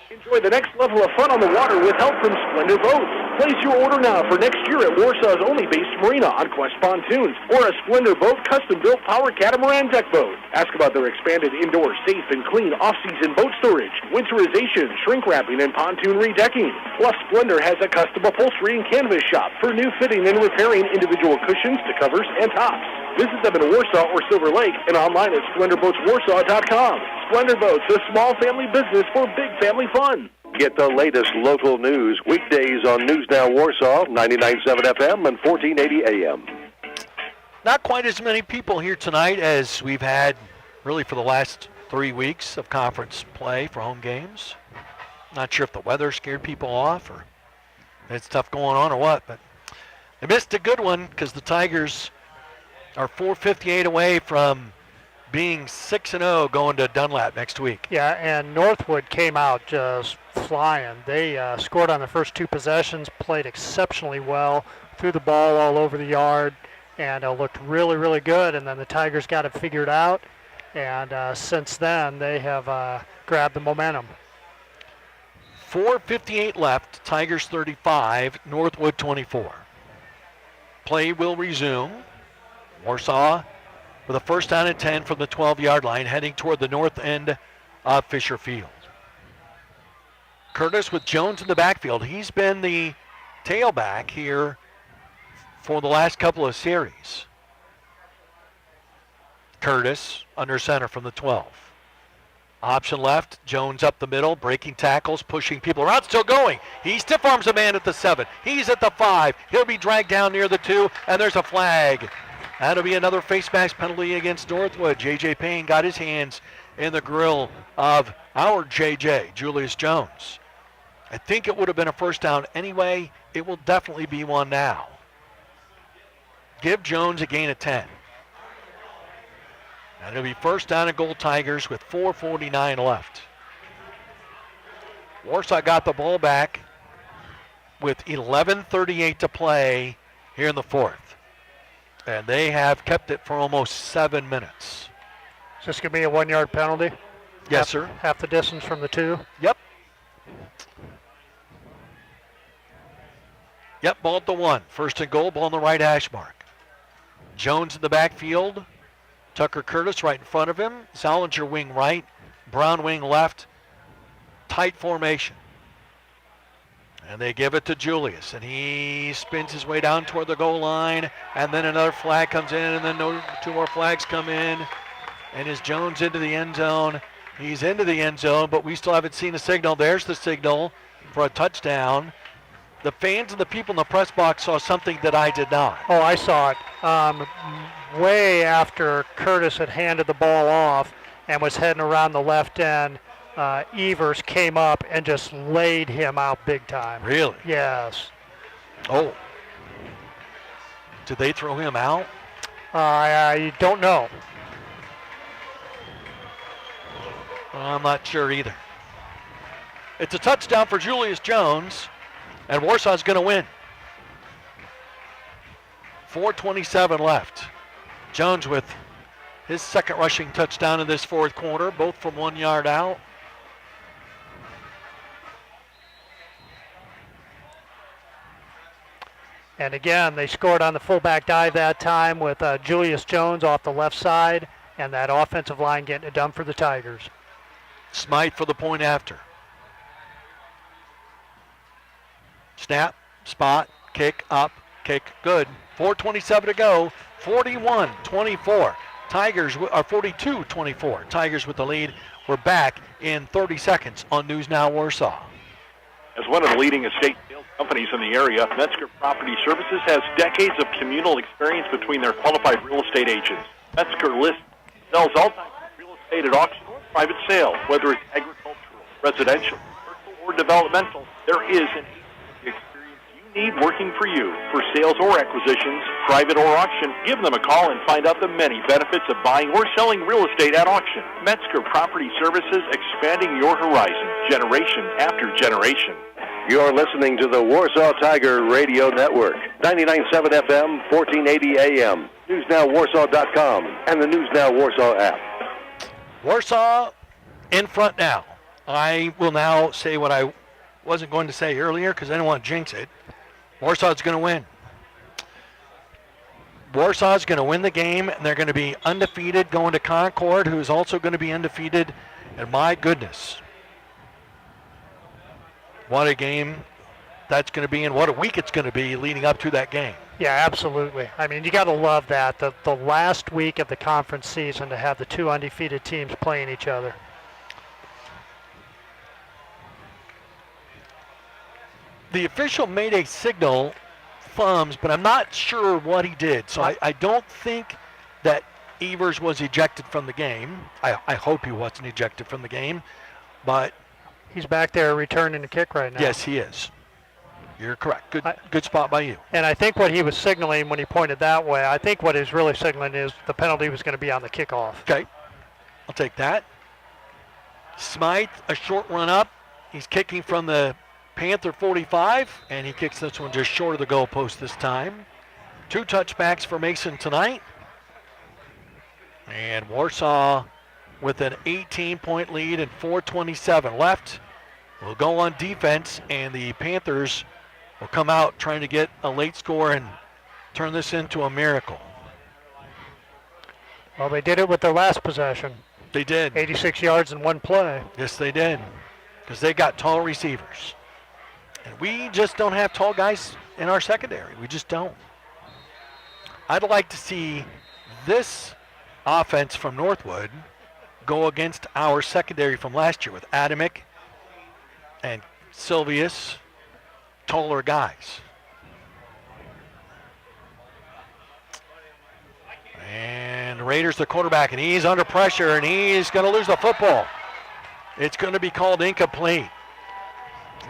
Enjoy the next level of fun on the water with help from Splendor Boats. Place your order now for next year at Warsaw's only based marina on Quest Pontoons or a Splendor Boat custom-built power catamaran deck boat. Ask about their expanded indoor safe and clean off-season boat storage, winterization, shrink wrapping, and pontoon redecking. Plus, Splendor has a custom upholstery and canvas shop for new fitting and repairing individual cushions to covers and tops. Visit them in Warsaw or Silver Lake and online at SplendorBoatsWarsaw.com. Splendor Boats, a small family business for big family fun. Get the latest local news weekdays on News Now Warsaw, 99.7 FM and 1480 AM. Not quite as many people here tonight as we've had really for the last 3 weeks of conference play for home games. Not sure if the weather scared people off or it's stuff going on or what, but they missed a good one because the Tigers are 4:58 away from being 6-0 going to Dunlap next week. Yeah, and Northwood came out just flying. They scored on the first 2 possessions, played exceptionally well, threw the ball all over the yard, and looked really, really good. And then the Tigers got it figured out, and since then they have grabbed the momentum. 4:58 left, Tigers 35, Northwood 24. Play will resume. Warsaw with a 1st down and 10 from the 12-yard line, heading toward the north end of Fisher Field. Curtis with Jones in the backfield. He's been the tailback here for the last couple of series. Curtis under center from the 12. Option left, Jones up the middle, breaking tackles, pushing people around, still going. He stiff arms a man at the 7. He's at the 5. He'll be dragged down near the 2, and there's a flag. That'll be another face mask penalty against Northwood. J.J. Payne got his hands in the grill of our J.J., Julius Jones. I think it would have been a 1st down anyway. It will definitely be one now. Give Jones a gain of 10. And it'll be 1st down and goal Tigers with 4:49 left. Warsaw got the ball back with 11:38 to play here in the 4th. And they have kept it for almost 7 minutes. Is this going to be a 1-yard penalty? Yes, sir. Half the distance from the 2? Yep. Yep, ball at the 1. 1st and goal, ball on the right hash mark. Jones in the backfield. Tucker Curtis right in front of him. Solinger wing right. Brown wing left. Tight formation. And they give it to Julius, and he spins his way down toward the goal line, and then another flag comes in, and then 2 more flags come in, and is Jones into the end zone? He's into the end zone, but we still haven't seen a signal. There's the signal for a touchdown. The fans and the people in the press box saw something that I did not. Oh, I saw it. Way after Curtis had handed the ball off and was heading around the left end, Evers came up and just laid him out big time. Really? Yes. Oh, Did they throw him out? I don't know. I'm not sure either. It's a touchdown for Julius Jones, and Warsaw's going to win. 4:27 left. Jones with his second rushing touchdown in this fourth quarter, both from 1 yard out. And again, they scored on the fullback dive that time with Julius Jones off the left side, and that offensive line getting it done for the Tigers. Smythe for the point after. Snap, spot, kick, up, kick, good. 4:27 to go, 41-24. Tigers are 42-24. Tigers with the lead. We're back in 30 seconds on News Now Warsaw. As one of the leading estate sales companies in the area, Metzger Property Services has decades of communal experience between their qualified real estate agents. Metzger lists and sells all types of real estate at auction or private sale, whether it's agricultural, residential, commercial, or developmental. There is an experience you need working for you. For sales or acquisitions, private or auction, give them a call and find out the many benefits of buying or selling real estate at auction. Metzger Property Services, expanding your horizon, generation after generation. You're listening to the Warsaw Tiger Radio Network, 99.7 FM, 1480 AM, NewsNowWarsaw.com, and the News Now Warsaw app. Warsaw in front now. I will now say what I wasn't going to say earlier because I didn't want to jinx it. Warsaw's going to win. Warsaw's going to win the game, and they're going to be undefeated going to Concord, who's also going to be undefeated. And my goodness, what a game that's going to be and what a week it's going to be leading up to that game. Yeah, absolutely. I mean, you got to love that. The last week of the conference season to have the two undefeated teams playing each other. The official made a signal, thumbs, but I'm not sure what he did. So I don't think that Evers was ejected from the game. I hope he wasn't ejected from the game, but he's back there returning the kick right now. Yes, he is. You're correct. Good spot by you. And I think what he was signaling when he pointed that way, I think what he's really signaling is the penalty was going to be on the kickoff. Okay, I'll take that. Smythe, a short run up. He's kicking from the Panther 45, and he kicks this one just short of the goalpost this time. 2 touchbacks for Mason tonight. And Warsaw with an 18-point lead and 4:27 left. Will go on defense, and the Panthers will come out trying to get a late score and turn this into a miracle. Well, they did it with their last possession. They did. 86 yards in one play. Yes, they did, because they got tall receivers. And we just don't have tall guys in our secondary. We just don't. I'd like to see this offense from Northwood go against our secondary from last year with Adamick and Silvius, taller guys. And Raiders the quarterback, and he's under pressure, and he's going to lose the football. It's going to be called incomplete.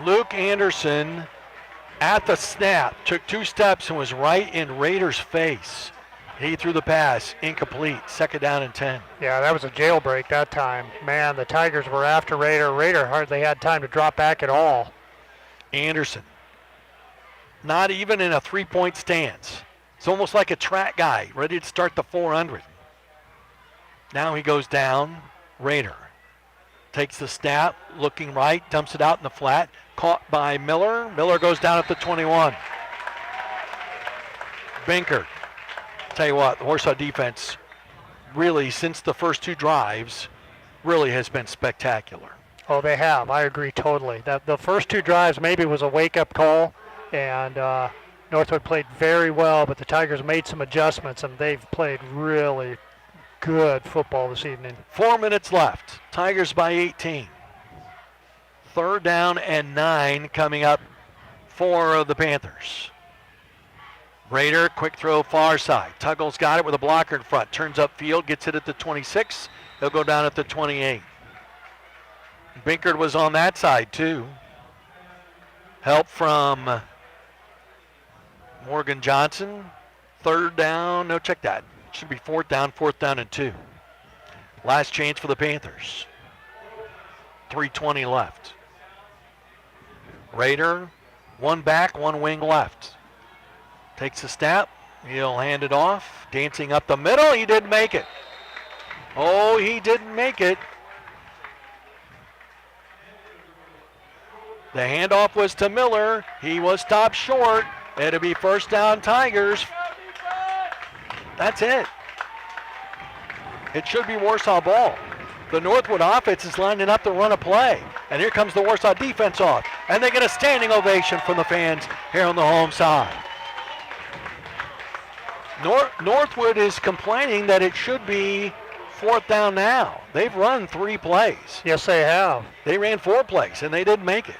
Luke Anderson at the snap took 2 steps and was right in Raiders' face. He threw the pass, incomplete, 2nd down and 10. Yeah, that was a jailbreak that time. Man, the Tigers were after Raider. Raider hardly had time to drop back at all. Anderson, not even in a 3-point stance. It's almost like a track guy, ready to start the 400. Now he goes down. Raider takes the snap, looking right, dumps it out in the flat. Caught by Miller. Miller goes down at the 21. Binkert. Tell you what, the Warsaw defense really, since the first 2 drives, really has been spectacular. Oh, they have. I agree totally. That the first 2 drives maybe was a wake-up call, and Northwood played very well, but the Tigers made some adjustments, and they've played really good football this evening. 4 minutes left. Tigers by 18. 3rd down and 9 coming up for the Panthers. Raider, quick throw far side. Tuggle's got it with a blocker in front. Turns up field, gets it at the 26. He'll go down at the 28. Binkert was on that side too. Help from Morgan Johnson. third down. No, check that. Should be fourth down and 2. Last chance for the Panthers. 3:20 left. Raider, one back, one wing left. Takes a snap. He'll hand it off. Dancing up the middle. He didn't make it. Oh, he didn't make it. The handoff was to Miller. He was stopped short. It'll be first down Tigers. That's it. It should be Warsaw ball. The Northwood offense is lining up to run a play. And here comes the Warsaw defense off. And they get a standing ovation from the fans here on the home side. Northwood is complaining that it should be fourth down now. They've run 3 plays. Yes, they have. They ran 4 plays, and they didn't make it.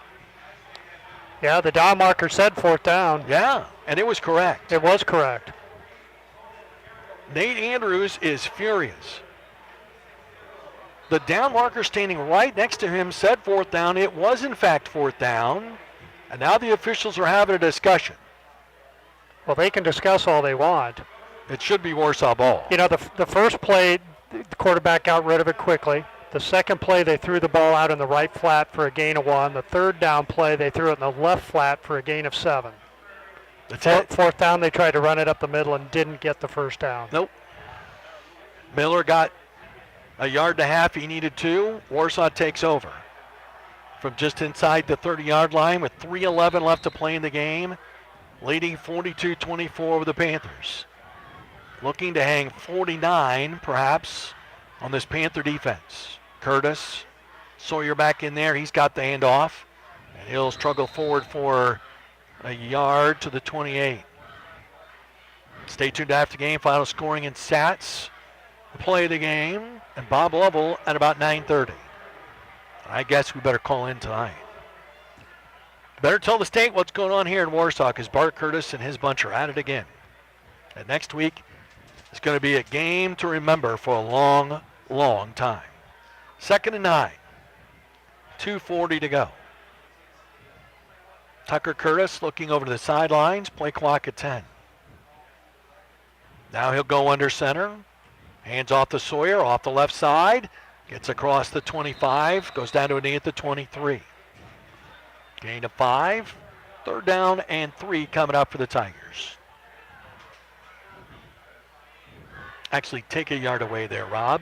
Yeah, the down marker said fourth down. Yeah, and it was correct. It was correct. Nate Andrews is furious. The down marker standing right next to him said fourth down. It was, in fact, fourth down. And now the officials are having a discussion. Well, they can discuss all they want. It should be Warsaw ball. You know, the first play, the quarterback got rid of it quickly. The second play, they threw the ball out in the right flat for a gain of 1. The third down play, they threw it in the left flat for a gain of 7. Fourth down, they tried to run it up the middle and didn't get the first down. Nope. Miller got a yard and a half. He needed 2. Warsaw takes over from just inside the 30-yard line with 3:11 left to play in the game, leading 42-24 over the Panthers. Looking to hang 49, perhaps, on this Panther defense. Curtis, Sawyer back in there. He's got the handoff, and he'll struggle forward for a yard to the 28. Stay tuned after the game. Final scoring and stats. Play of the game, and Bob Lovell at about 9:30. I guess we better call in tonight. Better tell the state what's going on here in Warsaw, because Bart Curtis and his bunch are at it again. And next week is going to be a game to remember for a long, long time. 2nd and 9. 2:40 to go. Tucker Curtis looking over to the sidelines. Play clock at 10. Now he'll go under center. Hands off to Sawyer, off the left side. Gets across the 25. Goes down to a knee at the 23. Gain of 5. 3rd down and 3 coming up for the Tigers. Actually, take a yard away there, Rob.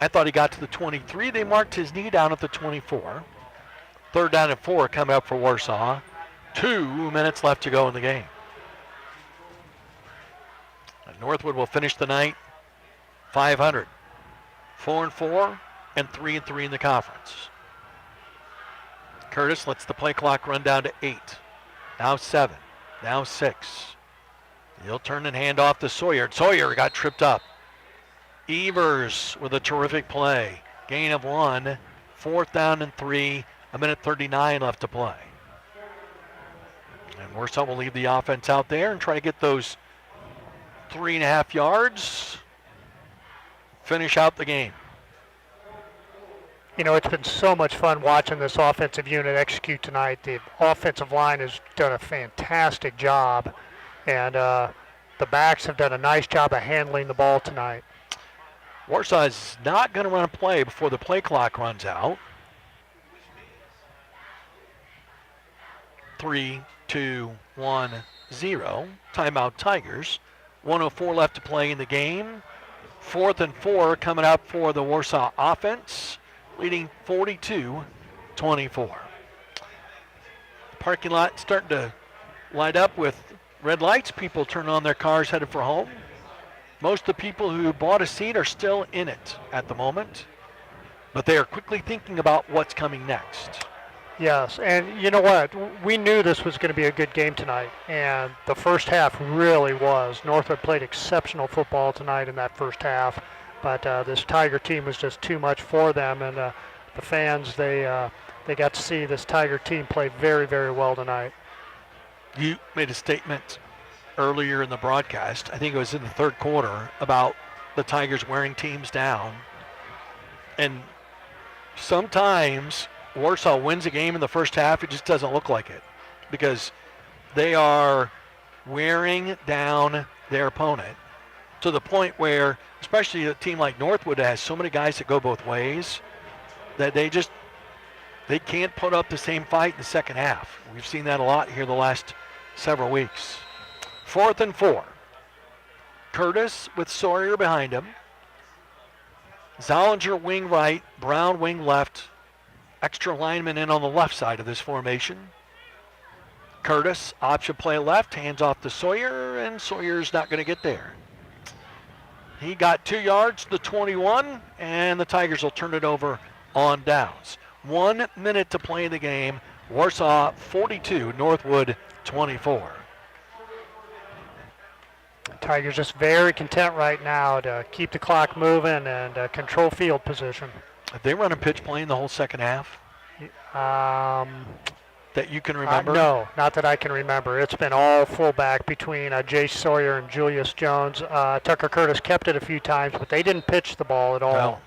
I thought he got to the 23. They marked his knee down at the 24. 3rd down and 4 coming up for Warsaw. 2 minutes left to go in the game. And Northwood will finish the night 500. 4-4 and 3-3 in the conference. Curtis lets the play clock run down to 8. Now 7. Now 6. He'll turn and hand off to Sawyer. Sawyer got tripped up. Evers with a terrific play. Gain of 1. 4th down and 3. 1:39 left to play. And Warsaw will leave the offense out there and try to get those 3.5 yards. Finish out the game. You know, it's been so much fun watching this offensive unit execute tonight. The offensive line has done a fantastic job, and the backs have done a nice job of handling the ball tonight. Warsaw is not going to run a play before the play clock runs out. 3, 2, 1, 0. Timeout Tigers. 1:04 left to play in the game. 4th and 4 coming up for the Warsaw offense, leading 42-24. Parking lot starting to light up with red lights. People turn on their cars headed for home. Most of the people who bought a seat are still in it at the moment, but they are quickly thinking about what's coming next. Yes, and you know what? We knew this was going to be a good game tonight, and the first half really was. Northwood played exceptional football tonight in that first half, but this Tiger team was just too much for them, and the fans, they got to see this Tiger team play very, very well tonight. You made a statement earlier in the broadcast, I think it was in the 3rd quarter, about the Tigers wearing teams down, and sometimes Warsaw wins a game in the first half. It just doesn't look like it because they are wearing down their opponent to the point where, especially a team like Northwood has so many guys that go both ways, that they can't put up the same fight in the second half. We've seen that a lot here the last several weeks. 4th and 4. Curtis with Sawyer behind him. Zollinger wing right, Brown wing left. Extra lineman in on the left side of this formation. Curtis, option play left, hands off to Sawyer, and Sawyer's not going to get there. He got 2 yards to the 21, and the Tigers will turn it over on downs. 1 minute to play in the game. Warsaw 42, Northwood 24. Tigers just very content right now to keep the clock moving and control field position. Have they run a pitch play in the whole second half? That you can remember? No, not that I can remember. It's been all fullback between Jay Sawyer and Julius Jones. Tucker Curtis kept it a few times, but they didn't pitch the ball at all. No,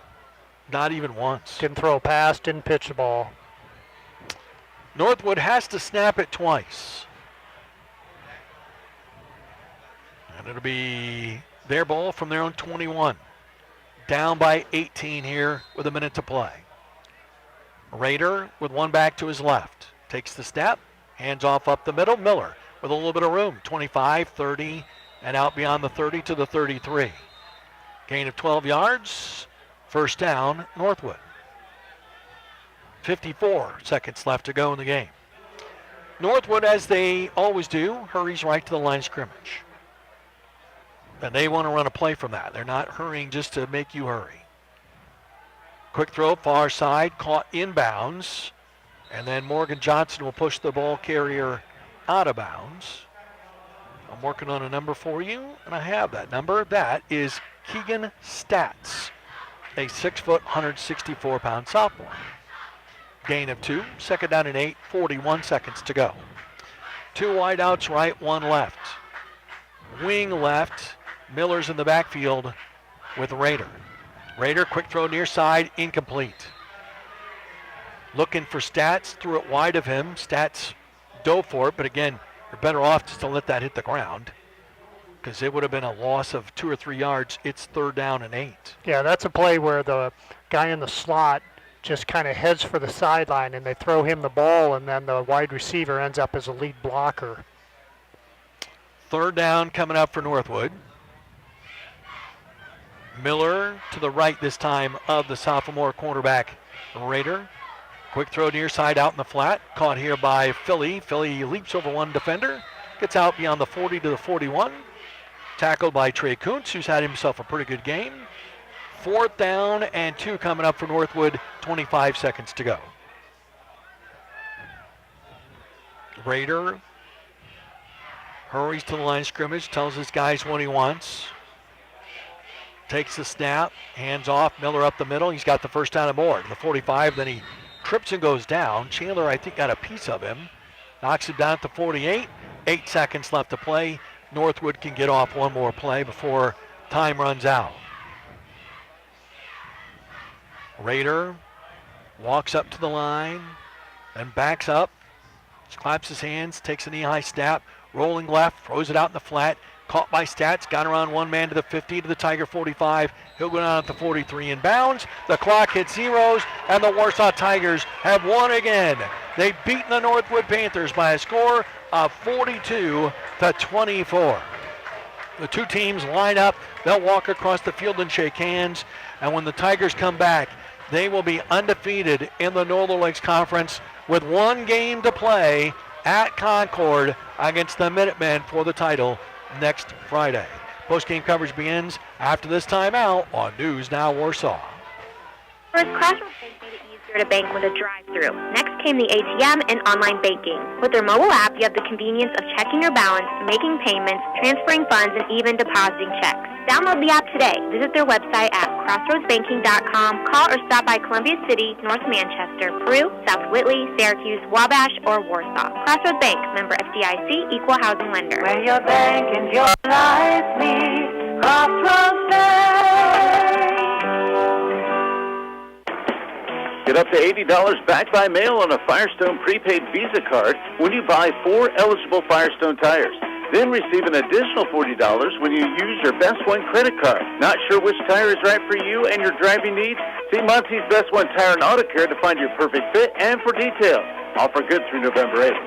not even once. Didn't throw a pass, didn't pitch the ball. Northwood has to snap it twice. And it'll be their ball from their own 21. Down by 18 here with a minute to play. Rader with one back to his left. Takes the snap, hands off up the middle. Miller with a little bit of room. 25, 30, and out beyond the 30 to the 33. Gain of 12 yards. First down, Northwood. 54 seconds left to go in the game. Northwood, as they always do, hurries right to the line of scrimmage. And they want to run a play from that. They're not hurrying just to make you hurry. Quick throw, far side, caught inbounds. And then Morgan Johnson will push the ball carrier out of bounds. I'm working on a number for you, and I have that number. That is Keegan Stats, a 6-foot, 164-pound sophomore. Gain of 2, second down and 8, 41 seconds to go. 2 wideouts right, 1 left. Wing left, Miller's in the backfield with Rader. Rader, quick throw near side, incomplete. Looking for Stats, threw it wide of him. Stats dove for it, but again, you're better off just to let that hit the ground because it would have been a loss of 2 or 3 yards. It's 3rd down and 8. Yeah, that's a play where the guy in the slot just kind of heads for the sideline and they throw him the ball and then the wide receiver ends up as a lead blocker. 3rd down coming up for Northwood. Miller to the right this time of the sophomore cornerback Rader. Quick throw near side out in the flat. Caught here by Philly. Philly leaps over one defender. Gets out beyond the 40 to the 41. Tackled by Trey Kuntz, who's had himself a pretty good game. 4th down and 2 coming up for Northwood. 25 seconds to go. Rader hurries to the line of scrimmage. Tells his guys what he wants. Takes the snap. Hands off. Miller up the middle. He's got the first down and more. The 45. Then he trips and goes down. Chandler, I think, got a piece of him. Knocks him down at the 48. 8 seconds left to play. Northwood can get off one more play before time runs out. Rader walks up to the line, then backs up, claps his hands, takes a knee-high snap, rolling left, throws it out in the flat. Caught by Stats, got around one man to the 50, to the Tiger 45. He'll go down at the 43 in bounds. The clock hits zeros, and the Warsaw Tigers have won again. They've beaten the Northwood Panthers by a score of 42 to 24. The two teams line up. They'll walk across the field and shake hands. And when the Tigers come back, they will be undefeated in the Northern Lakes Conference with one game to play at Concord against the Minutemen for the title next Friday. Post-game coverage begins after this timeout on News Now Warsaw. First, Crossroads Bank made it easier to bank with a drive-through. Next came the ATM and online banking. With their mobile app, you have the convenience of checking your balance, making payments, transferring funds, and even depositing checks. Download the app today. Visit their website at crossroadsbanking.com. Call or stop by Columbia City, North Manchester, Peru, South Whitley, Syracuse, Wabash, or Warsaw. Crossroads Bank, member FDIC, equal housing lender. Where your bank and your life meet, Crossroads Bank. Get up to $80 back by mail on a Firestone prepaid Visa card when you buy 4 eligible Firestone tires. Then receive an additional $40 when you use your Best One credit card. Not sure which tire is right for you and your driving needs? See Monty's Best One Tire and Auto Care to find your perfect fit and for details. Offer good through November 8th.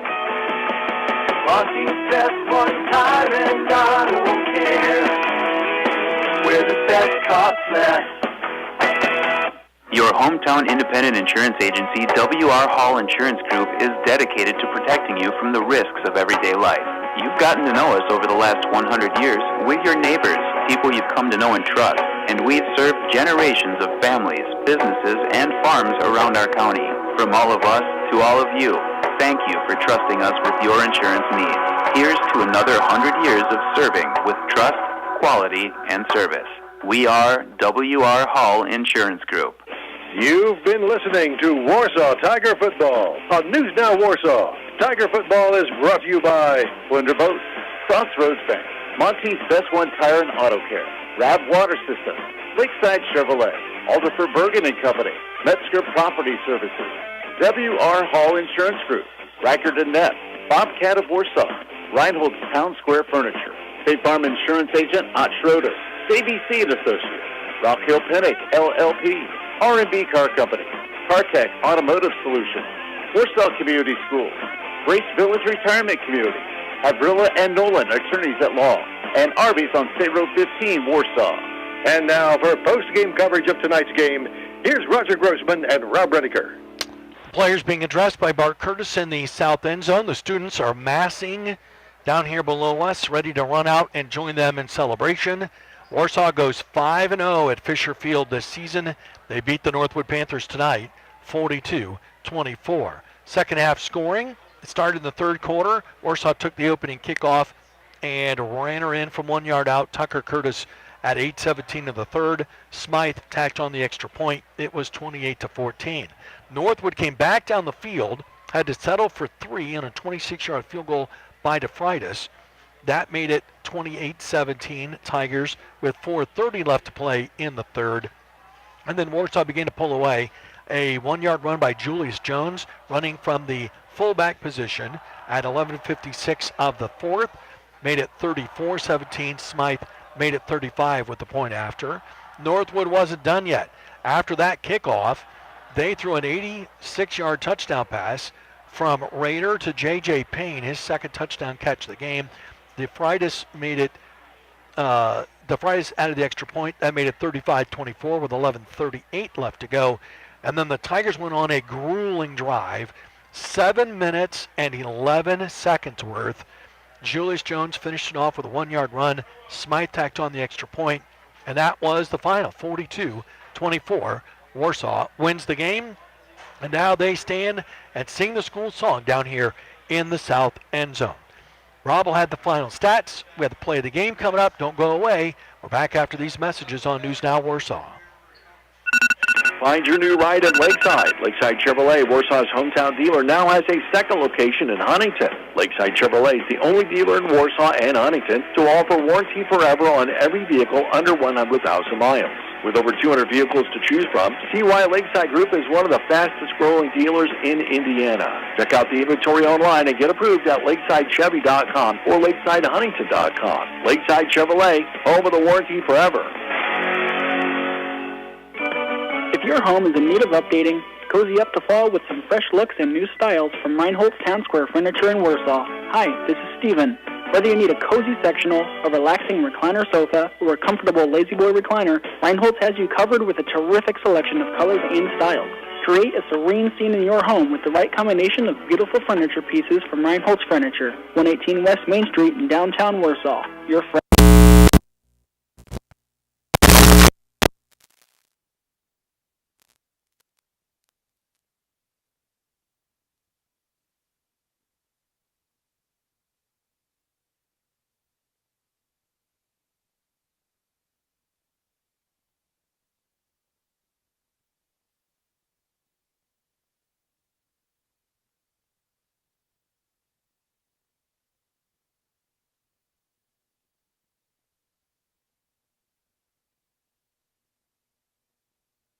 Monty's Best One Tire and Auto Care, where the best costs less. Your hometown independent insurance agency, W.R. Hall Insurance Group, is dedicated to protecting you from the risks of everyday life. You've gotten to know us over the last 100 years. We're your neighbors, people you've come to know and trust, and we've served generations of families, businesses, and farms around our county. From all of us to all of you, thank you for trusting us with your insurance needs. Here's to another 100 years of serving with trust, quality, and service. We are W.R. Hall Insurance Group. You've been listening to Warsaw Tiger Football on News Now Warsaw. Tiger Football is brought to you by Splendor Boats, Crossroads Bank, Monty's Best One Tire and Auto Care, Rab Water Systems, Lakeside Chevrolet, Alderfer Bergen and Company, Metzger Property Services, W.R. Hall Insurance Group, Reichert and Ness, Bobcat of Warsaw, Reinhold's Town Square Furniture, State Farm Insurance Agent Ott Schroeder, ABC and Associates, Rock Hill Pinnock, LLP, R&B Car Company, Cartech Automotive Solutions, Warsaw Community Schools, Grace Village Retirement Community, Avrilla and Nolan, Attorneys at Law, and Arby's on State Road 15, Warsaw. And now for post-game coverage of tonight's game, here's Roger Grossman and Rob Rediker. Players being addressed by Bart Curtis in the south end zone. The students are massing down here below us, ready to run out and join them in celebration. Warsaw goes 5-0 at Fisher Field this season. They beat the Northwood Panthers tonight, 42-24. Second half scoring, it started in the third quarter. Warsaw took the opening kickoff and ran her in from 1 yard out. Tucker Curtis at 8:17 of the third. Smythe tacked on the extra point. It was 28-14. Northwood came back down the field, had to settle for 3 on a 26-yard field goal by DeFreitas. That made it 28-17 Tigers with 4:30 left to play in the third. And then Warsaw began to pull away. A 1 yard run by Julius Jones running from the fullback position at 11:56 of the fourth. Made it 34-17. Smythe made it 35 with the point after. Northwood wasn't done yet. After that kickoff, they threw an 86-yard touchdown pass from Rader to J.J. Payne, his second touchdown catch of the game. DeFreitas made it, DeFreitas added the extra point. That made it 35-24 with 11:38 left to go. And then the Tigers went on a grueling drive, 7 minutes and 11 seconds worth. Julius Jones finished it off with a 1 yard run. Smythe tacked on the extra point, and that was the final, 42-24. Warsaw wins the game, and now they stand and sing the school song down here in the south end zone. Rob will have the final stats. We have the play of the game coming up. Don't go away. We're back after these messages on News Now Warsaw. Find your new ride at Lakeside. Lakeside Chevrolet, Warsaw's hometown dealer, now has a second location in Huntington. Lakeside Chevrolet is the only dealer in Warsaw and Huntington to offer warranty forever on every vehicle under 100,000 miles. With over 200 vehicles to choose from, see why Lakeside Group is one of the fastest growing dealers in Indiana. Check out the inventory online and get approved at lakesidechevy.com or lakesidehuntington.com. Lakeside Chevrolet, home of the warranty forever. If your home is in need of updating, cozy up to fall with some fresh looks and new styles from Reinhold's Town Square Furniture in Warsaw. Hi, this is Steven. Whether you need a cozy sectional, a relaxing recliner sofa, or a comfortable lazy boy recliner, Reinhold's has you covered with a terrific selection of colors and styles. Create a serene scene in your home with the right combination of beautiful furniture pieces from Reinhold's Furniture, 118 West Main Street in downtown Warsaw. Your friend